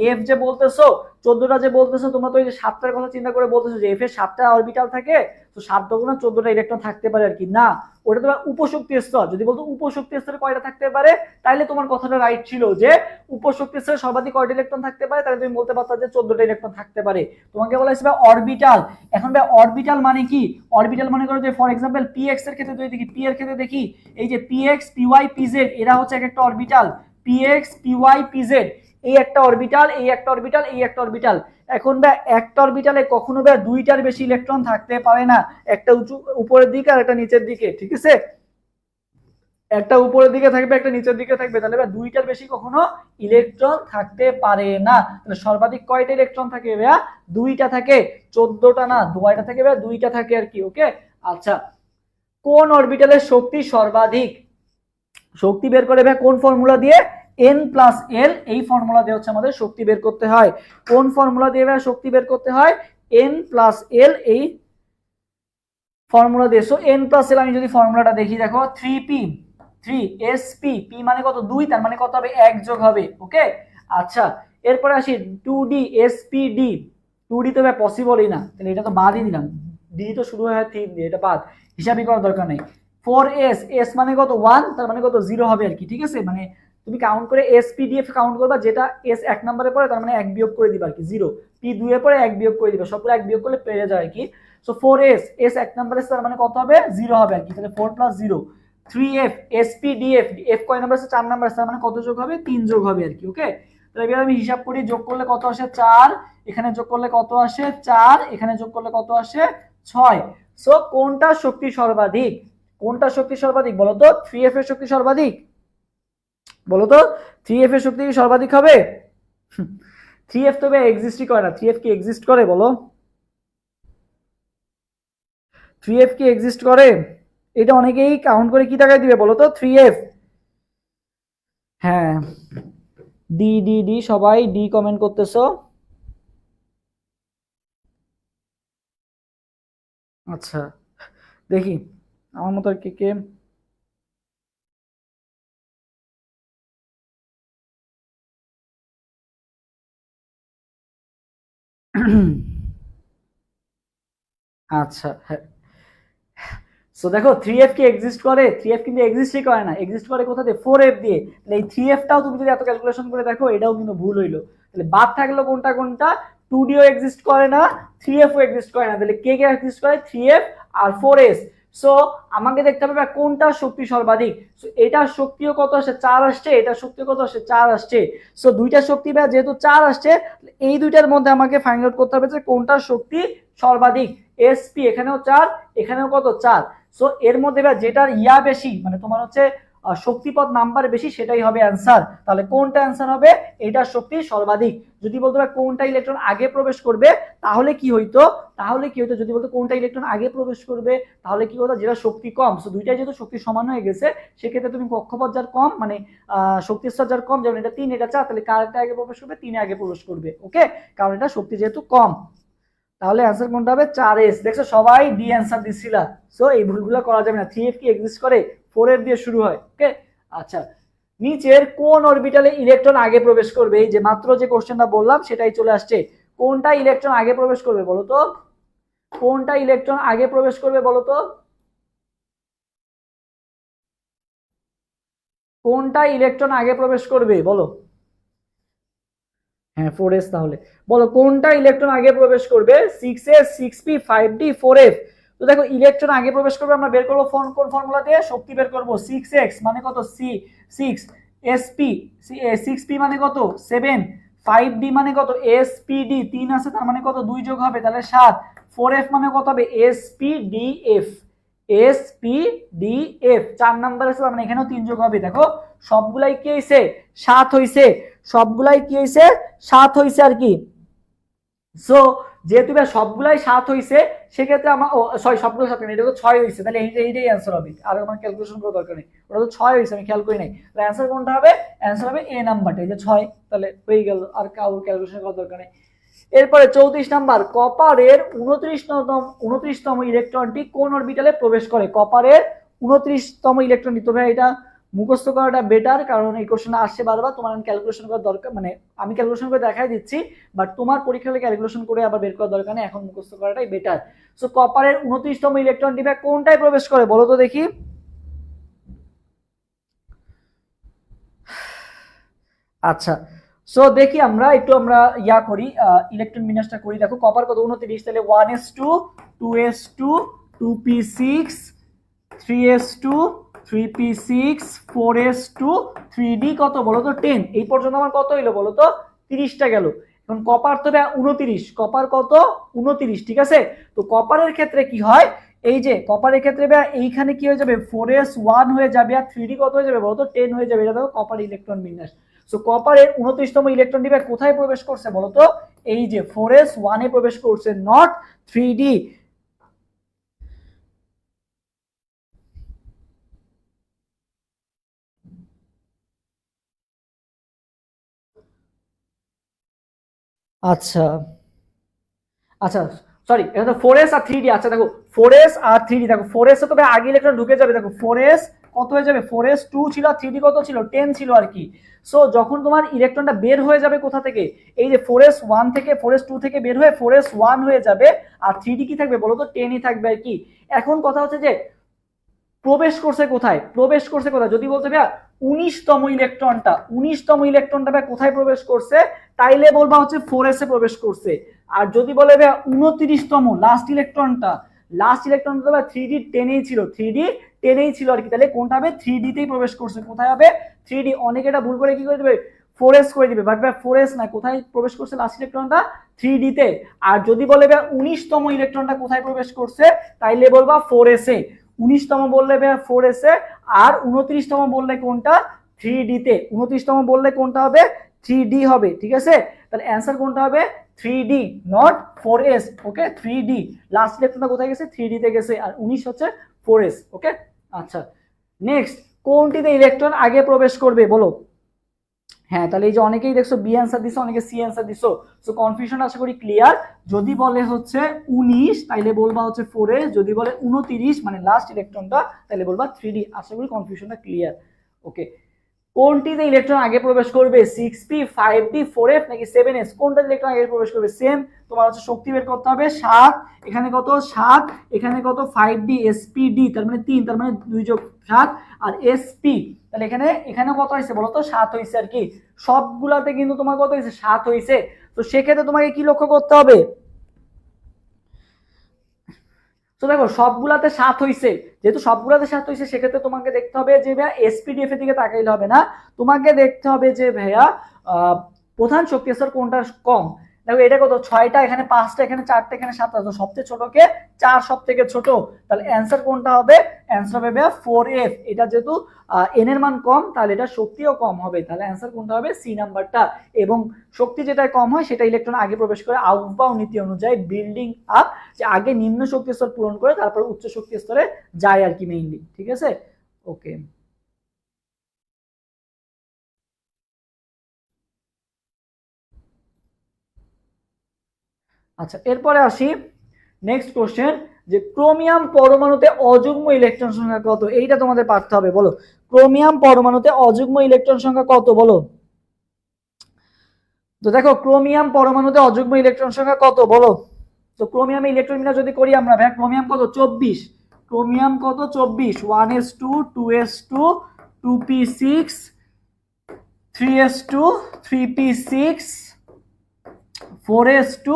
এফ যে বলতেছো 14টা যে বলতেছো, তোমরা তো এই যে 7টার কথা চিন্তা করে বলতেছো যে এফ এর 7টা অরবিটাল থাকে, তো 7 দুগুণে 14টা ইলেকট্রন থাকতে পারে আর কি। না, ওটা তোমার উপশক্তি স্তর। যদি বলতো উপশক্তি স্তরে কয়টা থাকতে পারে, তাহলে তোমার কথাটা রাইট ছিল যে উপশক্তি স্তরে সর্বাধিক কয়টা ইলেকট্রন থাকতে পারে, তাহলে তুমি বলতে পারতা যে 14টা ইলেকট্রন থাকতে পারে। তোমাকে বলা হয়েছে অরবিটাল। এখন ভাই অরবিটাল মানে কি? অরবিটাল মনে করো যে ফর এক্সাম্পল পি এক্স এর ক্ষেত্রে যদি দেখি, পি এর ক্ষেত্রে দেখি এই যে P X P Y P Z, এরা হচ্ছে এক একটা orbital. P X P Y P Z এই একটা অরবিটাল, এই একটা অরবিটাল, এই একটা অরবিটাল। এখন ভাই একটা অরবিটালে কখনো ভাই দুইটার বেশি ইলেকট্রন থাকতে পারে না, একটা উঁচু উপরের দিকে আর একটা নিচের দিকে, ঠিক আছে? একটা উপরের দিকে থাকবে, একটা নিচের দিকে থাকবে, তাহলে ভাই দুইটার বেশি কখনো ইলেকট্রন থাকতে পারে না। তাহলে সর্বাধিক কয়টা ইলেকট্রন থাকে ভাইয়া? দুইটা থাকে, 14টা না, দুইটা থাকে ভাইয়া, দুইটা থাকে আর কি। ওকে, আচ্ছা, কোন অরবিটালের শক্তি সর্বাধিক? শক্তি বের করে ভাই কোন ফর্মুলা দিয়ে? n প্লাস এল, এই ফর্মুলা দিয়ে হচ্ছে আমাদের শক্তি বের করতে হয়। কোন ফর্মুলা দিয়ে ভাই শক্তি বের করতে হয়? n প্লাস এল, এই ফর্মুলা দিয়ে। সো n প্লাস এল আমি যদি ফর্মুলাটা দেখি, দেখো 3p 3sp, p মানে কত? 2, তার মানে কত হবে? 1 যোগ হবে। ওকে, আচ্ছা, এরপরে আসি 2d spd। 2d তো ভাই পসিবলই না, তাহলে এটা তো বাদই দিলাম। d তো শুরু হয় 3 দিয়ে, এটা বাদ, হিসাবই করার দরকার নেই। 4s, s মানে কত? 1, তার মানে কত? 0 হবে আর কি, ঠিক আছে? মানে তুমি কাউন্ট করে spdf কাউন্ট করবা, যেটা s 1 নম্বরে পড়ে তার মানে 1 বিয়োগ করে দিবা আর কি, 0। p 2 এ পড়ে 1 বিয়োগ করে দিবা, সবগুলো 1 বিয়োগ করলে পেয়ে যায় আর কি। সো 4s, s 1 নম্বরে তার মানে কত হবে? 0 হবে আর কি, তাহলে 4 প্লাস 0। 3f spdf, f কয় নাম্বার আছে? 4 নাম্বার আছে, তার মানে কত যোগ হবে? 3 যোগ হবে আর কি। ওকে, তাহলে এবার আমি হিসাব করি, যোগ করলে কত আসে? 4, এখানে যোগ করলে কত আসে? 4, এখানে যোগ করলে কত আসে? 6। সো কোনটা শক্তি সর্বাধিক? কোনটা শক্তি সর্বাধিক বলো তো? 3f এর শক্তি সর্বাধিক? বলো তো 3f এর শক্তি সর্বাধিক হবে? 3f তো ভাই এক্সিস্টই করে না। 3f কি এক্সিস্ট করে বলো? 3f কি এক্সিস্ট করে? এটা অনেকেই কাউন্ট করে কি টাকায় দিবে বলো তো? 3f। হ্যাঁ, ডি ডি ডি, সবাই ডি কমেন্ট করতেছো। আচ্ছা, দেখি আমার মতো আর কে কে। আচ্ছা, হ্যাঁ। সো দেখো 3f কি এক্সিস্ট করে? 3f কিন্তু এক্সিস্টই করে না, এক্সিস্ট করে কোথা দিয়ে? 4f দিয়ে। তাহলে এই 3f টাও তুমি যদি এত ক্যালকুলেশন করে দেখো, এটাও কিন্তু ভুল হইলো। তাহলে বাদ থাকলো কোনটা কোনটা? 2d ও এক্সিস্ট করে না, 3f ও এক্সিস্ট করে না। তাহলে কে কে এক্সিস্ট করে? 3f আর 4s। সো আমাকে দেখতে হবে কোনটা শক্তি সর্বাধিক। সো এটার শক্তিও কত আসে? 4 আসছে, এটার শক্তি কত আসে? 4 আসছে। সো দুইটা শক্তি যেহেতু 4 আসছে, এই দুইটার মধ্যে আমাকে ফাইন্ড আউট করতে হবে যে কোনটা শক্তি সর্বাধিক। এসপি এখানেও 4, এখানেও কত? 4। সো এর মধ্যে যেটার ইয়া বেশি, মানে তোমার হচ্ছে শক্তিপদ নাম্বার বেশি, সেটাই হবে অ্যান্সার। তাহলে কোনটা অ্যান্সার হবে? এটার শক্তি সর্বাধিক। যদি বলতো কোনটা ইলেকট্রন আগে প্রবেশ করবে, তাহলে কি হইতো? তাহলে কি হইতো যদি বলতো কোনটা ইলেকট্রন আগে প্রবেশ করবে, তাহলে কি হতো? যেটা শক্তি কম। সো দুইটাই যেহেতু শক্তি সমান হয়ে গেছে, সেক্ষেত্রে তুমি কক্ষপথ যার কম, মানে শক্তি স্তর যার কম, যেমন এটা 3, এটা 4, তাহলে কারটা আগে প্রবেশ করবে? 3 আগে প্রবেশ করবে। ওকে, কারণ এটা শক্তি যেহেতু কম। তাহলে অ্যান্সার কোনটা হবে? 4s। দেখছো সবাই ডি অ্যান্সার দিছিলা। সো এই ভুলগুলো করা যাবে না। 3f কি এক্সিস্ট করে? 4f দিয়ে শুরু হয়। ওকে, আচ্ছা, নিচের কোন অরবিটালে ইলেকট্রন আগে প্রবেশ করবে? এই যে মাত্র যে কোশ্চেনটা বললাম সেটাই চলে আসছে। কোনটা ইলেকট্রন আগে প্রবেশ করবে বলো তো? কোনটা ইলেকট্রন আগে প্রবেশ করবে বলো তো? কোনটা ইলেকট্রন আগে প্রবেশ করবে বলো? হ্যাঁ, 4s। তাহলে বলো কোনটা ইলেকট্রন আগে প্রবেশ করবে? 6s, 6p, 5d, 4f। তো দেখো ইলেকট্রন আগে প্রবেশ করবে, আমরা বের করবো কোন ফর্মুলা দিয়ে? শক্তি বের করবো। 6x মানে কত? 6, sp 6p মানে কত? 7, 5d মানে কত? spd 3 আছে, তার মানে কত? 2 যোগ হবে, তাহলে 7। 4f মানে কত হবে? spdf, spdf 4 নাম্বার আছে, মানে এখানেও 3 যোগ হবে। দেখো সবগুলাই কি হইছে? 7 হইছে। সবগুলাই কি হইছে? 7 হইছে আর কি। সো যেহেতু সবগুলাই 7 হইছে, সেক্ষেত্রে আমার সরি, সবগুলো 7 না, এটা তো 6 হইছে। তাহলে এইটাই অ্যান্সার হবে, আর আমার ক্যালকুলেশন করার দরকার নেই। ওটা তো 6 হইছে, আমি খেয়াল করি নাই। তাহলে অ্যান্সার কোনটা হবে? অ্যান্সার হবে এ নাম্বারটা, এই যে 6। তাহলে হয়ে গেল, আর কারোর ক্যালকুলেশন করার দরকার নেই। এরপরে 34 নাম্বার, কপারের 29তম ইলেকট্রনটি কোন অরবিটালে প্রবেশ করে? কপারের 29তম ইলেকট্রনটি, তো ভাই এটা মুখস্থ করাটা বেটার, কারণ এই কোশ্চেন আসছে বারবার, তোমার ক্যালকুলেশন করার দরকার, মানে আমি ক্যালকুলেশন করে দেখাই দিচ্ছি, বাট তোমার পরীক্ষা হলে ক্যালকুলেশন করে আবার বের করার দরকার নেই, এখন মুখস্থ করাটাই বেটার। সো কপারের 29তম ইলেকট্রন বিভাগ কোনটায় প্রবেশ করে বলো তো দেখি। আচ্ছা, সো দেখি আমরা একটু ইয়া করি, ইলেকট্রন বিন্যাসটা করি। দেখো কপার কত 29, তাহলে 1s2 2s2 2p6 3s2 3p6 4s2 3d কত বলো তো 10। এই পর্যন্ত আমার কত হইলো বলো তো 30টা গেল। এখন কপার তো 29, কপার কত 29, ঠিক আছে। তো কপারের ক্ষেত্রে কি হয়, এই যে কপারের ক্ষেত্রে এইখানে কি হয়ে যাবে 4s1 হয়ে যাবে, আর 3d কত হয়ে যাবে বলো তো 10 হয়ে যাবে। এটা দেখো কপার ইলেকট্রন বিন্যাস। সো কপারের 29তম ইলেকট্রন বিভাগ কোথায় প্রবেশ করছে বলো তো, এই যে 4s1 এ প্রবেশ করছে, নট 3d। আচ্ছা আচ্ছা, সরি, এটা তো 4s আর 3d। আচ্ছা দেখো 4s আর 3d, দেখো 4s এ তবে আগে ইলেকট্রন ঢুকে যাবে। দেখো 4s কত হয়ে যাবে, 4s 2 ছিল আর 3d কত ছিল 10 ছিল আর কি। সো যখন তোমার ইলেকট্রনটা বের হয়ে যাবে কোথা থেকে, এই যে 4s 1 থেকে 4s 2 থেকে বের হয়ে 4s 1 হয়ে যাবে, আর 3d কি থাকবে বলো তো 10ই থাকবে আর কি। এখন কথা হচ্ছে যে প্রবেশ করছে কোথায়, প্রবেশ করছে কোথায়, যদি বলতে ভাইয়া 19তম ইলেকট্রনটা, 19তম ইলেকট্রনটা ভাই কোথায় প্রবেশ করছে, তাইলে বলবা হচ্ছে 4s এ প্রবেশ করছে। আর যদি বলে ভাইয়া 29তম লাস্ট ইলেকট্রনটা, লাস্ট ইলেকট্রনটা ভাই 3d 10এই ছিল, 3d 10এই ছিল আর কি, তাহলে কোনটা হবে 3d তেই প্রবেশ করছে। কোথায় হবে 3d, অনেকে এটা ভুল করে কি করে দেবে 4s করে দিবে, বাট ভাই 4s না, কোথায় প্রবেশ করছে লাস্ট ইলেকট্রনটা 3d তে। আর যদি বলে ভাই 19তম ইলেকট্রনটা কোথায় প্রবেশ করছে, তাইলে বলবা 4s এ। 19তম বললে ভাইয়া 4s এ, আর 29তম বললে কোনটা 3d তে। 29তম বললে কোনটা হবে 3d হবে, ঠিক আছে। তাহলে অ্যান্সার কোনটা হবে 3d, not 4s। Okay, 3d last ইলেকট্রনটা কোথায় গেছে 3d তে গেছে, আর 19 হচ্ছে 4s। ওকে, আচ্ছা নেক্সট, কোনটিতে ইলেকট্রন আগে প্রবেশ করবে বলো। হ্যাঁ, তাহলে এই যে অনেকেই দেখছো বি অ্যান্সার দিছো, অনেকে সি অ্যান্সার দিছো। সো কনফিউশন আশা করি ক্লিয়ার। যদি বলে হচ্ছে 19 তাইলে বলবা হচ্ছে 4s, যদি বলে 29 মানে লাস্ট ইলেকট্রনটা তাহলে বলবা 3d। আশা করি কনফিউশনটা ক্লিয়ার। ওকে, কোনটিতে ইলেকট্রন আগে প্রবেশ করবে 6p 5d 4f নাকি 7s, কোনটা ইলেকট্রন আগে প্রবেশ করবে। সেম, তোমার হচ্ছে শক্তি বের করতে হবে 7, এখানে কত 7, এখানে কত 5d spd, তার মানে 3, তার মানে 2 যোগ 7 আর sp, তাহলে এখানে এখানে কত হয়েছে বলো তো 7 হয়েছে আর কি। সবগুলাতে কিন্তু তোমার কত হয়েছে 7 হয়েছে। তো সেক্ষেত্রে তোমাকে কি লক্ষ্য করতে হবে, তো দেখো সবগুলাতে 7 হইছে, যেহেতু সবগুলাতে 7 হইছে সেক্ষেত্রে তোমাকে দেখতে হবে যে ভাইয়া এসপিডিএফ এর দিকে তাকাইলে হবে না, তোমাকে দেখতে হবে যে ভাইয়া প্রধান শক্তি স্তর কোনটা কম। দেখো এটা কত 6টা, এখানে 5টা, এখানে 4টা, এখানে 7টা, তো সবচেয়ে ছোটকে 4 সব থেকে ছোট, তাহলে অ্যান্সার কোনটা হবে, অ্যান্সার হবে ভাইয়া 4f। এটা যেহেতু এন এর মান কম তাহলে এটা শক্তিও কম হবে, তাহলে অ্যান্সার কোনটা হবে সি নাম্বারটা। এবং শক্তি যেটা কম হয় সেটা ইলেকট্রন আগে প্রবেশ করে আউটবাউন্ড নীতি অনুযায়ী বিল্ডিং আপ, যে আগে নিম্ন শক্তি স্তর পূরণ করে তারপর উচ্চ শক্তি স্তরে যায় আর কি মেইনলি, ঠিক আছে। ওকে, আচ্ছা এরপরে আসি নেক্সট কোশ্চেন, যে ক্রোমিয়াম পরমাণুতে অযুগ্ম ইলেকট্রন সংখ্যা কত, এইটা তোমাদের পারতে হবে। বলো ক্রোমিয়াম পরমাণুতে অযুগ্ম ইলেকট্রন সংখ্যা কত বলো। তো দেখো ক্রোমিয়াম পরমাণুতে অযুগ্ম ইলেকট্রন সংখ্যা কত বলো। তো ক্রোমিয়ামে ইলেকট্রন বিন্যাস যদি করি আমরা, ভাই ক্রোমিয়াম কত 24, ক্রোমিয়াম কত 24, 1s2 2s2 2p6 3s2 3p6 4s2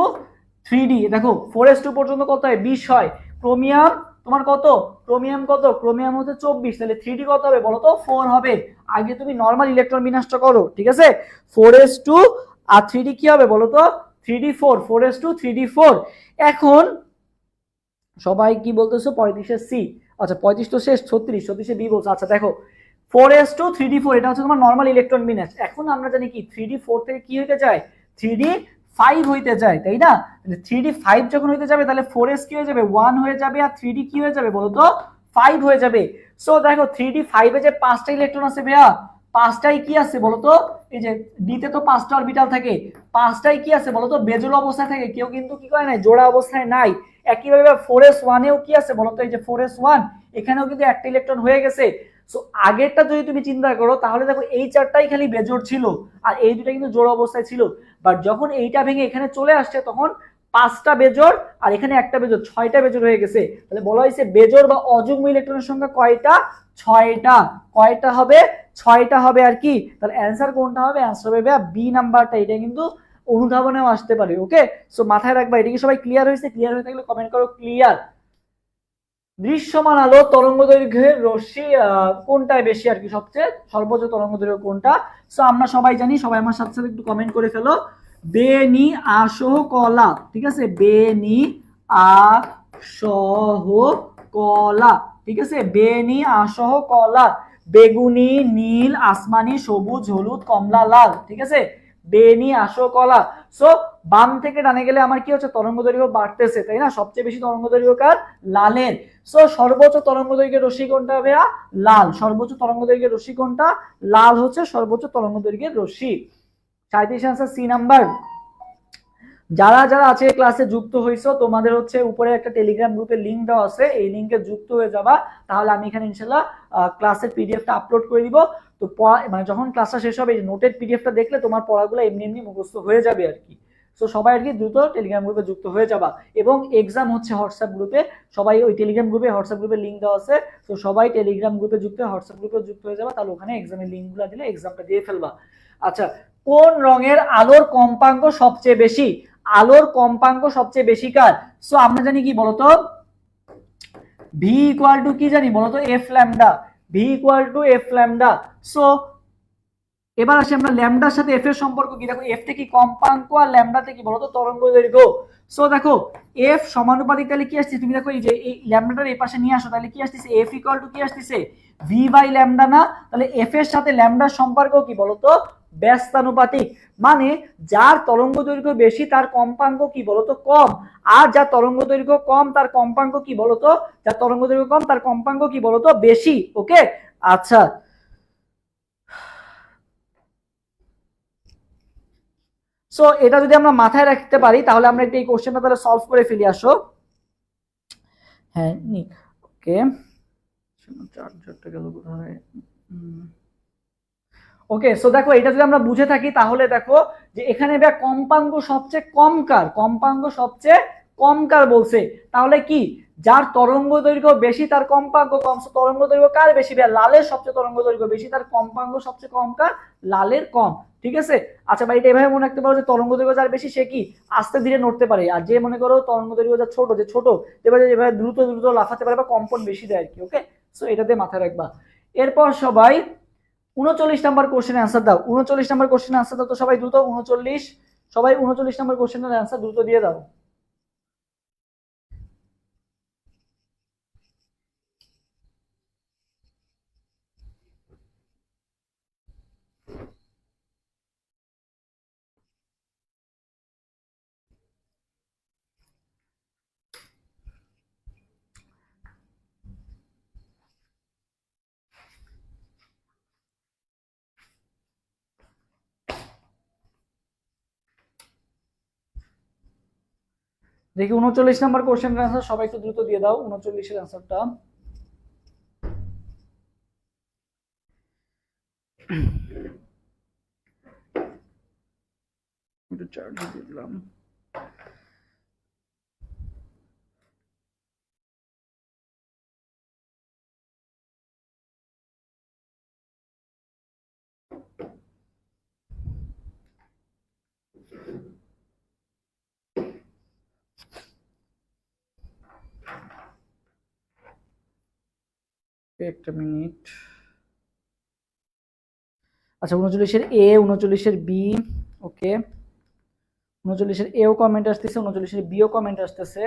3d। দেখো 4s2 পর্যন্ত কত হয় 20 হয়। ক্রোমিয়াম তোমার কত, ক্রোমিয়াম কত, ক্রোমিয়াম হচ্ছে 24, তাহলে 3d কত হবে বলো তো 4 হবে। আগে তুমি নর্মাল ইলেকট্রন বিন্যাসটা করো, ঠিক আছে। 4s2 আর 3d কি হবে বলো তো 3d 4, 4s2 3d 4। এখন সবাই কি বলতেছো 35 এর সি, আচ্ছা 35 তো শেষ, 36, 36 বি বলছে। আচ্ছা দেখো 4s2 3d 4 এটা হচ্ছে তোমার নর্মাল ইলেকট্রন বিন্যাস। এখন আমরা জানি কি 3d 4 থেকে কি হইতে যায় 3d 5 হইতে যায়, তাই না। 3d 5 যখন হইতে যাবে তাহলে 4s কি হয়ে যাবে 1 হয়ে যাবে, আর 3d কি হয়ে যাবে বলো তো 5 হয়ে যাবে। সো দেখো 3d 5 এ যে 5টা ইলেকট্রন আছে ভাইয়া, 5টাই কি আছে বলতো, এই যে ডিতে তো 5টা অরবিটাল থাকে, 5টাই কি আছে বলতো বেজোড় অবস্থায় থাকে, কেউ কিন্তু কি করে নাই জোড়া অবস্থায় নাই। একইভাবে 4s1 এও কি আছে বলতো, এই যে 4s1 এখানেও কিন্তু একটা ইলেকট্রন হয়ে গেছে। সো আগেরটা যদি তুমি চিন্তা করো তাহলে দেখো এই চারটাই খালি বেজোড় ছিল আর এই দুটা কিন্তু জোড় অবস্থায় ছিল, বাট যখন এইটা ভেঙে এখানে চলে আসছে তখন 5টা বেজোড় আর এখানে একটা বেজোড়, 6টা বেজোড় হয়ে গেছে। তাহলে বলা হয়েছে বেজোড় বা অযুগ্ম ইলেকট্রনের সংখ্যা কয়টা? 6টা। কয়টা হবে? 6টা হবে আর কি। তাহলে অ্যান্সার কোনটা হবে? অ্যান্সার হবে বি নাম্বারটা। এটা কিন্তু অনুধাবনেও আসতে পারে। ওকে, সো মাথায় রাখবা। এটা কি সবাই ক্লিয়ার হয়েছে? ক্লিয়ার হয়ে থাকলে কমেন্ট করো ক্লিয়ার। দৃশ্যমান আলো তরঙ্গ দৈর্ঘ্যের রশ্মি কোনটায় বেশি আর কি, সবচেয়ে সর্বোচ্চ তরঙ্গ দৈর্ঘ্য কোনটা? সো আমরা সবাই জানি, সবাই আমার সাথে সাথে একটু কমেন্ট করে ফেলো। বেনি আসহ কলা, ঠিক আছে, বেনি আসহ কলা, ঠিক আছে, বেনি আসহ কলা, বেগুনি, নীল, আসমানি, সবুজ, হলুদ, কমলা, লাল, ঠিক আছে, বেনি আসহ কলা। সো বাম থেকে ডানে গেলে আমার কি হচ্ছে? তরঙ্গ দৈর্ঘ্য বাড়তেছে, তাই না? সবচেয়ে বেশি তরঙ্গ দৈর্ঘ্য কার? লালের। সো সর্বোচ্চ তরঙ্গ দৈর্ঘ্যের রশ্মি কোনটা হবে? লাল। সর্বোচ্চ তরঙ্গ দৈর্ঘ্যের রশ্মি কোনটা? লাল হচ্ছে সর্বোচ্চ তরঙ্গ দৈর্ঘ্যের রশ্মি। 37 আনসার সি নাম্বার। যারা যারা আছে ক্লাসে যুক্ত হইছো, তোমাদের হচ্ছে উপরে একটা টেলিগ্রাম গ্রুপের লিংক দেওয়া আছে, এই লিংকে যুক্ত হয়ে যাবা। তাহলে আমি এখানে ইনশাআল্লাহ ক্লাসের পিডিএফটা আপলোড করে দিব। তো মানে যখন ক্লাসটা শেষ হবে, এই নোটেড পিডিএফটা দেখলে তোমার পড়াগুলো এমনি এমনি মুখস্থ হয়ে যাবে আর কি। সো সবাই আর কি দ্রুত টেলিগ্রাম গ্রুপে যুক্ত হয়ে যাবা। এবং এক্সাম হচ্ছে হোয়াটসঅ্যাপ গ্রুপে, সবাই ওই টেলিগ্রাম গ্রুপে, হোয়াটসঅ্যাপ গ্রুপে লিংক দেওয়া আছে। তো সবাই টেলিগ্রাম গ্রুপে যুক্ত হয়ে হোয়াটসঅ্যাপ গ্রুপে যুক্ত হয়ে যাবা, তাহলে ওখানে এক্সামের লিংকগুলো দিলে এক্সামটা দিয়ে ফেলবা। আচ্ছা, কোন রঙের আলোর কম্পাঙ্ক সবচেয়ে বেশি? আলোর কম্পাঙ্ক সবচেয়ে বেশি কার? সো আমরা জানি কি বলতো, ভি ইকুয়াল টু কি জানি বলতো? F lambda. V equal to F lambda. So এবার আসি আমরা ল্যামডার সাথে এফ এর সম্পর্ক কি। দেখো এফ তে কি কম্পাঙ্ক আর ল্যামডাতে কি বলতো? তরঙ্গ দৈর্ঘ্য। সো দেখো এফ সমানুপাতিক, তাহলে কি আসছে? তুমি দেখো এই যে এই ল্যামডাটার এই পাশে নিয়ে আসো, তাহলে কি আসছে? এফ ইকুয়াল টু কি আসছে? ভি বাই ল্যামডা না? তাহলে এফ এর সাথে ল্যামডার সম্পর্ক কি বলতো? ব্যস্তানুপাতিক। মানে যার তরঙ্গ দৈর্ঘ্য বেশি তার কম্পাঙ্ক কি বলতো? কম। আর যার তরঙ্গ দৈর্ঘ্য কম তার কম্পাঙ্ক কি বলতো? যার তরঙ্গ দৈর্ঘ্য কম তার কম্পাঙ্ক কি বলতো? বেশি। ওকে, আচ্ছা। সো এটা যদি আমরা মাথায় রাখতে পারি তাহলে আমরা এই কোশ্চেনটা তাহলে সলভ করে ফেলি। আসো, হ্যাঁ, ওকে, চার্জারটা গেল কোথায়? ওকে, সো দেখো এটা যদি আমরা বুঝে থাকি তাহলে দেখো যে এখানে কম্পাঙ্ক সবচেয়ে কম কার? কম্পাঙ্ক সবচেয়ে কম কার বলছে, তাহলে কি যার তরঙ্গ দৈর্ঘ্য বেশি তার কম্পাঙ্ক কম। তরঙ্গ দৈর্ঘ্য কার বেশি? লালের সবচেয়ে তরঙ্গ দৈর্ঘ্য বেশি, তার কম্পাঙ্ক সবচেয়ে কম কার? লালের কম। ঠিক আছে, আচ্ছা ভাই, এটা এভাবে মনে রাখতে পারো যে তরঙ্গ দৈর্ঘ্য যার বেশি সে কি আস্তে ধীরে নড়তে পারে, আর যে মনে করো তরঙ্গ দৈর্ঘ্য যার ছোট, যে ছোট যেভাবে দ্রুত দ্রুত লাফাতে পারে বা কম্পন বেশি দেয় আর কি। ওকে, সো এটাতে মাথায় রাখবা। এরপর সবাই 39 নাম্বার কোশ্চেনের অ্যান্সার দাও। 39 নাম্বার কোশ্চেনের অ্যান্সার দাও তো সবাই দ্রুত। 39, সবাই 39 নাম্বার কোশ্চেনের অ্যান্সার দ্রুত দিয়ে দাও। দেখি 39 নাম্বার কোশ্চেনের অ্যান্সার সবাই একটু দ্রুত দিয়ে দাও। 39 এর অ্যান্সারটা একটু চার্জ দিয়ে দিলাম। একটা মিনিট। আচ্ছা, 39-এর এ, 39-এর বি, ওকে, 39-এর এও কমেন্ট আসতেছে, 39-এর বিও কমেন্ট আসতেছে।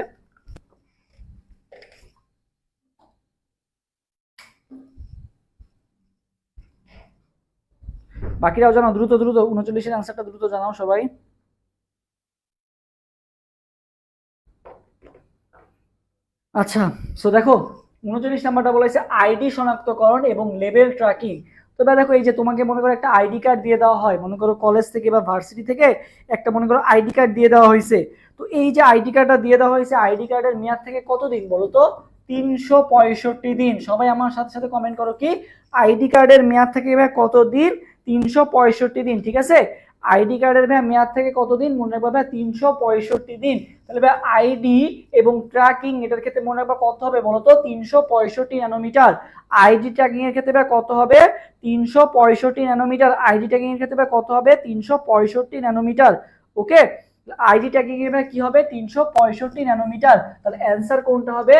বাকিরাও জানাও দ্রুত দ্রুত, 39-এর অ্যান্সারটা দ্রুত জানাও সবাই। আচ্ছা, সো দেখো 39 নাম্বারটা বলেছে আইডি শনাক্তকরণ এবং লেভেল ট্র্যাকিং। তো দেখো এই যে তোমাকে মনে করো একটা আইডি কার্ড দিয়ে দেওয়া হয়, মনে করো কলেজ থেকে বা ভার্সিটি থেকে একটা মনে করো আইডি কার্ড দিয়ে দেওয়া হয়েছে। তো এই যে আইডি কার্ডটা দিয়ে দেওয়া হয়েছে, আইডি কার্ডের মেয়াদ থেকে কতদিন বলো তো? 365 দিন। সবাই আমার সাথে সাথে কমেন্ট করো কি আইডি কার্ডের মেয়াদ থাকে ভাই কত দিন? 365 দিন। ঠিক আছে, আইডি কার্ডের ভাই মেয়াদ থেকে কতদিন? মনে রাখবা ভাই 365 দিন। তাহলে ভাই আইডি এবং ট্র্যাকিং এটার ক্ষেত্রে মনে রাখবা কত হবে বলতো? 365 ন্যানোমিটার। আইডি ট্র্যাকিং এর ক্ষেত্রে ভাই কত হবে? 365 ন্যানোমিটার। আইডি ট্র্যাকিং এর ক্ষেত্রে ভাই কত হবে? 365 ন্যানোমিটার। ওকে, আইডি ট্যাগিং এর কি হবে? 365 ন্যানোমিটার। তাহলে অ্যান্সার কোনটা হবে?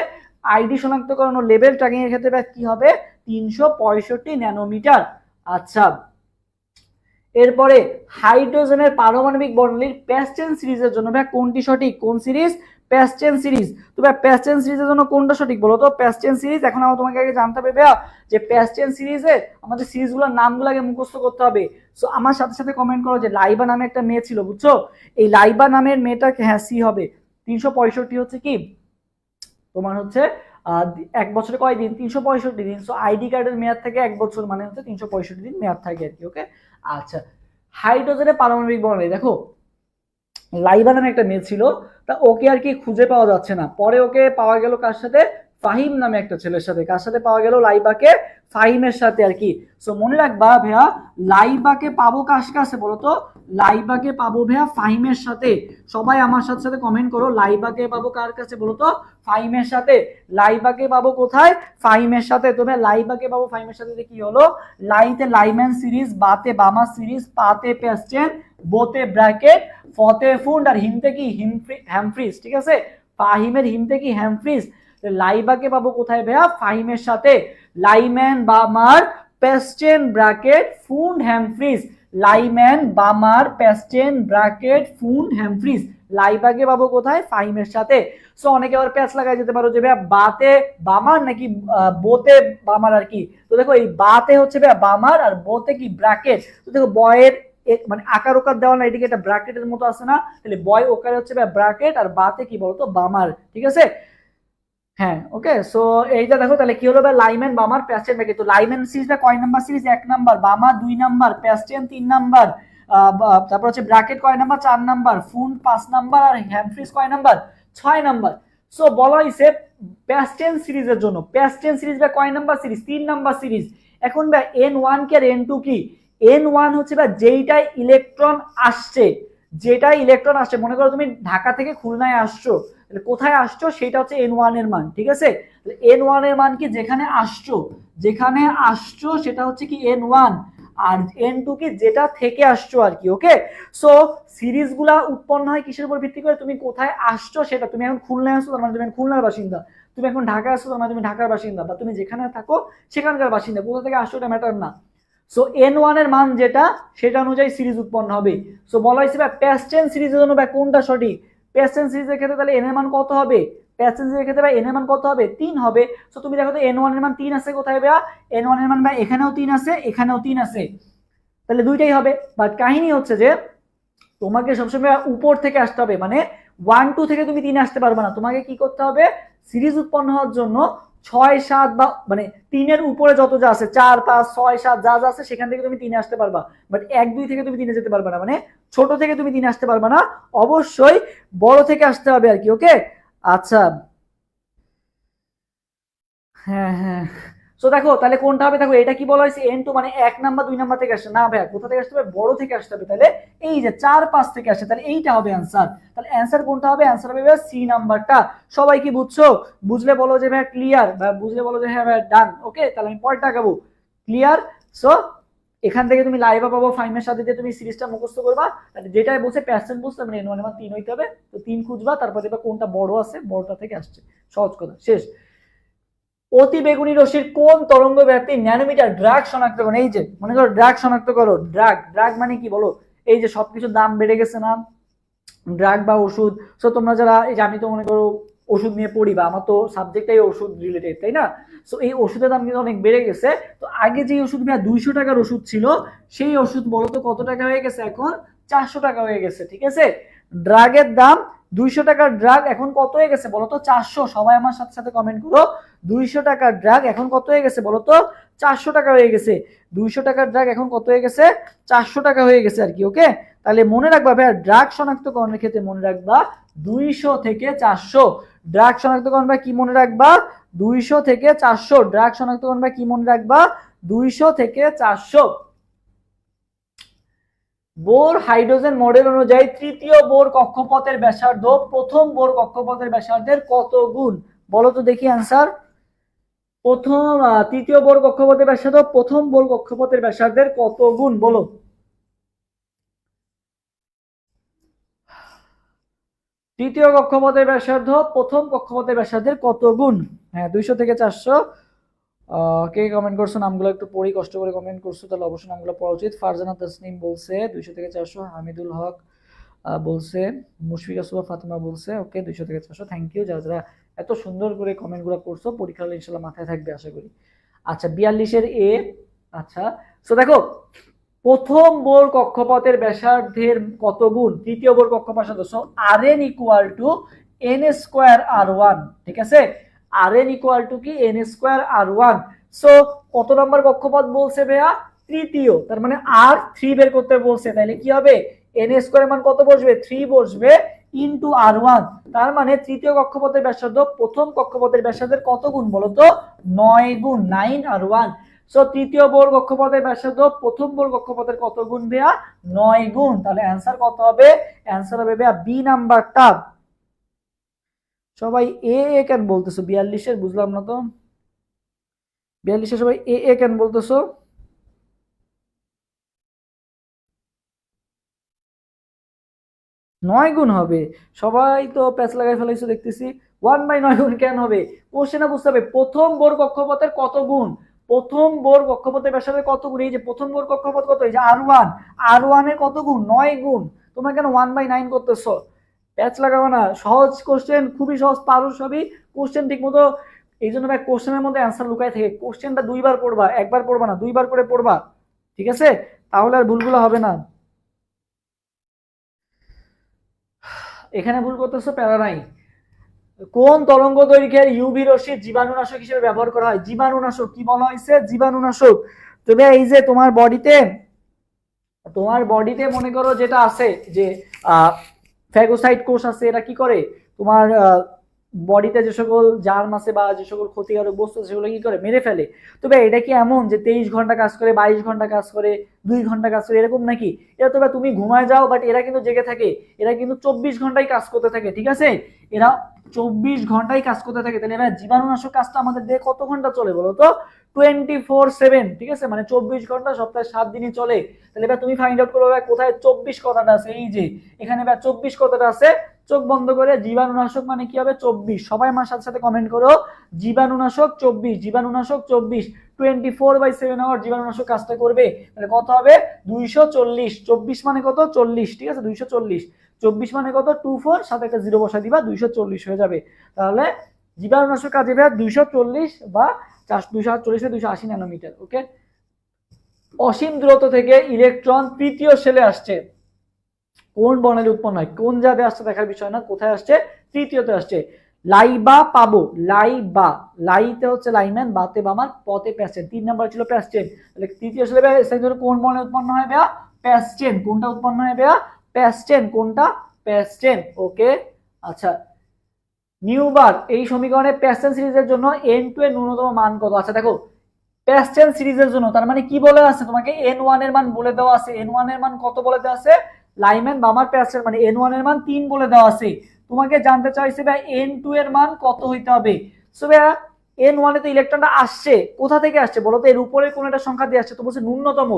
আইডি শনাক্তকরণ ও লেবেল ট্যাগিং এর ক্ষেত্রে কি হবে? 365 ন্যানোমিটার। আচ্ছা, এরপরে হাইড্রোজেনের পারমাণবিক বর্ণালীর প্যাস্টেন সিরিজের জন্য ভাই কোনটি সঠিক? কোন সিরিজ? প্যাস্টেন সিরিজ। তো ভাই প্যাস্টেন সিরিজের জন্য কোনটা সঠিক বলো তো? প্যাস্টেন সিরিজ। এখন আমার তোমাকে আগে জানতে হবে ভাইয়া যে প্যাস্টেন সিরিজে আমাদের সিরিজগুলোর নামগুলো আগে মুখস্থ করতে হবে। সো আমার সাথে সাথে কমেন্ট করো যে লাইবা নামে একটা মেয়ে ছিল, বুঝছো? এই লাইবা নামের মেয়েটা, হ্যাঁ সি হবে। 365 হচ্ছে কি তোমার হচ্ছে এক বছরে কয় দিন? 365 দিন। সো আইডি কার্ডের মেয়াদ থাকে 1 বছর, মানে হচ্ছে 365 দিন মেয়াদ থাকে আর কি। ওকে, আচ্ছা, হাইড্রোজেনের পারমাণবিক বর্ণালী দেখো, লাইবা নামে একটা মেয়ে ছিল, তা ওকে আর কি খুঁজে পাওয়া যাচ্ছে না। পরে ওকে পাওয়া গেল কার সাথে? ফাহিম নামে একটা ছেলের সাথে। কার সাথে পাওয়া গেল? লাইবাকে ফাহিমের সাথে আর কি। সো মনে রাখবা ভাইয়া, লাইবাকে পাবো কার কাছে বলো তো? লাইবাকে পাবো ভাইয়া ফাহিমের সাথে। সবাই আমার সাথে সাথে কমেন্ট করো, লাইবাকে পাবো কার কাছে বলো তো? ফাহিমের সাথে। লাইবাকে পাবো কোথায়? ফাহিমের সাথে। তবে লাইবাকে পাবো ফাহিমের সাথে কি হলো? লাইতে লাইম্যান সিরিজ, বাতে বামা সিরিজ, পাতে প্যাস্টেন, বোতে ব্র্যাকেট, ফতে ফুন্ড, আর হিমতে কি হ্যামফ্রিজ। ঠিক আছে, ফাহিমের হিমতে কি হ্যামফ্রিজ। লাইবাকে পাবো কোথায় ভাইয়া? ফাহিমের সাথে। Lyman Balmer Paschen Brackett Pfund Humphreys. Lyman Balmer Paschen Brackett Pfund Humphreys. লাইবাকে পাবো কোথায়? ফাহিমের সাথে। সো অনেকে আবার প্যাচ লাগাই যেতে পারো যে ভাইয়া বাতে বামার নাকি বোতে বামার আর কি। তো দেখো এই বাতে হচ্ছে ভাইয়া বামার আর বোতে কি ব্র্যাকেট। তো দেখো বয়ের মানে আকার ওকার দেওয়া না, এদিকে একটা ব্র্যাকেটের মতো আছে না, তাহলে বয় ওকারে হচ্ছে ব্র্যাকেট আর বাতে কি বলতো? বামার। ঠিক আছে, হ্যাঁ ওকে। সো এইটা দেখো তাহলে কি হলো ভাই? Lyman Balmer Paschen Brackett. তো লাইম্যান সিরিজটা কয় number series? 1 number. Balmer 2 number, Paschen 3 number, তারপর হচ্ছে ব্র্যাকেট কয় নাম্বার? 4 নাম্বার, ফুন্ড 5 নাম্বার, আর হ্যামফ্রিজ কয় নাম্বার? 6 নাম্বার। সো বলা হইছে প্যাস্টেন সিরিজের জন্য, প্যাস্টেন সিরিজ বা কয় নাম্বার সিরিজ? 3 number series. এখন ভাই N1 কি আর N2 কি? N1 হচ্ছে ভাই যেইটাই ইলেকট্রন আসছে, যেটাই ইলেকট্রন আসছে, মনে করো তুমি ঢাকা থেকে খুলনায় আসছো, কোথায় আসছো সেটা হচ্ছে N1 এর মান। ঠিক আছে, N1 এর মান কি? যেখানে আসছো, যেখানে আসছো সেটা হচ্ছে কি N1, আর N2 কি? যেটা থেকে আসছো আর কি। ওকে, সো সিরিজগুলা উৎপন্ন হয় কিসের উপর ভিত্তি করে? তুমি কোথায় আসছো সেটা। তুমি এখন খুলনায় আসছো, তার মানে তুমি খুলনার বাসিন্দা। তুমি এখন ঢাকায় আসছো, তার মানে তুমি ঢাকার বাসিন্দা, বা তুমি যেখানে থাকো সেখানকার বাসিন্দা। কোথা থেকে আসছো এটা ম্যাটার না। সো N1 এর মান যেটা, সেটা অনুযায়ী সিরিজ উৎপন্ন হবে। সো বলা হয়েছে প্যাস্টেন সিরিজের জন্য কোনটা সঠিক? প্যাস্টেন সিরিজের ক্ষেত্রে তাহলে এন এর মান কত হবে? প্যাস্টেন সিরিজের ক্ষেত্রে এন এর মান কত হবে? 3 হবে। সো তুমি দেখো তো N1 এর মান 3 আছে কোথায় ভাইয়া? N1 এর মান ভাই এখানেও 3 আছে, এখানেও 3 আছে, তাহলে দুইটাই হবে। বাট কাহিনী হচ্ছে যে তোমাকে সবসময় উপর থেকে আসতে হবে, মানে 1 2 থেকে তুমি 3 আসতে পারবে না। তোমাকে কি করতে হবে? সিরিজ উৎপন্ন হওয়ার জন্য 6 7 বা মানে 3 এর উপরে যত যা আছে, 4 5 6 7 যা যা আছে সেখান থেকে তুমি 3 আসতে পারবা। বাট 1 2 থেকে তুমি 3 যেতে পারবে না, মানে ছোট থেকে তুমি 3 আসতে পারবে না, অবশ্যই বড় থেকে আসতে হবে আর কি। ওকে, আচ্ছা, হ্যাঁ হ্যাঁ। সো দেখো তাহলে কোনটা হবে? দেখো এটা কি বলা হয়েছে? N2 মানে 1 নাম্বার 2 নাম্বার থেকে আসছে না ভাইয়া, কোথা থেকে আসতে হবে? বড় থেকে আসতে হবে। তাহলে এই যে 4 5 থেকে আসছে, তাহলে এইটা হবে অ্যান্সার। তাহলে অ্যান্সার কোনটা হবে? অ্যান্সার হবে ভাইয়া সি নাম্বারটা। সবাই কি বুঝছো? বুঝলে বলো যে ভাইয়া ক্লিয়ার, বা বুঝলে বলো যে হ্যাঁ ভাইয়া ডান। ওকে, তাহলে আমি পরেরটা আগাবো। ক্লিয়ার? সো এখান থেকে তুমি লাইভা পাবো ফাইমের সাথে যে তুমি সিরিজটা মুখস্থ করবা, যেটাই বলছে প্যাসেন্ট বুঝতে মানে N1 এর মান 3 হইতে হবে। তো 3 খুঁজবা, তারপর দেখবা কোনটা বড় আছে, বড়টা থেকে আসছে। সহজ কথা, শেষ। অতি বেগুনি রশ্মির কোন তরঙ্গ ব্যাপ্তি ন্যানোমিটার? ড্রাগ শনাক্ত করো। এই যে মনে করো ড্রাগ শনাক্ত করো। ড্রাগ, ড্রাগ মানে কি বলো? এই যে সবকিছুর দাম বেড়ে গেছে না, ড্রাগ বা ওষুধ। সো তোমরা যারা, এই যে আমি তো মনে করো ওষুধ নিয়ে পড়ি, বা আমার তো সাবজেক্টটাই ওষুধ রিলেটেড, তাই না? সো এই ওষুধের দাম কিন্তু অনেক বেড়ে গেছে। তো আগে যে ওষুধ 200 টাকার ওষুধ ছিল, সেই ওষুধ বলো তো কত টাকা হয়ে গেছে এখন? 400 টাকা হয়ে গেছে। ঠিক আছে, ড্রাগের দাম 200 টাকার ড্রাগ এখন কত হয়ে গেছে বলো তো? 400। সবাই আমার সাথে সাথে কমেন্ট করো, 200 টাকার ড্রাগ এখন কত হয়ে গেছে বলো তো? 400 টাকা হয়ে গেছে। 200 টাকার ড্রাগ এখন কত হয়ে গেছে? 400 টাকা হয়ে গেছে আর কি। ওকে, তাহলে মনে রাখবা ভাইয়া ড্রাগ শনাক্তকরণের ক্ষেত্রে মনে রাখবা 200 থেকে 400। ড্রাগ শনাক্তকরণ বা কি মনে রাখবা 200 থেকে 400, ড্রাগ শনাক্তকরণ বা কি মনে রাখবা 200 থেকে 400। বোর হাইড্রোজেন মডেল অনুযায়ী তৃতীয় বোর কক্ষপথের ব্যাসার্ধ প্রথম বোর কক্ষপথের ব্যাসার্ধের কত গুণ? বলো তো দেখি অ্যান্সার। তৃতীয় বোর কক্ষপথের ব্যাসার্ধ প্রথম বোর কক্ষপথের ব্যাসার্ধের কত গুণ বলো। তৃতীয় কক্ষপথের ব্যাসার্ধ প্রথম কক্ষপথের ব্যাসার্ধের কত গুণ? হ্যাঁ 200 থেকে 400। কে কমেন্ট করছো নামগুলো একটু পড়ি, কষ্ট করে কমেন্ট করছো তাহলে অবশ্যই নামগুলো পড়া উচিত। ফারজানা তাসনিম বলছে 200 থেকে 400, হামিদুল হক বলছে, মুশফিকা সুবা ফাতেমা বলছে ওকে 200 থেকে 400। থ্যাংক ইউ যারা যারা এত সুন্দর করে কমেন্টগুলো করছো, পরীক্ষা হলে ইনশাআল্লাহ মাথায় থাকবে আশা করি। আচ্ছা 42 এ। আচ্ছা সো দেখো প্রথম বোর কক্ষপথের ব্যাসার্ধের কত গুণ তৃতীয় বোর কক্ষপথ, so Rn equal to n square r1, ঠিক আছে। Rn ইকুয়াল টু কি n স্কয়ার r1। সো কত নম্বর কক্ষপথ বলছে ভাইয়া? তৃতীয়, তার মানে r3 বের করতে বলছে, তাহলে কি হবে n স্কয়ারের মান কত বসবে 3 বসবে ইনটু r1, তার মানে তৃতীয় কক্ষপথের ব্যাসার্ধ প্রথম কক্ষপথের ব্যাসার্ধের কত গুণ বলো তো 9 গুণ, 9r1। সো তৃতীয় বোর কক্ষপথের ব্যাসার্ধ প্রথম বোর কক্ষপথের কত গুণ ভাইয়া 9 গুণ, তাহলে অ্যান্সার কত হবে? অ্যান্সার হবে ভাইয়া বি নাম্বারটা। সবাই এ এ কেন বলতেছো? 42 এর বুঝলাম না তো, 42 এ সবাই এ এ কেন বলতেছো? নয় গুণ হবে, সবাই তো প্যাচ লাগাই ফেলাইছো দেখতেছি। 1/9 গুণ কেন হবে? কোশ্চেনে বুঝতে হবে প্রথম বোর কক্ষপথের কত গুণ, প্রথম বোর কক্ষপথের ব্যাসার্ধের কত গুণ, এই যে প্রথম বোর কক্ষপথ কত, এই যে r1, r1 এর কত গুণ 9 গুণ, তোমরা কেন 1/9 করতেছো? প্যাচ লাগাবো না, সহজ কোশ্চেন, খুবই সহজ, পারো সবই। কোশ্চেন ঠিক মতো, এই জন্য ভাই কোশ্চেনের মধ্যে অ্যান্সার লুকায় থাকে, কোশ্চেনটা দুইবার পড়বা, একবার পড়বা না, দুইবার করে পড়বা, ঠিক আছে, তাহলে আর ভুলগুলো হবে না। এখানে ভুল করতেছো, প্যারা নাই। কোন তরঙ্গ দৈর্ঘ্যের ইউভি রশ্মি জীবাণুনাশক হিসেবে ব্যবহার করা হয়? জীবাণুনাশক কি বলা হয়েছে? জীবাণুনাশক। তবে এই যে তোমার বডিতে মনে করো যেটা আছে যে ফ্যাগোসাইট কোষ আছে, এটা কি করে তোমার বডিতে যে সকল জার্ম আছে বা যে সকল ক্ষতিকারক বস্তু আছে সেগুলো কি করে মেরে ফেলে। তবে এটা কি এমন যে 23 ঘন্টা কাজ করে, 22 ঘন্টা কাজ করে, 2 ঘন্টা কাজ করে, এরকম নাকি? এটা তবে তুমি ঘুমায় যাও, বাট এরা কিন্তু জেগে থাকে, এরা কিন্তু 24 ঘন্টায় কাজ করতে থাকে, ঠিক আছে, এরা 24 ঘন্টায় কাজ করতে থাকে। তাহলে এবার জীবাণুনাশক কাজটা আমাদের দিয়ে কত ঘন্টা চলে বলো তো? 24/7, ঠিক আছে, মানে 24 ঘন্টা সপ্তাহে 7 দিনই চলে। তাহলে এবার তুমি ফাইন্ড আউট করবে কোথায় 24 কথাটা আছে, এই যে এখানে এবার 24 কথাটা আছে, চোখ বন্ধ করে জীবাণুনাশক মানে কি হবে 24, সবাই আমার সাথে সাথে কমেন্ট করো জীবাণুনাশক 24, জীবাণুনাশক 24, 24/7 আওয়ার জীবাণুনাশক কাজটা করবে, তাহলে কত হবে 240, 24 মানে কত 40, ঠিক আছে 240, 24 মানে কত 24, সাথে একটা জিরো বসা দিবা 240 হয়ে যাবে। তাহলে জীবাণুনাশক কাজে 240 বা 240 280 ন্যানোমিটার। ওকে, অসীম দূরত্ব থেকে ইলেকট্রন তৃতীয় শেলে আসছে, কোন বর্ণালী উৎপন্ন হয়? কোন জায়গাতে আসছে দেখার বিষয় না, কোথায় আসছে? তৃতীয়তে আসছে। লাইবা পাবো, লাইবা, লাইতে হচ্ছে লাইম্যান, বাতে বামার, পতে প্যাসচেন, 3 নাম্বার ছিল প্যাসচেন, তাহলে তৃতীয় শেলে কোন বর্ণালী উৎপন্ন হয় ভাইয়া? প্যাসচেন। কোনটা উৎপন্ন হয় ভাইয়া? প্যাসচেন। কোনটা? প্যাসচেন। ওকে, আচ্ছা নিউবার এই সমীকরণে প্যাসচেন সিরিজের জন্য n2 এর ন্যূনতম মান কত? আচ্ছা দেখো প্যাসচেন সিরিজের জন্য তার মানে কি বলে আছে তোমাকে, n1 এর মান বলে দেওয়া আছে, n1 এর মান কত বলে দেওয়া আছে? লাইম্যান বামার প্যাসচেন মানে n1 এর মান 3 বলে দেওয়া আছে। তোমাকে জানতে চাইছে ভাই n2 এর মান কত হইতে হবে। সো ভাইয়া n1 এ তো ইলেকট্রনটা আসছে, কোথা থেকে আসছে বলো তো? এর উপরে কোন একটা সংখ্যা দিয়ে আসছে, তো বলছে ন্যূনতম,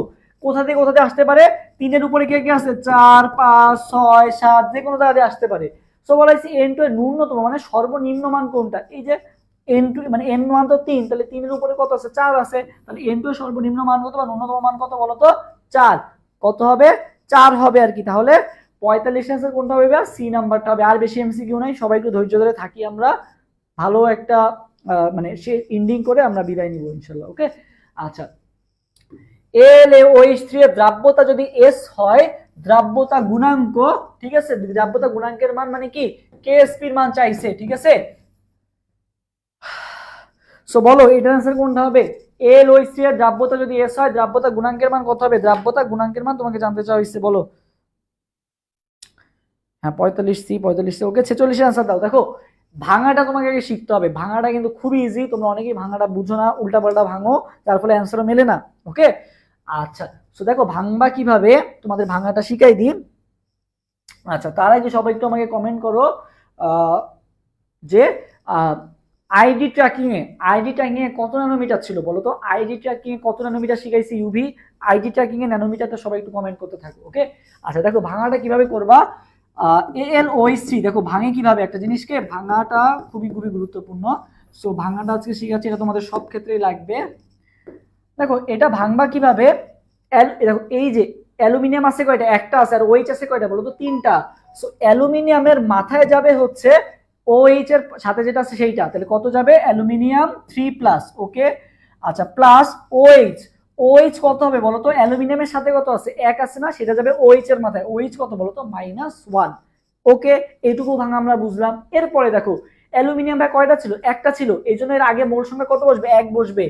কোথা থেকে কোথা দিয়ে আসতে পারে? 3 এর উপরে কি আছে? 4 5 6 7, যে কোনো জায়গা দিয়ে আসতে পারে। সো বলা হয়েছে n2 এর ন্যূনতম মানে সর্বনিম্ন মান কোনটা? এই যে n2 মানে n1 তো 3, তাহলে 3 এর উপরে কত আছে? 4 আছে, তাহলে n2 এর সর্বনিম্ন মান কত বা ন্যূনতম মান কত বলো তো? 4। কত হবে? 4 হবে আর কি। তাহলে 45 অ্যান্সার কোনটা হবে? সি নাম্বারটা হবে। আর বেশি এমসিকিউ নাই, সবাই একটু ধৈর্য ধরে থাকি আমরা, ভালো একটা মানে সে ইন্ডিং করে আমরা বিদায় নিব ইনশাআল্লাহ। ওকে, আচ্ছা LaOH3 এর দ্রাব্যতা যদি S হয়, দ্রাব্যতা গুণাঙ্ক, ঠিক আছে, দ্রাব্যতা গুণাঙ্কের মান মানে কি KSP এর মান চাইছে, ঠিক আছে। সো বলো এটার आंसर কোনটা হবে? LOH3 এর দ্রাব্যতা যদি S হয়, দ্রাব্যতা গুণাঙ্কের মান কত হবে? দ্রাব্যতা গুণাঙ্কের মান তোমাকে জানতে চাওয়া হয়েছে, বলো। হ্যাঁ 45 সি, 45 সি। ওকে 46 এর आंसर দাও। দেখো ভাঙাটা তোমাকে আগে শিখতে হবে। ভাঙাটা কিন্তু খুবই ইজি, তোমরা অনেকেই ভাঙাটা বুঝো না, উল্টা পাল্টা ভাঙো, যার ফলে অ্যান্সারও মেলে না। ওকে, আচ্ছা সো দেখো ভাঙবা কিভাবে, তোমাদের ভাঙাটা শিখাই দিই। আচ্ছা তার আগে সবাই একটু আমাকে কমেন্ট করো যে আইডি ট্র্যাকিং এ কত ন্যানোমিটার ছিল বলো তো, আইডি ট্র্যাকিং এ কত ন্যানোমিটার শিখাইছি ইউভি, আইডি ট্র্যাকিং এ ন্যানোমিটারটা সবাই একটু কমেন্ট করতে থাকো। ওকে, আচ্ছা দেখো ভাঙাটা কিভাবে করবা। ALOH3 দেখো ভাঙে কিভাবে, একটা জিনিসকে ভাঙাটা খুবই খুবই গুরুত্বপূর্ণ। সো ভাঙাটা আজকে শিখাচ্ছি, এটা তোমাদের সব ক্ষেত্রেই লাগবে। দেখো এটা ভাঙবা কিভাবে, দেখো এই যে অ্যালুমিনিয়াম আছে কয়টা, একটা আছে, আর ওএইচ আছে কয়টা বলো তো, তিনটা। সো অ্যালুমিনিয়ামের মাথায় যাবে হচ্ছে ওএইচ এর সাথে যেটা আছে সেইটা, তাহলে কত যাবে, অ্যালুমিনিয়াম 3+। ওকে, আচ্ছা প্লাস ওএইচ, ওএইচ কত হবে বলো তো, অ্যালুমিনিয়ামের সাথে কত আছে, এক আছে না, সেটা যাবে ওএইচ এর মাথায়, ওএইচ কত বলো তো, -1। ওকে, এইটুকু ভাঙা আমরা বুঝলাম। এরপরে দেখো অ্যালুমিনিয়াম ভাই কয়টা ছিল, একটা ছিল, এই জন্য এর আগে মোল সংখ্যা কত বসবে, এক বসবে।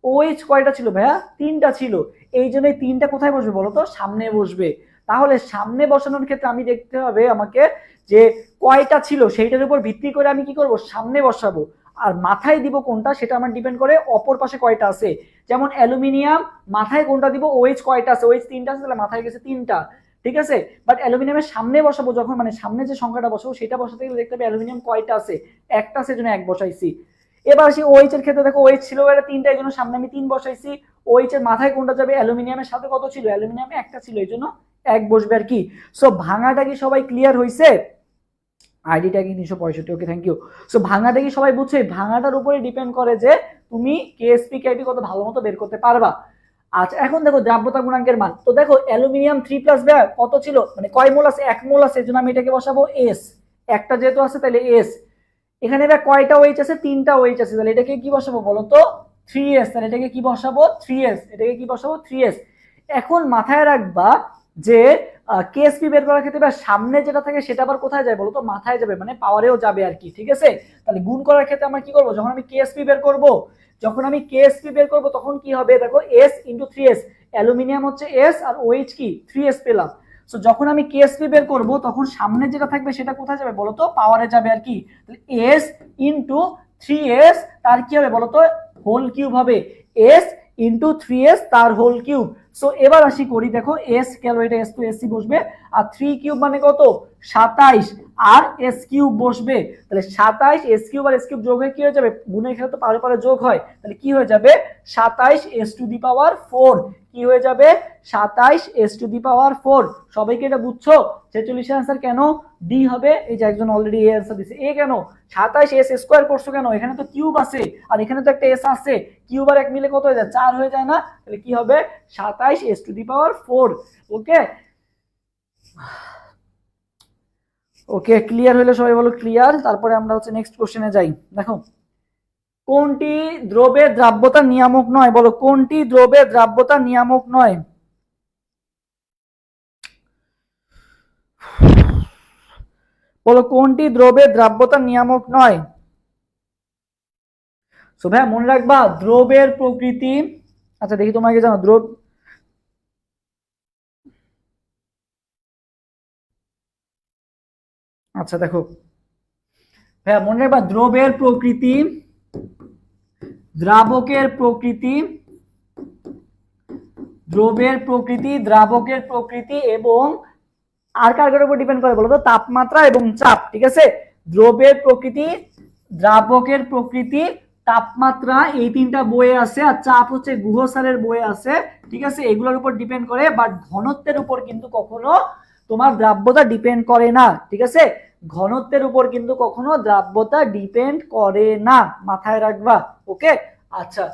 ওএইচ কয়টা ছিল ভাইয়া, তিনটা ছিল, এই জন্য তিনটা কোথায় বসবে বলতো, সামনে বসবে। তাহলে সামনে বসানোর ক্ষেত্রে আমি দেখতে হবে আমাকে যে কয়টা ছিল, সেইটার উপর ভিত্তি করে আমি কি করব, সামনে বসাবো। আর মাথায় দিব কোনটা সেটা আমার ডিপেন্ড করে অপর পাশে কয়টা আছে। যেমন অ্যালুমিনিয়াম মাথায় কোনটা দিব, ওএইচ কয়টা আছে, ওএইচ তিনটা আছে, তাহলে মাথায় গেছে তিনটা, ঠিক আছে। বাট অ্যালুমিনিয়ামের সামনে বসাবো যখন, মানে সামনে যে সংখ্যাটা বসাবো সেটা বসাতে গেলে দেখতে হবে অ্যালুমিনিয়াম কয়টা আছে, একটা আছে, জন্য এক বসাইছি। এবার আসি ওএইচ এর ক্ষেত্রে, দেখো ওএইচ ছিল এটা তিনটা, এই জন্য সামনে আমি 3 বসাইছি। ওএইচ এর মাথায় কোনটা যাবে, অ্যালুমিনিয়ামের সাথে কত ছিল, অ্যালুমিনিয়ামে একটা ছিল, এই জন্য এক বসবে আর কি। সো ভাঙাটা কি সবাই ক্লিয়ার হইছে, আইডিটা কি 365। Okay thank you. সো ভাঙাটা কি সবাই বুঝছে, ভাঙাটার উপরে ডিপেন্ড করে যে তুমি কেএসপি কেআইপি কত ভালো মতো বের করতে পারবা। আচ্ছা এখন দেখো দ্রাব্যতা গুণাঙ্কের মান, তো দেখো অ্যালুমিনিয়াম 3+ কত ছিল, মানে কয় মোল আছে, 1 মোল আছে, এজন্য আমি এটাকে বসাবো এস, একটা যেহেতু আছে তাহলে এস। এখানে এবার কয়টা ওএইচ আছে, তিনটা ওএইচ আছে, তাহলে এটাকে কি বসাবো বলো তো, 3s, তাহলে এটাকে কি বসাবো 3s, এটাকে কি বসাবো 3s। এখন মাথায় রাখবা যে কেএসপি বের করার ক্ষেত্রে বা সামনে যেটা থাকে সেটা আবার কোথায় যায় বলো তো, মাথায় যাবে, মানে পাওয়ারেও যাবে আর কি, ঠিক আছে। তাহলে গুণ করার ক্ষেত্রে আমরা কি করব, যখন আমি কেএসপি বের করব, তখন কি হবে, দেখো s × 3s, অ্যালুমিনিয়াম হচ্ছে s আর ওএইচ কি 3s পেলাম। সো যখন আমি কেএসপি বের করব তখন সামনে যেটা থাকবে সেটা কোথায় যাবে বলো তো, পাওয়ারে যাবে আর কি। তাহলে s × 3s তার কি হবে বলো তো, হোল কিউব হবে, s × 3s তার হোল কিউব। সো এবার আসি করি, দেখো s কেন, এটা s তো sc বসবে, আর 3 কিউব মানে কত 27, আর s কিউব বসবে, তাহলে 27 s কিউব আর s কিউব যোগ হয়ে কি হয়ে যাবে, গুণের ক্ষেত্রে তো পারে পারে যোগ হয়, তাহলে কি হয়ে যাবে 27s⁴ কি হয়ে যাবে 27s⁴। সবাইকে এটা বুঝছো, 46 এর आंसर কেন ডি হবে, এই যে একজন অলরেডি এ आंसर দিছে, এ কেন 27s² করছো কেন, এখানে তো কিউব আছে আর এখানে তো একটা s আছে, কিউব আর এক মিলে কত হয়ে যায় 4 হয়ে যায় না, তাহলে কি হবে 27s⁴। ওকে ওকে ক্লিয়ার হলে সবাই বলো ক্লিয়ার। তারপরে আমরা হচ্ছে নেক্সট কোশ্চেনে যাই। দেখো কোনটি দ্রব্যের দ্রাব্যতা নিয়ামক নয়, বলো কোনটি দ্রব্যের দ্রাব্যতা নিয়ামক নয়। বলো কোনটি দ্রব্যের দ্রাব্যতা নিয়ামক নয়। সো ভাই মনে রাখবা দ্রব্যের প্রকৃতি, আচ্ছা দেখি তোমাকে জানো দ্রব্য, আচ্ছা দেখো ভাইয়া মনে রাখবা দ্রব্যের প্রকৃতি, দ্রাবকের প্রকৃতি, দ্রব্যের প্রকৃতি, দ্রাবকের প্রকৃতি এবং আর কার উপর ডিপেন্ড করে বলতো, তাপমাত্রা এবং চাপ, ঠিক আছে। দ্রব্যের প্রকৃতি, দ্রাবকের প্রকৃতি, তাপমাত্রা, এই তিনটা বইয়ে আছে, আর চাপ হচ্ছে গুহ স্যারের বইয়ে আছে, ঠিক আছে। এগুলোর উপর ডিপেন্ড করে, বাট ঘনত্বের উপর কিন্তু কখনো তোমার দ্রাব্যতা ডিপেন্ড করে না, ঠিক আছে। ঘনত্বের উপর কিন্তু কখনো দ্রাব্যতা ডিপেন্ড করে না, মাথায় রাখবা। ওকে আচ্ছা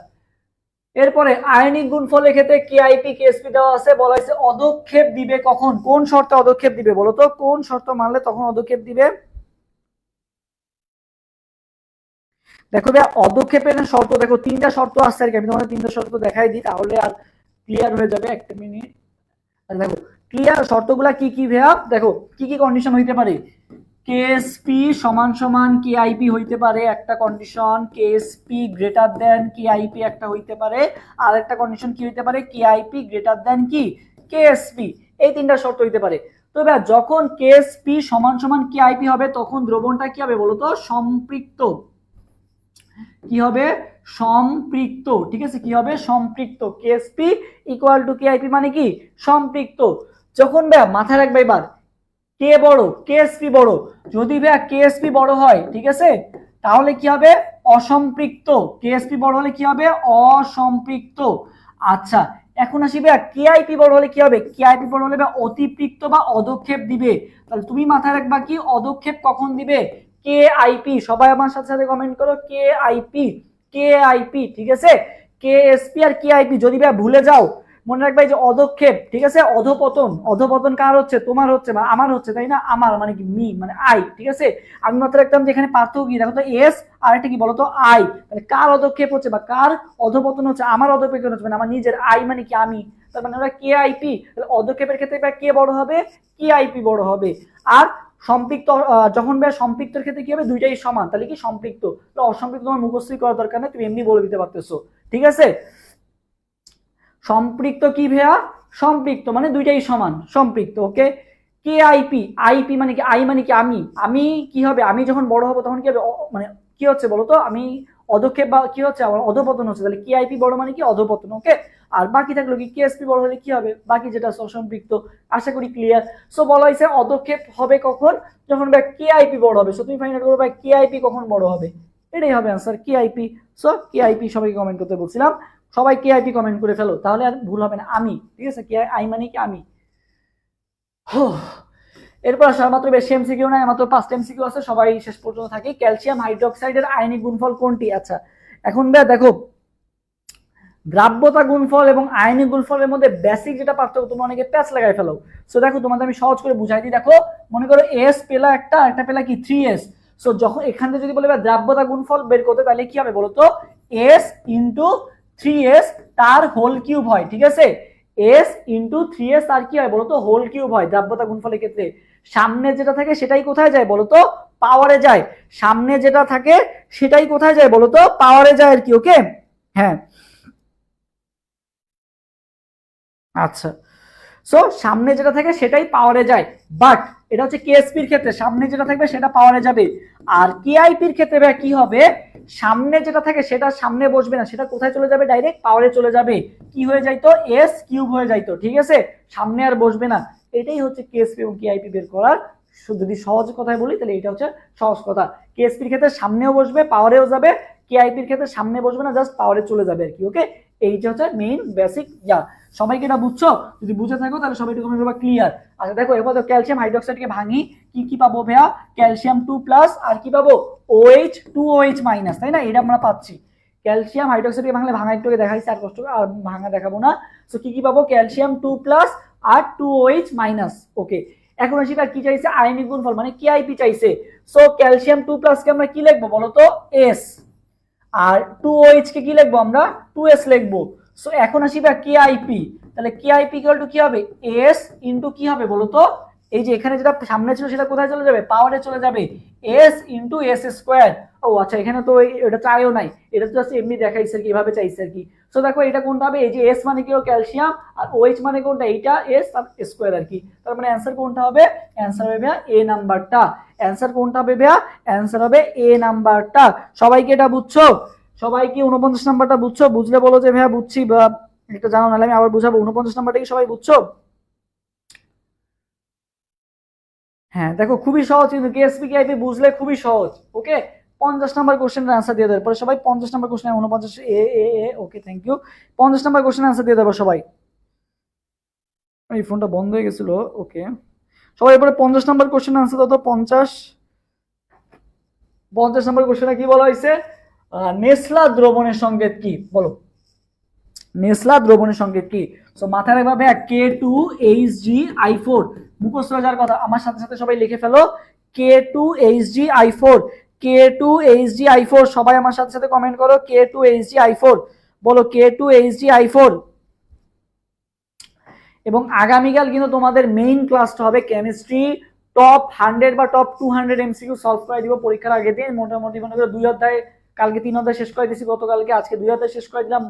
এরপরে আয়নিক গুণফলের ক্ষেত্রে কেআইপি কেএসপি দেওয়া আছে, বলা হয়েছে অদক্ষেপ দিবে কখন, কোন শর্তে অদক্ষেপ দিবে বলো তো, কোন শর্ত মানলে তখন অদক্ষেপ দিবে। দেখো অদক্ষেপের শর্ত, দেখো তিনটা শর্ত আছে আর কি, আমি তোমাদের তিনটা শর্ত দেখাই দিই তাহলে আর ক্লিয়ার হয়ে যাবে। একটা মিনিট, দেখো ক্লিয়ার শর্তগুলা কি কি ভাইয়া, দেখো কি কি কন্ডিশন হইতে পারে, কেএসপি সমান সমান কেআইপি হইতে পারে একটা condition, KSP greater than KIP একটা হইতে পারে, আর একটা কন্ডিশন কি হইতে পারে, কেআইপি গ্রেটার দেন কি কেএসপি, এই তিনটা শর্ত হইতে পারে। তো এবার যখন কেএসপি সমান সমান কেআইপি হবে তখন দ্রবণটা কি হবে বলতো সম্পৃক্ত, কি হবে সম্পৃক্ত, ঠিক আছে কি হবে সম্পৃক্ত, কেএসপি ইকুয়াল টু কেআইপি মানে কি সম্পৃক্ত। যখন ভাইয়া মাথায় রাখবে এবার কে বড় কেএসপি বড়, যদি ভাইয়া কেএসপি বড় হয় ঠিক আছে তাহলে কি হবে অসম্পৃক্ত, কেএসপি বড় হলে কি হবে অসম্পৃক্ত। আচ্ছা এখন আসি ভাইয়া কেআইপি বড় হলে কি হবে, কেআইপি বড় হলে অতিপৃক্ত বা অধক্ষেপ দিবে। তাহলে তুমি মাথায় রাখবা কি অধক্ষেপ কখন দিবে, কেআইপি, সবাই আমার সাথে সাথে কমেন্ট করো কেআইপি, কেআইপি ঠিক আছে। কেএসপি আর কেআইপি যদি ভাই ভুলে যাও মনে রাখবে যে অধক্ষেপ, ঠিক আছে অধপতন, অধপতন কার হচ্ছে তোমার হচ্ছে বা আমার হচ্ছে তাই না, আমার মানে কি মি মানে আই, ঠিক আছে। আমি মাত্র রাখতাম যে এখানে পার্থক্য কি দেখো তো এস আর একটা কি বলতো আই, তাহলে কার অধক্ষেপ হচ্ছে বা কার অধপতন হচ্ছে, আমার অধপতন হচ্ছে মানে আমার নিজের, আই মানে কি আমি, তার মানে ওরা কেআইপি, তাহলে অধক্ষেপের ক্ষেত্রে কে বড় হবে কেআইপি বড় হবে। আর সম্পৃক্ত যখন ভাই সম্পৃক্তের ক্ষেত্রে কি হবে দুইটাই সমান, তাহলে কি সম্পৃক্ত, অসম্পৃক্ত তোমার মুখস্থ করার দরকার নেই, তুমি এমনি বলে দিতে পারতেছো, ঠিক আছে। সম্পৃক্ত কি ভাইয়া সম্পৃক্ত মানে দুইটাই সমান সম্পৃক্ত, ওকে। কেআইপি, আইপি মানে কি আই মানে কি আমি, আমি কি হবে আমি যখন বড় হবো তখন কি হবে মানে কি হচ্ছে বলতো আমি অধক্ষেপ বা কি হচ্ছে আমার অধপতন হচ্ছে, তাহলে কেআইপি বড় মানে কি অধপতন, ওকে। আর বাকি থাকলো কি কেএসপি বড় হলে কি হবে বাকি যেটা অসম্পৃক্ত, আশা করি ক্লিয়ার। সো বলা হয়েছে অধক্ষেপ হবে কখন যখন ভাই কেআইপি বড় হবে, সো তুমি ফাইন্ড আউট করো ভাই কেআইপি কখন বড় হবে, এটাই হবে আনসার কেআইপি। সো কেআইপি সবাইকে কমেন্ট করতে বলছিলাম, সবাই কেআইপি কমেন্ট করে ফেলো তাহলে আর ভুল হবে না, আমি, ঠিক আছে কে আই মানে কি আমি। এরপর আসলে মাত্র বেশি এমসিকিউ নাই, মাত্র 5টা এমসিকিউ আছে, সবাই শেষ পর্যন্ত থাকি। ক্যালসিয়াম হাইড্রোক্সাইডের আয়নিক গুণফল কোনটি, আচ্ছা এখন ভাই দেখো দ্রাব্যতা গুণফল এবং আয়নিক গুণফলের মধ্যে বেসিক যেটা পার্থক্য তোমরা অনেকে প্যাচ লাগাই ফেলো। সো দেখো তোমাদের আমি সহজ করে বুঝাই দিই, দেখো মনে করো এস পেলা একটা পেলা কি 3s, সো যখন এখান থেকে যদি বলে দ্রাব্যতা গুণফল বের করতে তাহলে কি হবে বলতো এস ইন্টু 3s তার হোল কিউব হয়, ঠিক আছে এস ইন্টু 3s তার কি হয় বলতো হোল কিউব হয় দ্রাব্যতা গুণফলের ক্ষেত্রে। সামনে যেটা থাকে সেটাই কোথায় যায় বলতো পাওয়ারে যায়, সামনে যেটা থাকে সেটাই কোথায় যায় বলতো পাওয়ারে যায় আর কি, ওকে হ্যাঁ আচ্ছা। সো সামনে যেটা থাকে সেটাই পাওয়ারে যায়, বাট এটা হচ্ছে কেএসপির ক্ষেত্রে সামনে যেটা থাকবে সেটা পাওয়ারে যাবে। আর কেআইপির ক্ষেত্রে কি হবে সামনে যেটা থাকে সেটা সামনে বসবে না, সেটা কোথায় চলে যাবে ডাইরেক্ট পাওয়ারে চলে যাবে, কি হয়ে যাইতো এস কিউব হয়ে যাইতো, ঠিক আছে সামনে আর বসবে না। এটাই হচ্ছে কেএসপি এবং কেআইপি বের করার, যদি সহজ কথায় বলি তাহলে এটা হচ্ছে সহজ কথা। কেএসপির ক্ষেত্রে সামনেও বসবে পাওয়ারেও যাবে, কেআইপির ক্ষেত্রে সামনে বসবে না জাস্ট পাওয়ারে চলে যাবে আর কি, ওকে। এইটা হচ্ছে মেইন বেসিক যা, সবাইকে এটা বুঝছো, যদি বুঝে থাকো তাহলে সবাই একটু কমেন্ট করবা ক্লিয়ার। আচ্ছা দেখো এবার তো ক্যালসিয়াম হাইড্রোক্সাইডকে ভাঙি, কি কি পাবো ভাইয়া ক্যালসিয়াম 2 প্লাস আর কি পাবো OH 2OH মাইনাস, তাই না এটা আমরা পাচ্ছি। ক্যালসিয়াম হাইড্রোক্সাইডকে ভাঙলে ভাঙা একটু দেখাইছি আর কষ্ট আর ভাঙা দেখাবো না। সো কি কি পাবো ক্যালসিয়াম 2 প্লাস আর 2OH মাইনাস, ওকে। এখন আসি কি চাইছে আয়নিক গুণফল মানে কেআইপি চাইছে। সো ক্যালসিয়াম 2 প্লাস কে আমরা কি লিখবো বলতো এস, আর 2OH কে কি লিখবো আমরা 2s লিখবো। সো এখন আসি বা কেআইপি, তাহলে কেআইপি ইকুয়াল টু কি হবে এস ইনটু কি হবে বলতো এই যে এখানে যেটা সামনে ছিল সেটা কোথায় চলে যাবে পাওয়ারে চলে যাবে, এস ইনটু এস স্কয়ার। ও আচ্ছা এখানে তো এটা চাইও নাই, এটা তো জাস্ট এমনি দেখাইছে আর কি এভাবে চাইছে আর কি। সো দেখো এটা কোনটা হবে এই যে এস মানে কি ক্যালসিয়াম আর OH মানে কোনটা এইটা এস আর স্কয়ার আর কি, তার মানে অ্যানসার কোনটা হবে অ্যানসার হবে ভাইয়া এ নাম্বারটা, অ্যানসার কোনটা হবে ভাইয়া অ্যানসার হবে এ নাম্বারটা। সবাইকে এটা বুঝছো, সবাই কি 49 নাম্বারটা বুঝছো, বুঝলে বলো যে ভাইয়া বুঝছি বা এটা জানো নাহলে আমি আবার বুঝাবো। 49 নাম্বারটা কি সবাই বুঝছো, হ্যাঁ দেখো খুবই সহজ কিন্তু কেএসপি কেআইপি বুঝলে খুবই সহজ, ওকে। 50 নাম্বার কোশ্চেনের আনসার দিয়ে দেবে পরে সবাই 50 নাম্বার কোশ্চেন 49 এ এ এ ওকে থ্যাংক ইউ। 50 নাম্বার কোশ্চেনের আনসার দিয়ে দেবো সবাই, এই ফোনটা বন্ধ হয়ে গেছিল, ওকে সবাই এবারে 50 নাম্বার কোশ্চেনের আনসার দাও তো 50 নাম্বার কোশ্চেনে কি বলা হয়েছে নেসলা দ্রবণের সংকেত কি বলো, নেসলা দ্রবণের সংকেত কি। সো মাথায় রাখবা ভাইয়া K2HgI4 মুখস্থ হয়ে যাওয়ার কথা, আমার সাথে সাথে সবাই লিখে ফেলো K2HgI4, K2HgI4 সবাই আমার সাথে সাথে কমেন্ট করো K2HgI4 বলো K2HgI4। এবং আগামীকাল কিন্তু তোমাদের মেইন ক্লাসটা হবে কেমিস্ট্রি টপ 100 বা টপ 200 এমসিকিউ সলভ করে দিব পরীক্ষার আগে দিয়ে, মোটামুটি মনে করো 2 অধ্যায়, কালকে 3 অধ্যায় শেষ করে দিয়েছি গতকালকে, আজকে 2 অধ্যায় শেষ করে দিলাম,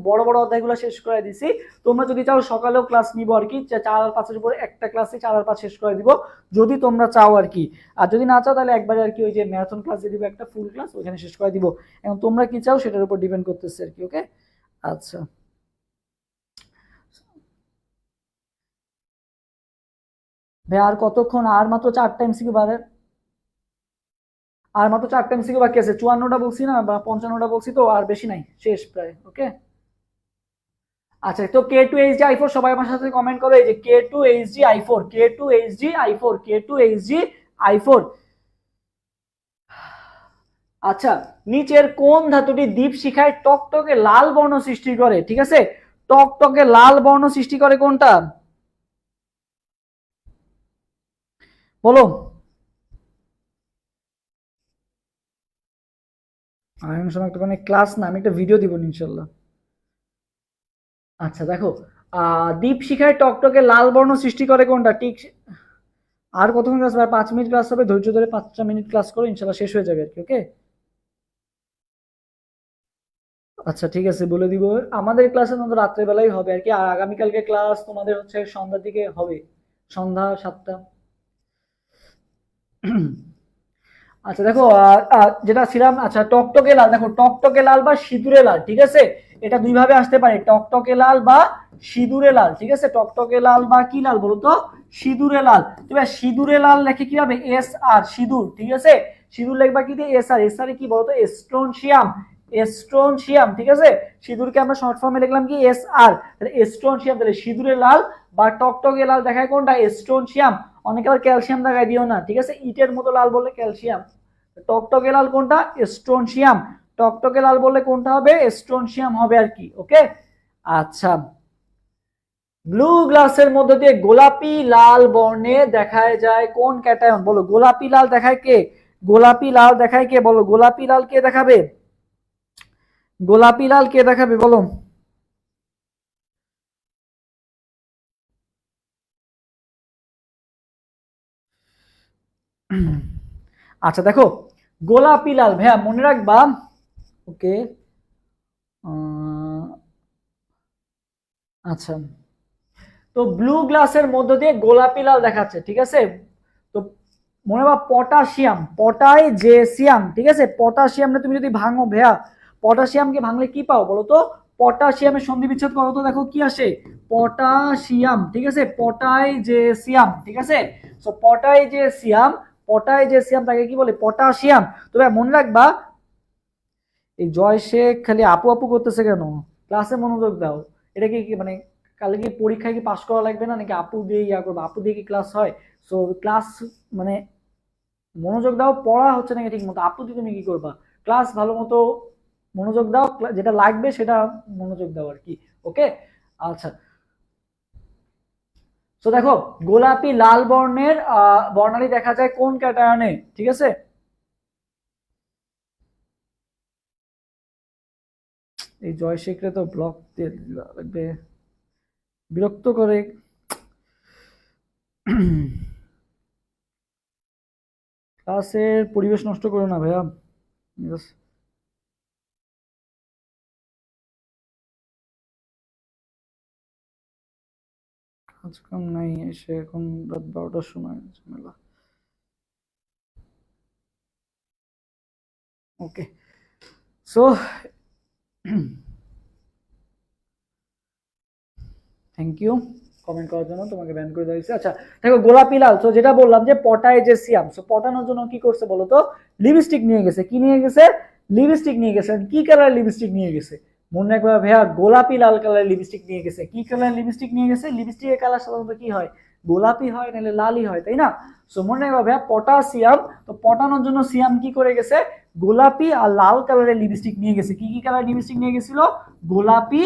বড় বড় অধ্যায়গুলো শেষ করে দিছি। তোমরা যদি চাও সকালেও ক্লাস নিবো আর কি, 4 আর 5 এর উপরে একটা ক্লাসে 4 আর 5 শেষ করে দিব যদি তোমরা চাও আর কি। আর যদি না চাও তাহলে একবারে আর কি ওই যে ম্যারাথন ক্লাস দিয়ে দিব, একটা ফুল ক্লাস ওখানে শেষ করে দিব। এখন তোমরা কি চাও সেটার উপর ডিপেন্ড করতেছে আর কি। ওকে, আচ্ছা ভাই আর কতক্ষণ? আর মাত্র 4টা এমসিকিউ বাদে, আর মাত্র 4টা এমসিকিউ বাকি আছে। 54টা বলছি না বা 55টা বলছি, তো আর বেশি নাই, শেষ প্রায়। ওকে, আচ্ছা তো K2HG i4 সবাই আমার সাথে কমেন্ট করো, এই যে K2HG i4, K2HG i4, K2HG i4। আচ্ছা, নিচের কোন ধাতুটি দীপশিখায় টকটকে লাল বর্ণ সৃষ্টি করে? ঠিক আছে, টকটকে লাল বর্ণ সৃষ্টি করে কোনটা বলো? আয়ন শনাক্ত মানে ক্লাস না, আমি একটা ভিডিও দিব ইনশাল্লাহ। আচ্ছা দেখো, দীপশিখায় টকটকে লাল বর্ণ সৃষ্টি করে কোনটা? ঠিক, আর কতক্ষণ ক্লাস হবে? 5 মিনিট ক্লাস হবে, ধৈর্য ধরে 5টা মিনিট ক্লাস করো, ইনশাল্লাহ শেষ হয়ে যাবে আর কি। ওকে, আচ্ছা ঠিক আছে, বলে দিব। আমাদের ক্লাসের মতো রাত্রেবেলাই হবে আর কি, আর আগামীকালকে ক্লাস তোমাদের হচ্ছে সন্ধ্যার দিকে হবে, সন্ধ্যা 7টা। আচ্ছা দেখো, যেটা ছিলাম, আচ্ছা টকটকে লাল, দেখো টকটকে লাল বা সিঁদুরে লাল, ঠিক আছে, এটা দুই ভাবে আসতে পারে, টকটকে লাল বা সিঁদুরে লাল। ঠিক আছে, টকটকে লাল বা কি লাল বলো তো? সিঁদুরে লাল। তুমি সিঁদুরে লাল লেখে কি হবে? এস আর, সিঁদুর। ঠিক আছে, সিঁদুর লেখবা কি দিয়ে? এস আর। এস আর কি বলতো? এস্ট্রনশিয়াম, এস্ট্রনশিয়াম। ঠিক আছে, সিঁদুরকে আমরা শর্ট ফর্মে লিখলাম কি? এস আর। তাহলে এস্ট্রনশিয়াম, তাহলে সিঁদুরে লাল বা টকটকে লাল দেখায় কোনটা? এস্ট্রনশিয়াম। অনেকে আবার ক্যালসিয়াম দেখায় দিও না, ঠিক আছে, ইটের মতো লাল বললে ক্যালসিয়াম। টকটকে লাল কোনটা? স্ট্রনশিয়াম। টকটকে লাল বললে কোনটা হবে? স্ট্রনশিয়াম হবে আর কি। ওকে, আচ্ছা, ব্লু গ্লাসের মধ্যে দিয়ে গোলাপি লাল বর্ণে দেখায় যায় কোন ক্যাটায়ন? বলো, গোলাপি লাল দেখায় কে? গোলাপি লাল দেখায় কে? বলো, গোলাপি লাল কে দেখাবে? গোলাপি লাল কে দেখাবে বলো? আচ্ছা দেখো, গোলাপি লাল ভাইয়া মনে রাখবা। ওকে, আচ্ছা, তো ব্লু গ্লাসের মধ্য দিয়ে গোলাপি লাল দেখাচ্ছে, ঠিক আছে। তো মনে হয় পটাশিয়াম, পটাইজেসিয়াম। ঠিক আছে, পটাশিয়ামটা তুমি যদি ভাঙো ভাইয়া, পটাশিয়ামকে ভাঙলে কি পাও বলো তো? পটাশিয়ামের সন্ধি বিচ্ছেদ করো তো, দেখো কি আসে? পটাশিয়াম। ঠিক আছে, পটাইজেসিয়াম। ঠিক আছে, সো পটাইজেসিয়াম, পটাইজেসিয়াম তাকে কি বলে? পটাশিয়াম। তবে মনে রাখবা, এই জয় শেখ খালি আপু আপু করতেছে কেন? ক্লাসে মনোযোগ দাও। এটা কি মানে কালে কি পরীক্ষায় কি পাশ করা লাগবে না নাকি? আপু দিয়ে ইয়া করবো, আপু দিয়ে কি ক্লাস হয়? সো ক্লাস মানে মনোযোগ দাও, পড়া হচ্ছে নাকি ঠিক মতো, আপু দিয়ে তুমি কি করবা? ক্লাস ভালো মতো মনোযোগ দাও, যেটা লাগবে সেটা মনোযোগ দাও আর কি। ওকে, আচ্ছা, তো দেখো, গোলাপি লাল বর্ণের বর্ণালী দেখা যায় কোন ক্যাটায়নে? ঠিক আছে, এই জয় শেখরে তো ব্লক দিয়ে লাগবে, বিরক্ত করে। ক্লাসের পরিবেশ নষ্ট করো না ভাইয়া। Just কাজ কাম নাই, এসে এখন রাত 12টার সময় ঝামেলা। ওকে, সো থ্যাংক ইউ কমেন্ট করার জন্য, তোমাকে ব্যান করে দেওয়া হয়েছে। আচ্ছা দেখো, গোলাপি লাল, তো যেটা বললাম যে পটাইজেসিয়াম, সো পটানোর জন্য কি করছে বলো তো? লিপস্টিক নিয়ে গেছে। কি নিয়ে গেছে? লিপস্টিক নিয়ে গেছে। কি কালার লিপস্টিক নিয়ে গেছে? মনে রাখবা ভাইয়া, গোলাপি লাল কালার লিপস্টিক নিয়ে গেছে। কি কালার লিপস্টিক নিয়ে গেছে? লিপস্টিকের কালার সাধারণত কি হয়? গোলাপি হয়, নাহলে লালই হয়, তাই না? সো মনে রাখবা ভাইয়া, পটাশিয়াম, তো পটানোর জন্য সিয়াম কি করে গেছে? গোলাপি আর লাল কালারের লিপস্টিক নিয়ে গেছে। কি কি কালার লিপস্টিক নিয়ে গেছিল? গোলাপি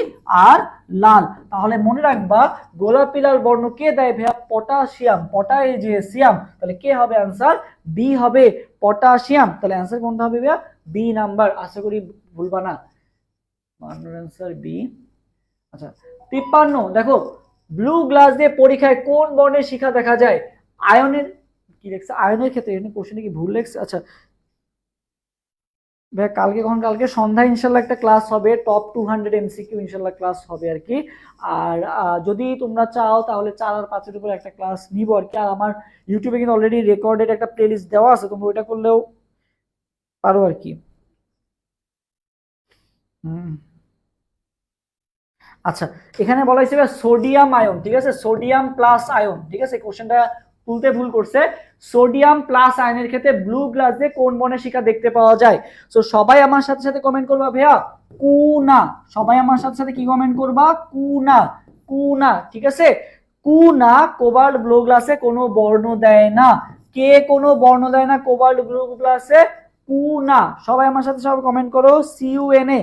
আর লাল। তাহলে মনে রাখবা, গোলাপি লাল বর্ণ কে দেয় ভাইয়া? পটাশিয়াম, পটাইজেসিয়াম। তাহলে কে হবে আনসার? বি হবে, পটাশিয়াম। তাহলে আনসার কোনটা হবে ভাইয়া? B number. আশা করি ভুলবা না, আনসার বি। আচ্ছা, 53 দেখো, ব্লু গ্লাস দিয়ে পরীক্ষায় কোন বর্ণের শিখা দেখা যায়? আয়নের, কি লেখছে আয়নের ক্ষেত্রে? এখানে কোশ্চেনে কি ভুল লেখছে? আচ্ছা, ভাই কালকে কখন, কালকে সন্ধ্যায় ইনশাল্লাহ একটা ক্লাস হবে, টপ 200 এমসিকিউ ইনশাল্লাহ ক্লাস হবে আর কি। আর যদি তোমরা চাও তাহলে 4 আর 5 এর উপর একটা ক্লাস নিব আর কি। আর আমার ইউটিউবে কিন্তু অলরেডি রেকর্ডেড একটা প্লেলিস্ট দেওয়া আছে, তোমরা ওইটা করলেও পারো আর কি। হুম, আচ্ছা, এখানে বলা হয়েছে সোডিয়াম আয়ন, ঠিক আছে, সোডিয়াম প্লাস আয়ন, ঠিক আছে, কোশ্চেনটা তুলতে ভুল করছে। সোডিয়াম প্লাস আয়নের ক্ষেত্রে ব্লু গ্লাসে কোন বর্ণের শিখা দেখতে পাওয়া যায়? তো সবাই আমার সাথে সাথে কমেন্ট করবা ভাইয়া কুনা, সবাই আমার সাথে সাথে কি কমেন্ট করবা? কুনা, কুনা, ঠিক আছে। কুনা কোবাল্ট ব্লু গ্লাসে কোনো বর্ণ দেয় না। কে কোনো বর্ণ দেয় না কোবাল্ট ব্লু গ্লাসে? কুনা, সবাই আমার সাথে সব কমেন্ট করো, CUNA,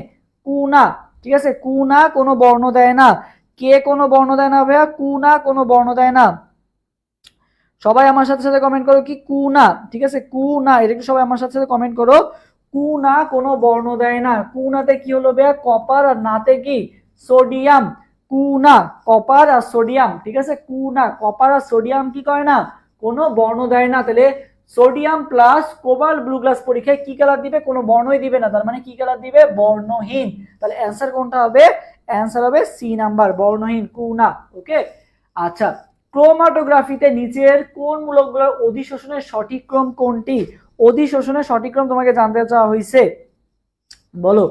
কুনা, ঠিক আছে। কুনা কোনো বর্ণ দেয় না। কে কোনো বর্ণ দেয় না ভাইয়া? কুনা কোনো বর্ণ দেয় না। সবাই আমার সাথে সাথে কমেন্ট করো কি কুনা, ঠিক আছে, কুনা, এটা একটু সবাই আমার সাথে সাথে কমেন্ট করো। কুনা কোনো বর্ণ দেয় না। কুনাতে কি হলো ভাইয়া? কপার, আর নাতে কি? সোডিয়াম। কুনা কপার আর সোডিয়াম, ঠিক আছে, কুনা কপার আর সোডিয়াম কি করে না? কোনো বর্ণ দেয় না। তাহলে sodium plus cobalt blue glass পরীক্ষায় কি কালার দিবে? কোনো বর্ণই দিবে না, তার মানে কি কালার দিবে? বর্ণহীন। তাহলে অ্যান্সার কোনটা হবে? অ্যান্সার হবে সি নাম্বার, বর্ণহীন, কুনা। ওকে, আচ্ছা, ক্রোমাটোগ্রাফিতে নিচের কোন মূলকগুলোর অধিশোষণের সঠিক ক্রম কোনটি? অধিশোষণের সঠিক ক্রম তোমাকে জানতে চাওয়া হয়েছে, বলো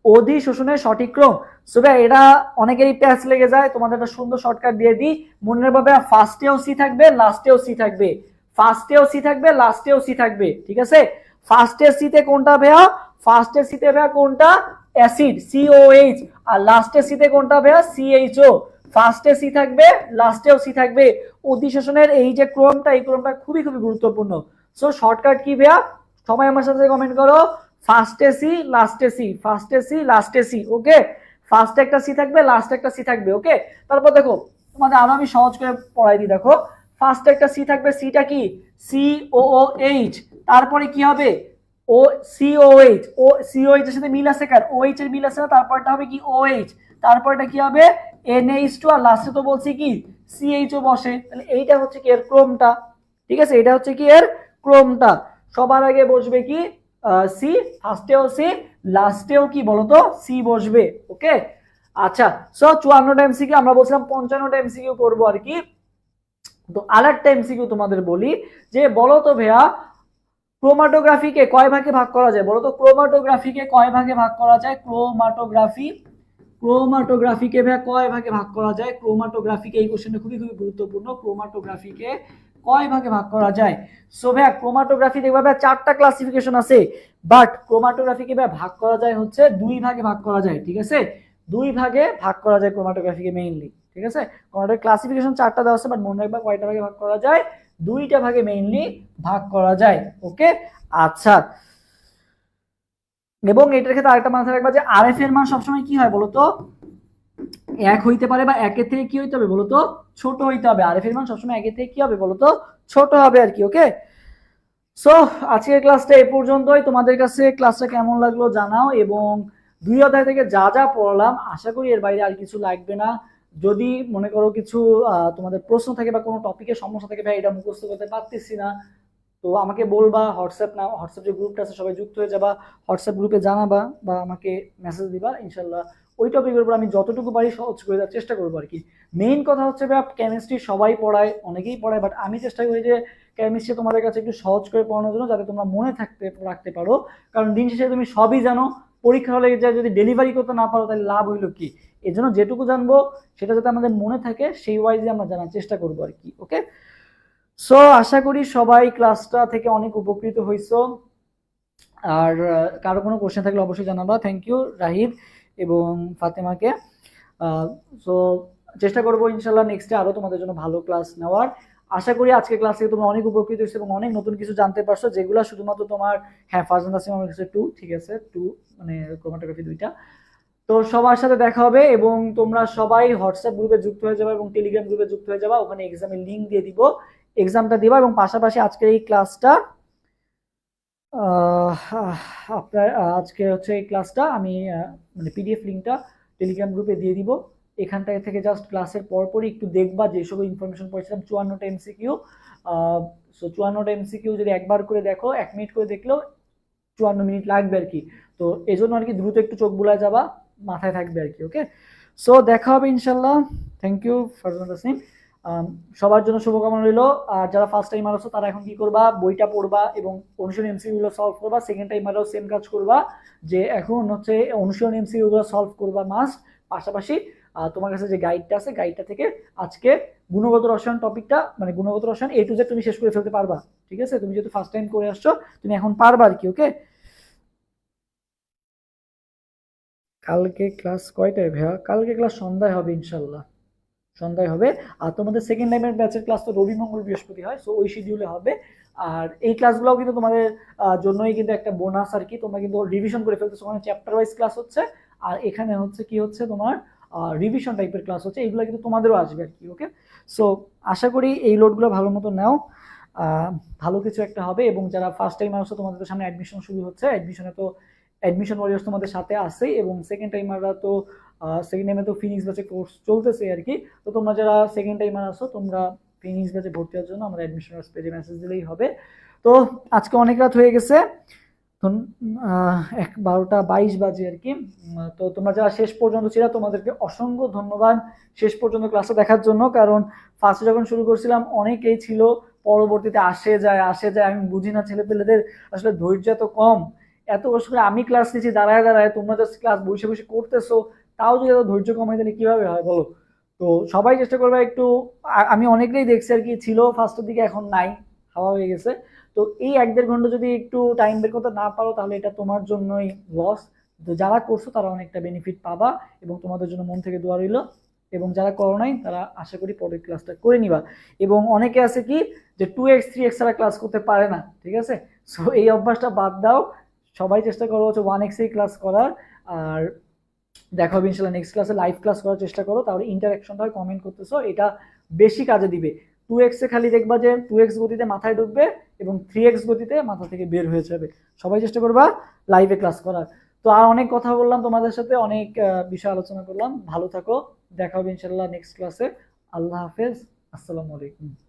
অধিশোষণের সঠিক ক্রম। সো ভাই এটা অনেকেরই প্যাচ লেগে যায়, তোমাদের একটা সুন্দর শর্টকাট দিয়ে দিই, মনে রাখবে ফার্স্টেও সি থাকবে, লাস্টেও সি থাকবে, ফার্স্টেও সি থাকবে, লাস্টেও সি থাকবে, ঠিক আছে। ফার্স্টের সিতে কোনটা ভাইয়া? ফার্স্টের সিতে ভাইয়া কোনটা? Acid, COH। আর লাস্টের সিতে কোনটা ভাইয়া? CHO। ফার্স্টে সি থাকবে, লাস্টেও সি থাকবে। অধিশোষণের এই যে ক্রমটা, এই ক্রমটা খুবই খুবই গুরুত্বপূর্ণ। সো শর্টকাট কি ভাইয়া? সবাই আমার সাথে কমেন্ট করো, ফার্স্টে সি, লাস্টে সি, ফার্স্টে সি, লাস্টে সি। ওকে, ফার্স্টে একটা সি থাকবে, লাস্টে একটা সি থাকবে। ওকে, তারপর দেখো তোমাদের আরো আমি সহজ করে পড়াই দিই, দেখো ফার্স্টে একটা সি থাকবে, সিটা কি? COOH। তারপরে কি হবে? ও COH, ও COH এর সাথে মিল আছে কার? OH এর মিল আছে না, তারপরটা হবে কি? OH। তারপরটা কি হবে? NH2, আর লাস্টে তো বলছি কি? CHO বসে। তাহলে এইটা হচ্ছে কি এর ক্রমটা, ঠিক আছে, এটা হচ্ছে কি এর ক্রমটা। সবার আগে বসবে কি? সি, ফার্স্টেও সি, লাস্টেও কি বলতো? সি বসবে। ওকে, আচ্ছা, সো 54টা এমসিকিউ, আমরা বলছিলাম 55টা এমসিকিউ করবো আর কি। তো আরেকটা এমসিকিউ তোমাদের বলি, যে বলো তো ভাইয়া ক্রোমাটোগ্রাফিকে কয় ভাগে ভাগ করা যায়? বলো তো ক্রোমাটোগ্রাফিকে কয় ভাগে ভাগ করা যায়? ক্রোমাটোগ্রাফি, ক্রোমাটোগ্রাফিকে ভাইয়া কয় ভাগে ভাগ করা যায়? ক্রোমাটোগ্রাফিকে, এই কোশ্চেনটা খুবই খুবই গুরুত্বপূর্ণ, ক্রোমাটোগ্রাফিকে কয় ভাগে ভাগ করা যায়? সো ভাইয়া ক্রোমাটোগ্রাফি দেখবা ভাইয়া 4টা ক্লাসিফিকেশন আছে, বাট ক্রোমাটোগ্রাফিকে ভাইয়া ভাগ করা যায় হচ্ছে 2 ভাগে ভাগ করা যায়, ঠিক আছে, 2 ভাগে ভাগ করা যায় ক্রোমাটোগ্রাফিকে মেইনলি, ঠিক আছে। ক্রোমাটোগ্রাফি ক্লাসিফিকেশন 4টা দেওয়া আছে, বাট মনে রাখবা কয়টা ভাগে ভাগ করা যায়? 2টা ভাগে মেইনলি ভাগ করা যায়। ওকে, আচ্ছা, এবং এটার ক্ষেত্রে আরেকটা মাথায় রাখবা যে RF এর মান সবসময় কি হয় বলতো? 1 হইতে পারে, বা 1-এর থেকে কি হইতে হবে বলতো? ছোট হইতে হবে। RF এর মান সবসময় 1-এর থেকে কি হবে বলতো? ছোট হবে আর কি। ওকে, সো আজকের ক্লাসটা এই পর্যন্তই। তোমাদের কাছে ক্লাসটা কেমন লাগলো জানাও, এবং 2 অধ্যায় থেকে যা যা পড়লাম আশা করি এর বাইরে আর কিছু লাগবে না। যদি মনে করো কিছু তোমাদের প্রশ্ন থাকে বা কোনো টপিকের সমস্যা থাকে, ভাই এটা মুখস্থ করতে পারতেছি না, তো আমাকে বলবা, হোয়াটসঅ্যাপ না, হোয়াটসঅ্যাপ যে গ্রুপটা আছে সবাই যুক্ত হয়ে যাবা, হোয়াটসঅ্যাপ গ্রুপে জানাবা বা আমাকে মেসেজ দিবা, ইনশাল্লাহ ওই টপিকের উপর আমি যতটুকু পারি সহজ করে দেওয়ার চেষ্টা করবো আর কি। মেইন কথা হচ্ছে ভাই কেমিস্ট্রি সবাই পড়ায়, অনেকেই পড়ায়, বাট আমি চেষ্টা করি যে কেমিস্ট্রি তোমাদের কাছে একটু সহজ করে পড়ানোর জন্য, যাতে তোমরা মনে রাখতে পারো। কারণ দিন শেষে তুমি সবই জানো, পরীক্ষা হলে যা যদি ডেলিভারি করতে না পারো তাহলে লাভ হইলো কি? এর জন্য যেটুকু জানবো সেটা যাতে আমাদের মনে থাকে সেই ওয়াইজে আমরা জানার চেষ্টা করবো আর কি। ওকে, সো আশা করি সবাই ক্লাসটা থেকে অনেক উপকৃত হইছো। আর কারো কোনো কোশ্চেন থাকলে অবশ্যই জানাবা। থ্যাংক ইউ রাহিব এবং ফাতেমাকে। সো চেষ্টা করবো ইনশাল্লাহ নেক্সটে আরো তোমাদের জন্য ভালো ক্লাস নেওয়ার। আশা করি আজকে ক্লাস থেকে তোমরা অনেক উপকৃত হয়েছো এবং অনেক নতুন কিছু জানতে পারছো, যেগুলো শুধুমাত্র তোমার, হ্যাঁ ফার্স্ট নাসিম আমার কাছে 2, ঠিক আছে, 2 মানে ক্রোমাটোগ্রাফি 2টা। তো সবার সাথে দেখা হবে, এবং তোমরা সবাই হোয়াটসঅ্যাপ গ্রুপে যুক্ত হয়ে যাবে এবং টেলিগ্রাম গ্রুপে যুক্ত হয়ে যাবা, ওখানে এক্সামের লিঙ্ক দিয়ে দিব, এক্সামটা দিবা, এবং পাশাপাশি আজকের এই ক্লাসটা আপনার আজকে হচ্ছে এই ক্লাসটা আমি মানে পিডিএফ লিঙ্কটা টেলিগ্রাম গ্রুপে দিয়ে দিব। এখানটা থেকে জাস্ট ক্লাসের পরপরই একটু দেখবা যেসব ইনফরমেশন পড়েছিলাম, 54টা এমসিকিউ। সো 54টা এমসিকিউ যদি একবার করে দেখো, 1 মিনিট করে দেখলেও 54 মিনিট লাগবে আর কি। তো এই জন্য আর কি দ্রুত একটু চোখ বুলায় যাবা, মাথায় থাকবে আর কি। ওকে, সো দেখা হবে ইনশাল্লাহ। Thank you Farzana Tasnim. সবার জন্য শুভকামনা রইল। আর যারা ফার্স্ট টাইমার আছো তারা এখন কি করবা, বইটা পড়বা এবং অনুশীলনী এমসিকিউ গুলো সলভ করবা। সেকেন্ড টাইমারও সেম কাজ করবা, যে এখন হচ্ছে অনুশীলনী এমসিকিউ গুলো সলভ করবা মাস্ট। পাশাপাশি তোমার কাছে যে গাইডটা আছে, গাইডটা থেকে আজকে গুণগত রসায়ন টপিকটা, মানে গুণগত রসায়ন A to Z তুমি শেষ করে ফেলতে পারবা। ঠিক আছে, তুমি যেহেতু ফার্স্ট টাইম করে আসছো, তুমি এখন পারবা আর কি। ওকে, কালকে ক্লাস কয়টায় ভাইয়া? কালকে ক্লাস সন্ধ্যায় হবে ইনশাল্লাহ, সন্ধ্যায় হবে। আর তোমাদের সেকেন্ড টাইমের ব্যাচের ক্লাস তো রবি মঙ্গল বৃহস্পতি হয়, সো ওই শিডিউলে হবে। আর এই ক্লাসগুলোও কিন্তু তোমাদের জন্যই কিন্তু একটা বোনাস আর কি, তোমরা কিন্তু রিভিশন করে ফেলতেছো, মানে চ্যাপ্টার ওয়াইজ ক্লাস হচ্ছে। আর এখানে হচ্ছে কি হচ্ছে তোমার রিভিশন টাইপের ক্লাস হচ্ছে, এইগুলো কিন্তু তোমাদেরও আসবে আর কি। ওকে, সো আশা করি এই লোডগুলো ভালো মতো নাও, ভালো কিছু একটা হবে। এবং যারা ফার্স্ট টাইম আসছো, তোমাদের তো সামনে অ্যাডমিশন শুরু হচ্ছে, অ্যাডমিশনে তো অ্যাডমিশন ওয়ারিয়ার্স তোমাদের সাথে আছেই, এবং সেকেন্ড টাইমাররা তো সেকেন্ড টাইমে তো ফিনিক্স ব্যাচে কোর্স চলতেছে আর কি। তো তোমরা যারা সেকেন্ড টাইমার আছো, তোমরা ফিনিক্স ব্যাচে ভর্তি হওয়ার জন্য আমাদের অ্যাডমিশনার্স পেজে মেসেজ দিলেই হবে। তো আজকে অনেক রাত হয়ে গেছে, 12টা 22 বাজে আর কি। তো তোমরা যারা শেষ পর্যন্ত ছিল, তোমাদেরকে অসংখ্য ধন্যবাদ শেষ পর্যন্ত ক্লাসটা দেখার জন্য। কারণ ফার্স্টে যখন শুরু করছিলাম অনেকেই ছিল, পরবর্তীতে আসে যায় আসে যায়, আমি বুঝি না ছেলেপেলেদের আসলে ধৈর্য এত কম। এত কষ্ট করে আমি ক্লাস নিচ্ছি দাঁড়ায় দাঁড়ায়, তোমরা জাস্ট ক্লাস বসে বসে করতেছো, তাও যদি এত ধৈর্য কমাই তাহলে কিভাবে হয় বলো? তো সবাই চেষ্টা করবে একটু। আমি অনেকেই দেখছি আর কি, ছিল ফার্স্টের দিকে, এখন নাই, হাওয়া হয়ে গেছে। তো এই 1-1.5 ঘন্টা যদি একটু টাইম বের করতে না পারো, তাহলে এটা তোমার জন্যই লস। তো যারা করছো তারা অনেকটা বেনিফিট পাবা, এবং তোমাদের জন্য মন থেকে দোয়া রইল। এবং যারা করো নাই তারা আশা করি পরের ক্লাসটা করে নিবা। এবং অনেকে আছে কি, যে 2x 3x ছাড়া ক্লাস করতে পারে না, ঠিক আছে? সো এই অভ্যাসটা বাদ দাও, সবাই চেষ্টা করো হচ্ছে 1x এই ক্লাস করার। আর দেখা হবে ইনশাল্লাহ নেক্সট ক্লাসে, লাইভ ক্লাস করার চেষ্টা করো, তাহলে ইন্টারাকশনটা হয়, কমেন্ট করতেছো, এটা বেশি কাজে দিবে। 2x এ খালি দেখবা যে 2x গতিতে মাথায় ঢুকবে এবং 3x গতিতে মাথা থেকে বের হয়ে যাবে। সবাই চেষ্টা করবা লাইভে ক্লাস করার। তো আর অনেক কথা বললাম তোমাদের সাথে, অনেক বিষয় আলোচনা করলাম। ভালো থাকো, দেখা হবে ইনশাল্লাহ নেক্সট ক্লাসে। আল্লাহ হাফেজ, আসসালামু আলাইকুম।